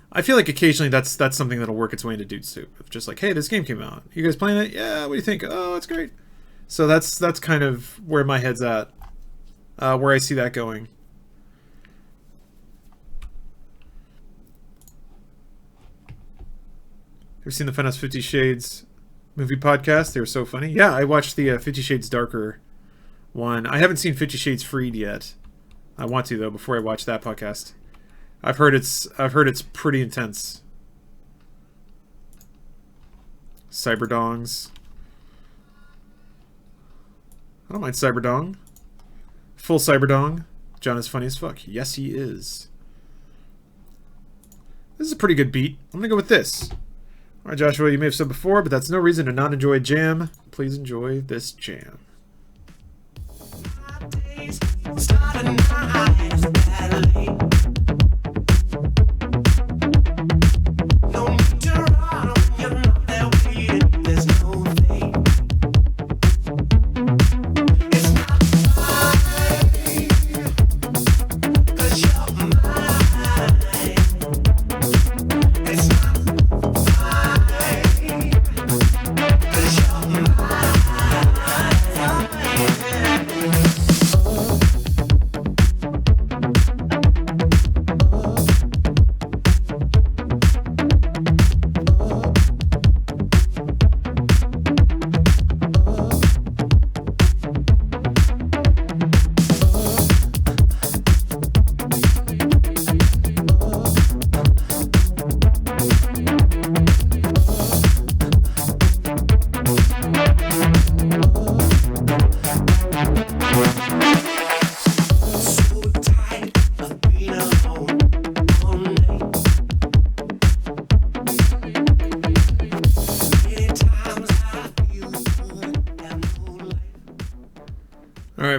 I feel like occasionally that's something that'll work its way into Dude Soup. Just like, hey, this game came out. You guys playing it? Yeah, what do you think? Oh, it's great. So that's kind of where my head's at. Where I see that going. Ever seen the Funhouse 50 Shades movie podcast? They were so funny. Yeah, I watched the 50 Shades Darker one. I haven't seen 50 Shades Freed yet. I want to though before I watch that podcast. I've heard it's pretty intense. Cyberdongs. I don't mind Cyberdong. Full Cyberdong. John is funny as fuck. Yes, he is. This is a pretty good beat. I'm gonna go with this. Alright, Joshua, you may have said before, but that's no reason to not enjoy a jam. Please enjoy this jam.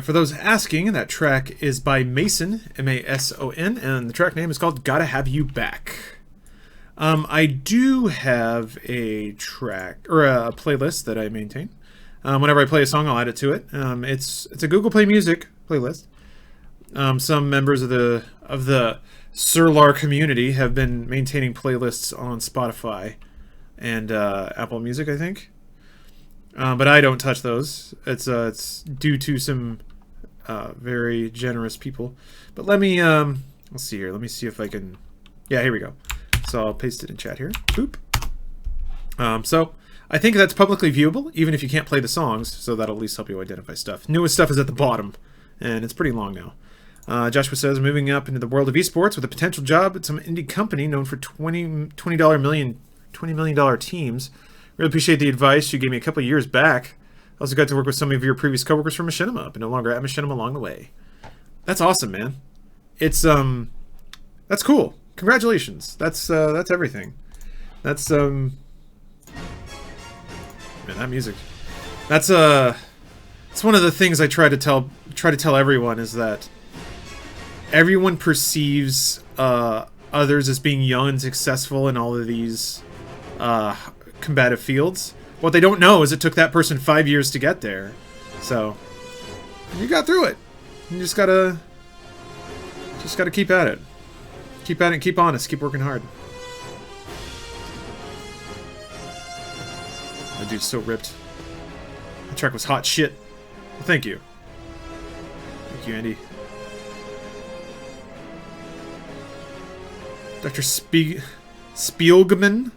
For those asking, that track is by Mason, M-A-S-O-N, and the track name is called Gotta Have You Back. I do have a track, or a playlist that I maintain. Whenever I play a song, I'll add it to it. It's a Google Play Music playlist. Some members of the Surlar community have been maintaining playlists on Spotify and Apple Music, I think. But I don't touch those. It's due to some very generous people. But let me let's see here. Let me see if I can. Yeah, here we go. So I'll paste it in chat here. Boop. So I think that's publicly viewable, even if you can't play the songs. So that'll at least help you identify stuff. Newest stuff is at the bottom, and it's pretty long now. Joshua says, moving up into the world of esports with a potential job at some indie company known for $20 million teams. Really appreciate the advice you gave me a couple of years back. I also got to work with some of your previous coworkers from Machinima, but no longer at Machinima along the way. That's awesome, man. It's that's cool. Congratulations. That's everything. That's man, that music. That's it's one of the things I try to tell everyone is that everyone perceives others as being young and successful in all of these combative fields. What they don't know is it took that person 5 years to get there. So you got through it. You just gotta keep at it. Keep at it, keep honest, keep working hard. That dude's so ripped. The track was hot shit. Well, thank you. Thank you, Andy. Dr. Spielgman?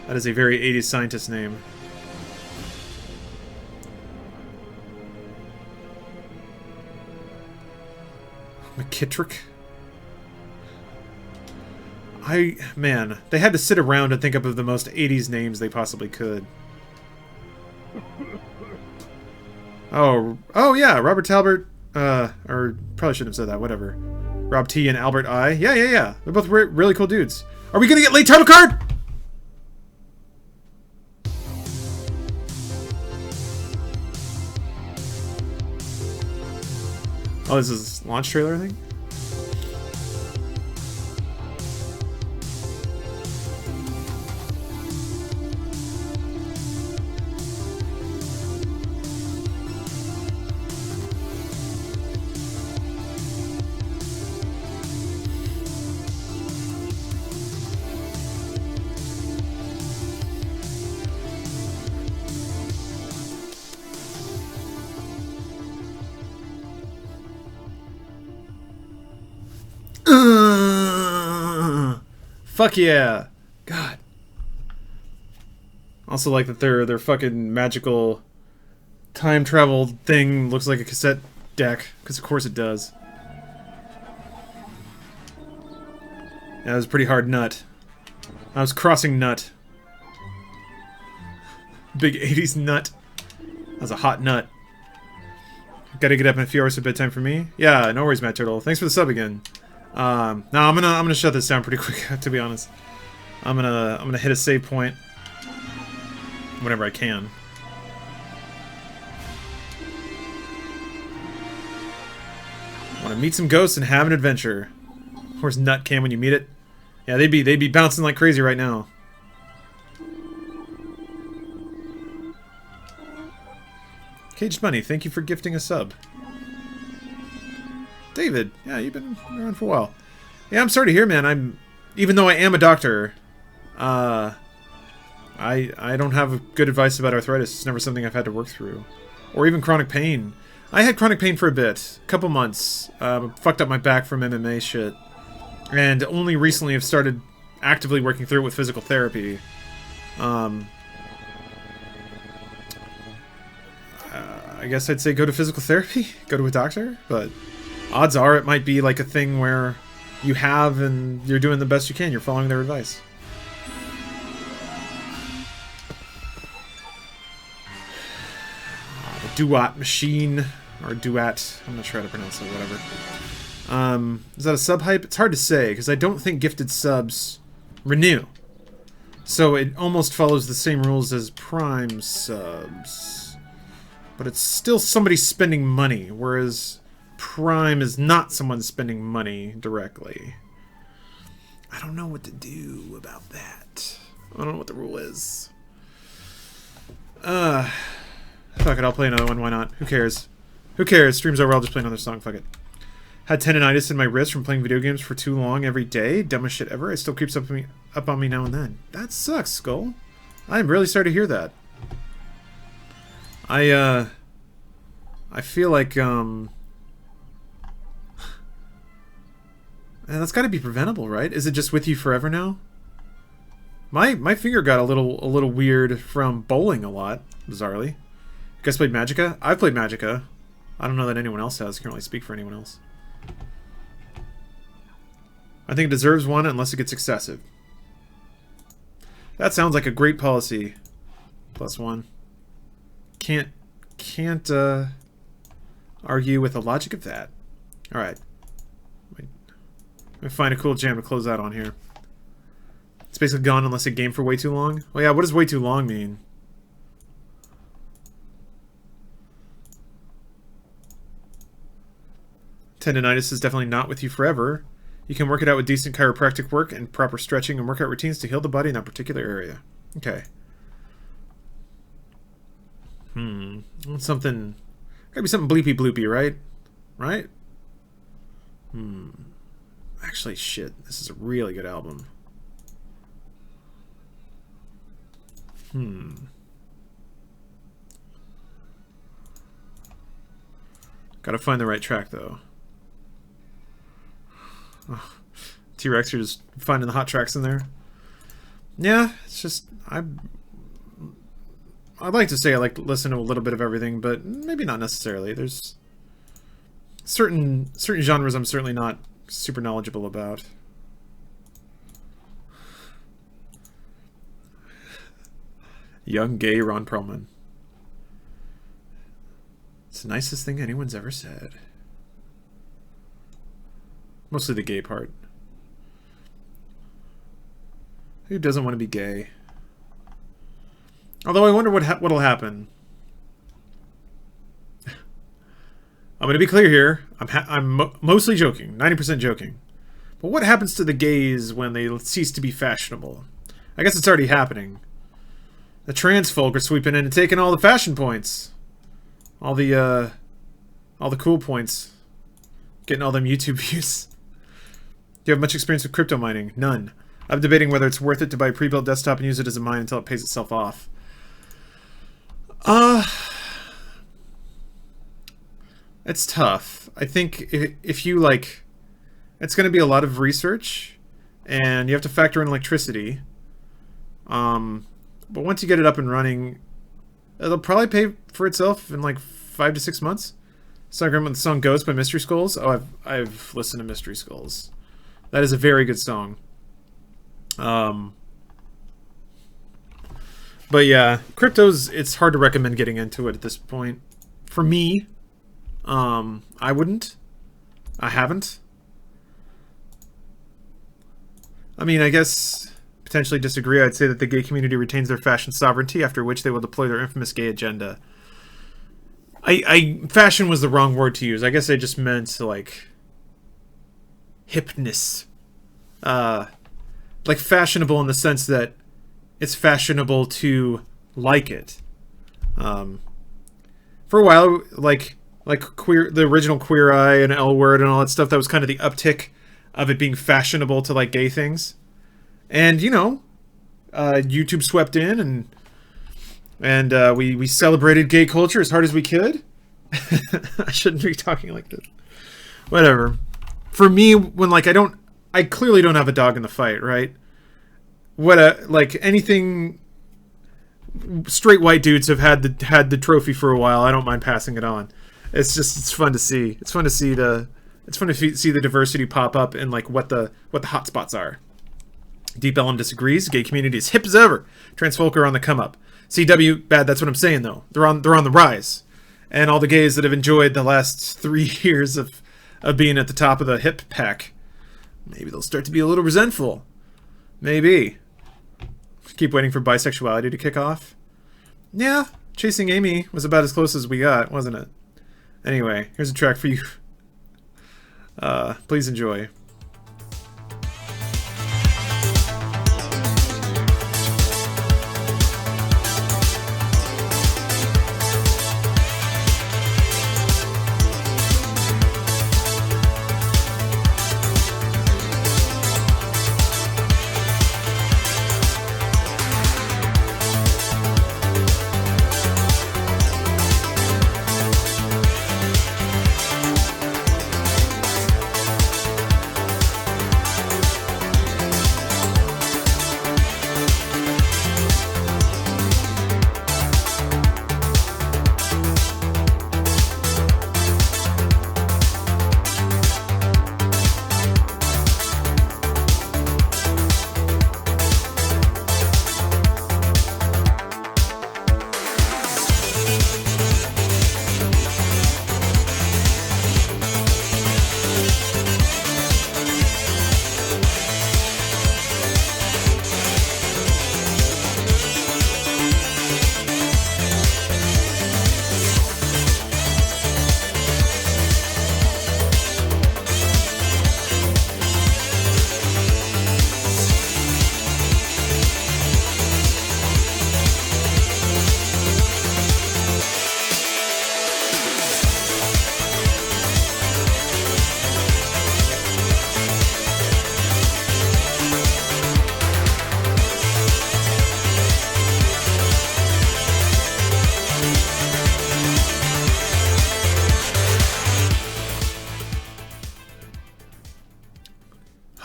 That is a very 80s scientist name. McKittrick? Man, they had to sit around and think up of the most 80s names they possibly could. Oh yeah, Robert Talbert, or probably shouldn't have said that, whatever. Rob T and Albert I. Yeah. They're both really cool dudes. Are we gonna get late title card? Oh, this is launch trailer, I think? Fuck yeah. God. Also like that their fucking magical time travel thing looks like a cassette deck, because of course it does. Yeah, it was a pretty hard nut. I was crossing nut. Big 80s nut. That was a hot nut. Gotta get up in a few hours for bedtime for me. Yeah, no worries, Matt Turtle. Thanks for the sub again. No, I'm gonna shut this down pretty quick, to be honest. I'm gonna hit a save point whenever I can. Want to meet some ghosts and have an adventure. Of course, Nut can when you meet it. Yeah, they'd be bouncing like crazy right now. Caged Money, thank you for gifting a sub. David, yeah, you've been around for a while. Yeah, I'm sorry to hear, man. Even though I am a doctor, I don't have good advice about arthritis. It's never something I've had to work through, or even chronic pain. I had chronic pain for a bit, a couple months. Fucked up my back from MMA shit, and only recently have started actively working through it with physical therapy. I guess I'd say go to physical therapy, go to a doctor, but odds are it might be like a thing where you have and you're doing the best you can. You're following their advice. The Duat machine, or Duat, I'm not sure how to pronounce it, whatever. Is that a sub hype? It's hard to say, because I don't think gifted subs renew. So it almost follows the same rules as Prime subs. But it's still somebody spending money, whereas Prime is not someone spending money directly. I don't know what to do about that. I don't know what the rule is. Fuck it, I'll play another one, why not? Who cares? Who cares? Stream's over, I'll just play another song, fuck it. Had tendonitis in my wrist from playing video games for too long every day. Dumbest shit ever. It still creeps up on me now and then. That sucks, Skull. I'm really sorry to hear that. I feel like, man, that's got to be preventable, right? Is it just with you forever now? My finger got a little weird from bowling a lot, bizarrely. You guys played Magicka? I've played Magicka. I don't know that anyone else has. I can't really speak for anyone else. I think it deserves one unless it gets excessive. That sounds like a great policy. +1. Can't argue with the logic of that. All right. Let me find a cool jam to close out on here. It's basically gone unless it game for way too long. Well, yeah. What does way too long mean? Tendonitis is definitely not with you forever. You can work it out with decent chiropractic work and proper stretching and workout routines to heal the body in that particular area. Okay. Something... Gotta be something bleepy bloopy, right? Right? Actually, shit. This is a really good album. Gotta find the right track, though. Oh, T-Rex, you're just finding the hot tracks in there. Yeah, it's just I'd like to say I like to listen to a little bit of everything, but maybe not necessarily. There's certain genres I'm certainly not super knowledgeable about. Young gay Ron Perlman. It's the nicest thing anyone's ever said. Mostly the gay part. Who doesn't want to be gay? Although I wonder what'll happen. I'm going to be clear here. I'm mostly joking. 90% joking. But what happens to the gays when they cease to be fashionable? I guess it's already happening. The trans folk are sweeping in and taking all the fashion points. All the cool points. Getting all them YouTube views. Do you have much experience with crypto mining? None. I'm debating whether it's worth it to buy a pre-built desktop and use it as a mine until it pays itself off. It's tough. I think if you like, it's going to be a lot of research, and you have to factor in electricity. But once you get it up and running, it'll probably pay for itself in like 5 to 6 months. So I remember the song "Ghost" by Mystery Skulls. Oh, I've listened to Mystery Skulls. That is a very good song. But yeah, crypto's, it's hard to recommend getting into it at this point. For me, I wouldn't. I haven't. I mean, I guess potentially disagree. I'd say that the gay community retains their fashion sovereignty, after which they will deploy their infamous gay agenda. Fashion was the wrong word to use. I guess I just meant, like, hipness. Like, fashionable in the sense that it's fashionable to like it. For a while, like queer, the original Queer Eye and L Word and all that stuff, that was kind of the uptick of it being fashionable to like gay things. And, you know, YouTube swept in and we celebrated gay culture as hard as we could. I shouldn't be talking like this. Whatever. For me, when like I clearly don't have a dog in the fight, right? Like anything, straight white dudes have had the trophy for a while. I don't mind passing it on. It's fun to see. It's fun to see the diversity pop up and like what the hot spots are. Deep Ellum disagrees. Gay community is hip as ever. Trans folk are on the come up. CW bad. That's what I'm saying though. They're on the rise, and all the gays that have enjoyed the last 3 years of being at the top of the hip pack, maybe they'll start to be a little resentful. Maybe. Keep waiting for bisexuality to kick off. Yeah, Chasing Amy was about as close as we got, wasn't it? Anyway, here's a track for you. Please enjoy.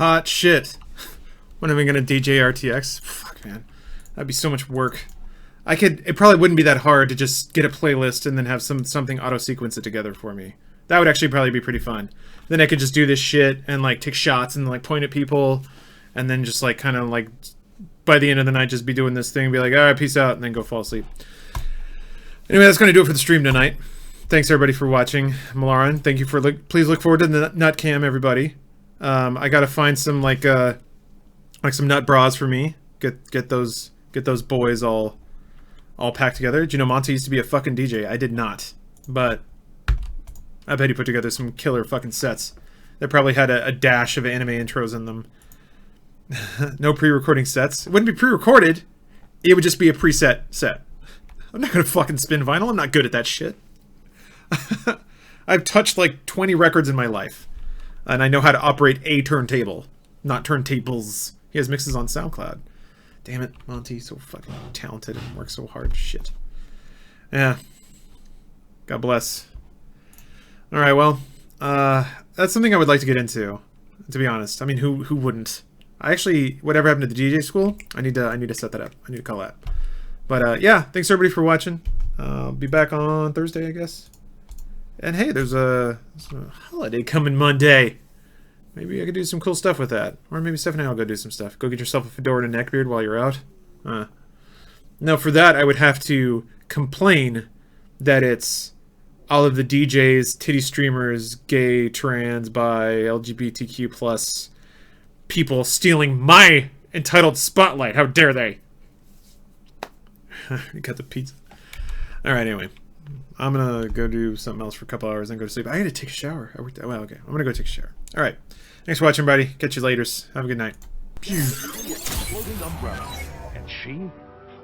Hot shit. When am I gonna DJ RTX? Fuck, man. That'd be so much work. It probably wouldn't be that hard to just get a playlist and then have something auto-sequence it together for me. That would actually probably be pretty fun. Then I could just do this shit and, like, take shots and, like, point at people and then just, like, kind of, like, by the end of the night just be doing this thing and be like, alright, peace out, and then go fall asleep. Anyway, that's going to do it for the stream tonight. Thanks, everybody, for watching. Malaran, thank you for... Please look forward to the nut cam, everybody. I gotta find some, like some nut bras for me. Get those boys all packed together. Do you know Monty used to be a fucking DJ? I did not. But I bet he put together some killer fucking sets. They probably had a dash of anime intros in them. No pre-recording sets. It wouldn't be pre-recorded. It would just be a preset set. I'm not gonna fucking spin vinyl. I'm not good at that shit. I've touched like 20 records in my life. And I know how to operate a turntable. Not turntables. He has mixes on SoundCloud. Damn it, Monty. So fucking talented and works so hard. Shit. Yeah. God bless. Alright, well. That's something I would like to get into. To be honest. I mean, who wouldn't? I actually, whatever happened to the DJ school, I need to set that up. I need to call that. But yeah, thanks everybody for watching. I'll be back on Thursday, I guess. And hey, there's a holiday coming Monday. Maybe I could do some cool stuff with that. Or maybe Stephanie will go do some stuff. Go get yourself a fedora and a neckbeard while you're out. No, for that I would have to complain that it's all of the DJs, titty streamers, gay, trans, bi, LGBTQ plus people stealing my entitled spotlight. How dare they? You got the pizza. Alright, anyway. I'm gonna go do something else for a couple hours and go to sleep. I gotta take a shower. Well, okay. I'm gonna go take a shower. Alright. Thanks for watching, everybody. Catch you later. Have a good night. Floating umbrella. And she?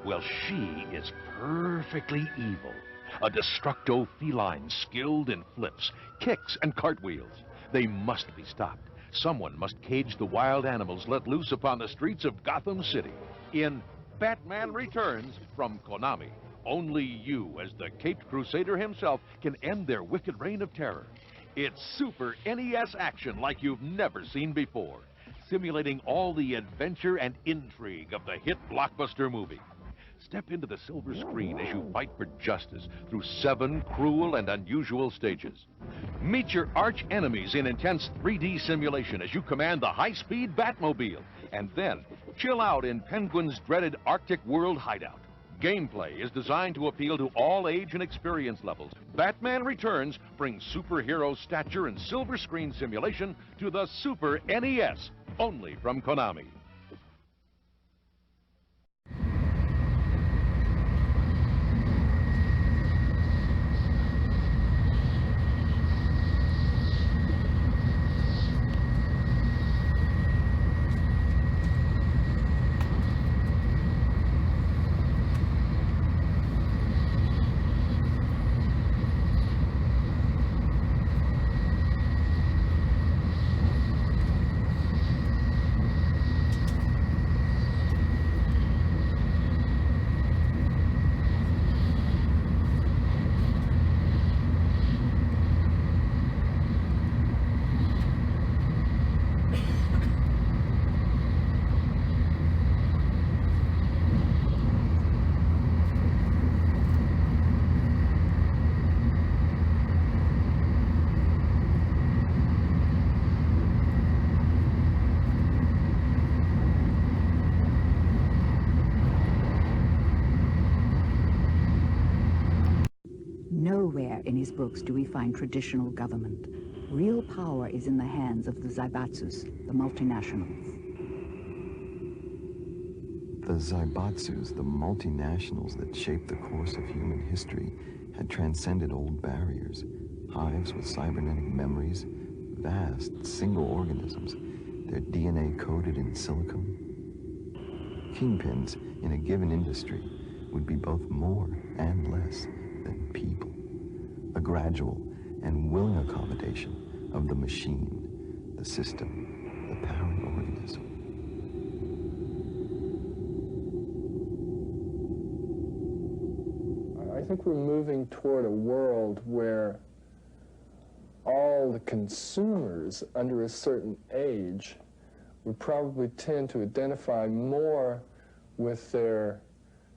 Well, she is perfectly evil. A destructo feline skilled in flips, kicks, and cartwheels. They must be stopped. Someone must cage the wild animals let loose upon the streets of Gotham City. In Batman Returns from Konami. Only you, as the Caped Crusader himself, can end their wicked reign of terror. It's Super NES action like you've never seen before, simulating all the adventure and intrigue of the hit blockbuster movie. Step into the silver screen as you fight for justice through 7 cruel and unusual stages. Meet your arch enemies in intense 3D simulation as you command the high-speed Batmobile, and then chill out in Penguin's dreaded Arctic World hideout. Gameplay is designed to appeal to all age and experience levels. Batman Returns brings superhero stature and silver screen simulation to the Super NES, only from Konami. Nowhere in his books do we find traditional government. Real power is in the hands of the Zaibatsus, the multinationals. The Zaibatsus, the multinationals that shaped the course of human history, had transcended old barriers. Hives with cybernetic memories, vast single organisms, their DNA coded in silicon. Kingpins in a given industry would be both more and less than people. A gradual and willing accommodation of the machine, the system, the parent organism. I think we're moving toward a world where all the consumers under a certain age would probably tend to identify more with their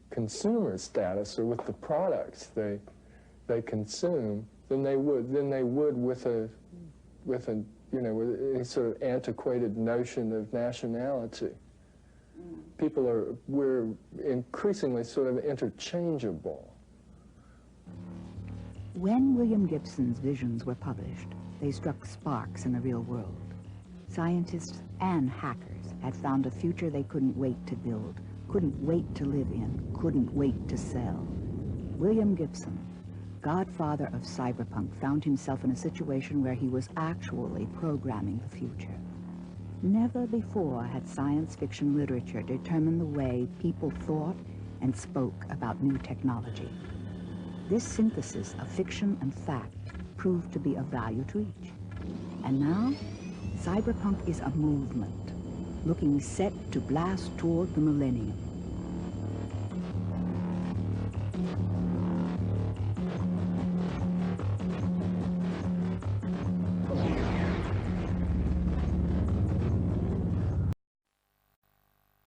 consumer status or with the products they consume than they would with any sort of antiquated notion of nationality. We're increasingly sort of interchangeable. When William Gibson's visions were published, they struck sparks in the real world. Scientists and hackers had found a future they couldn't wait to build, couldn't wait to live in, couldn't wait to sell. William Gibson, godfather of cyberpunk, found himself in a situation where he was actually programming the future. Never before had science fiction literature determined the way people thought and spoke about new technology. This synthesis of fiction and fact proved to be of value to each. And now, cyberpunk is a movement, looking set to blast toward the millennium.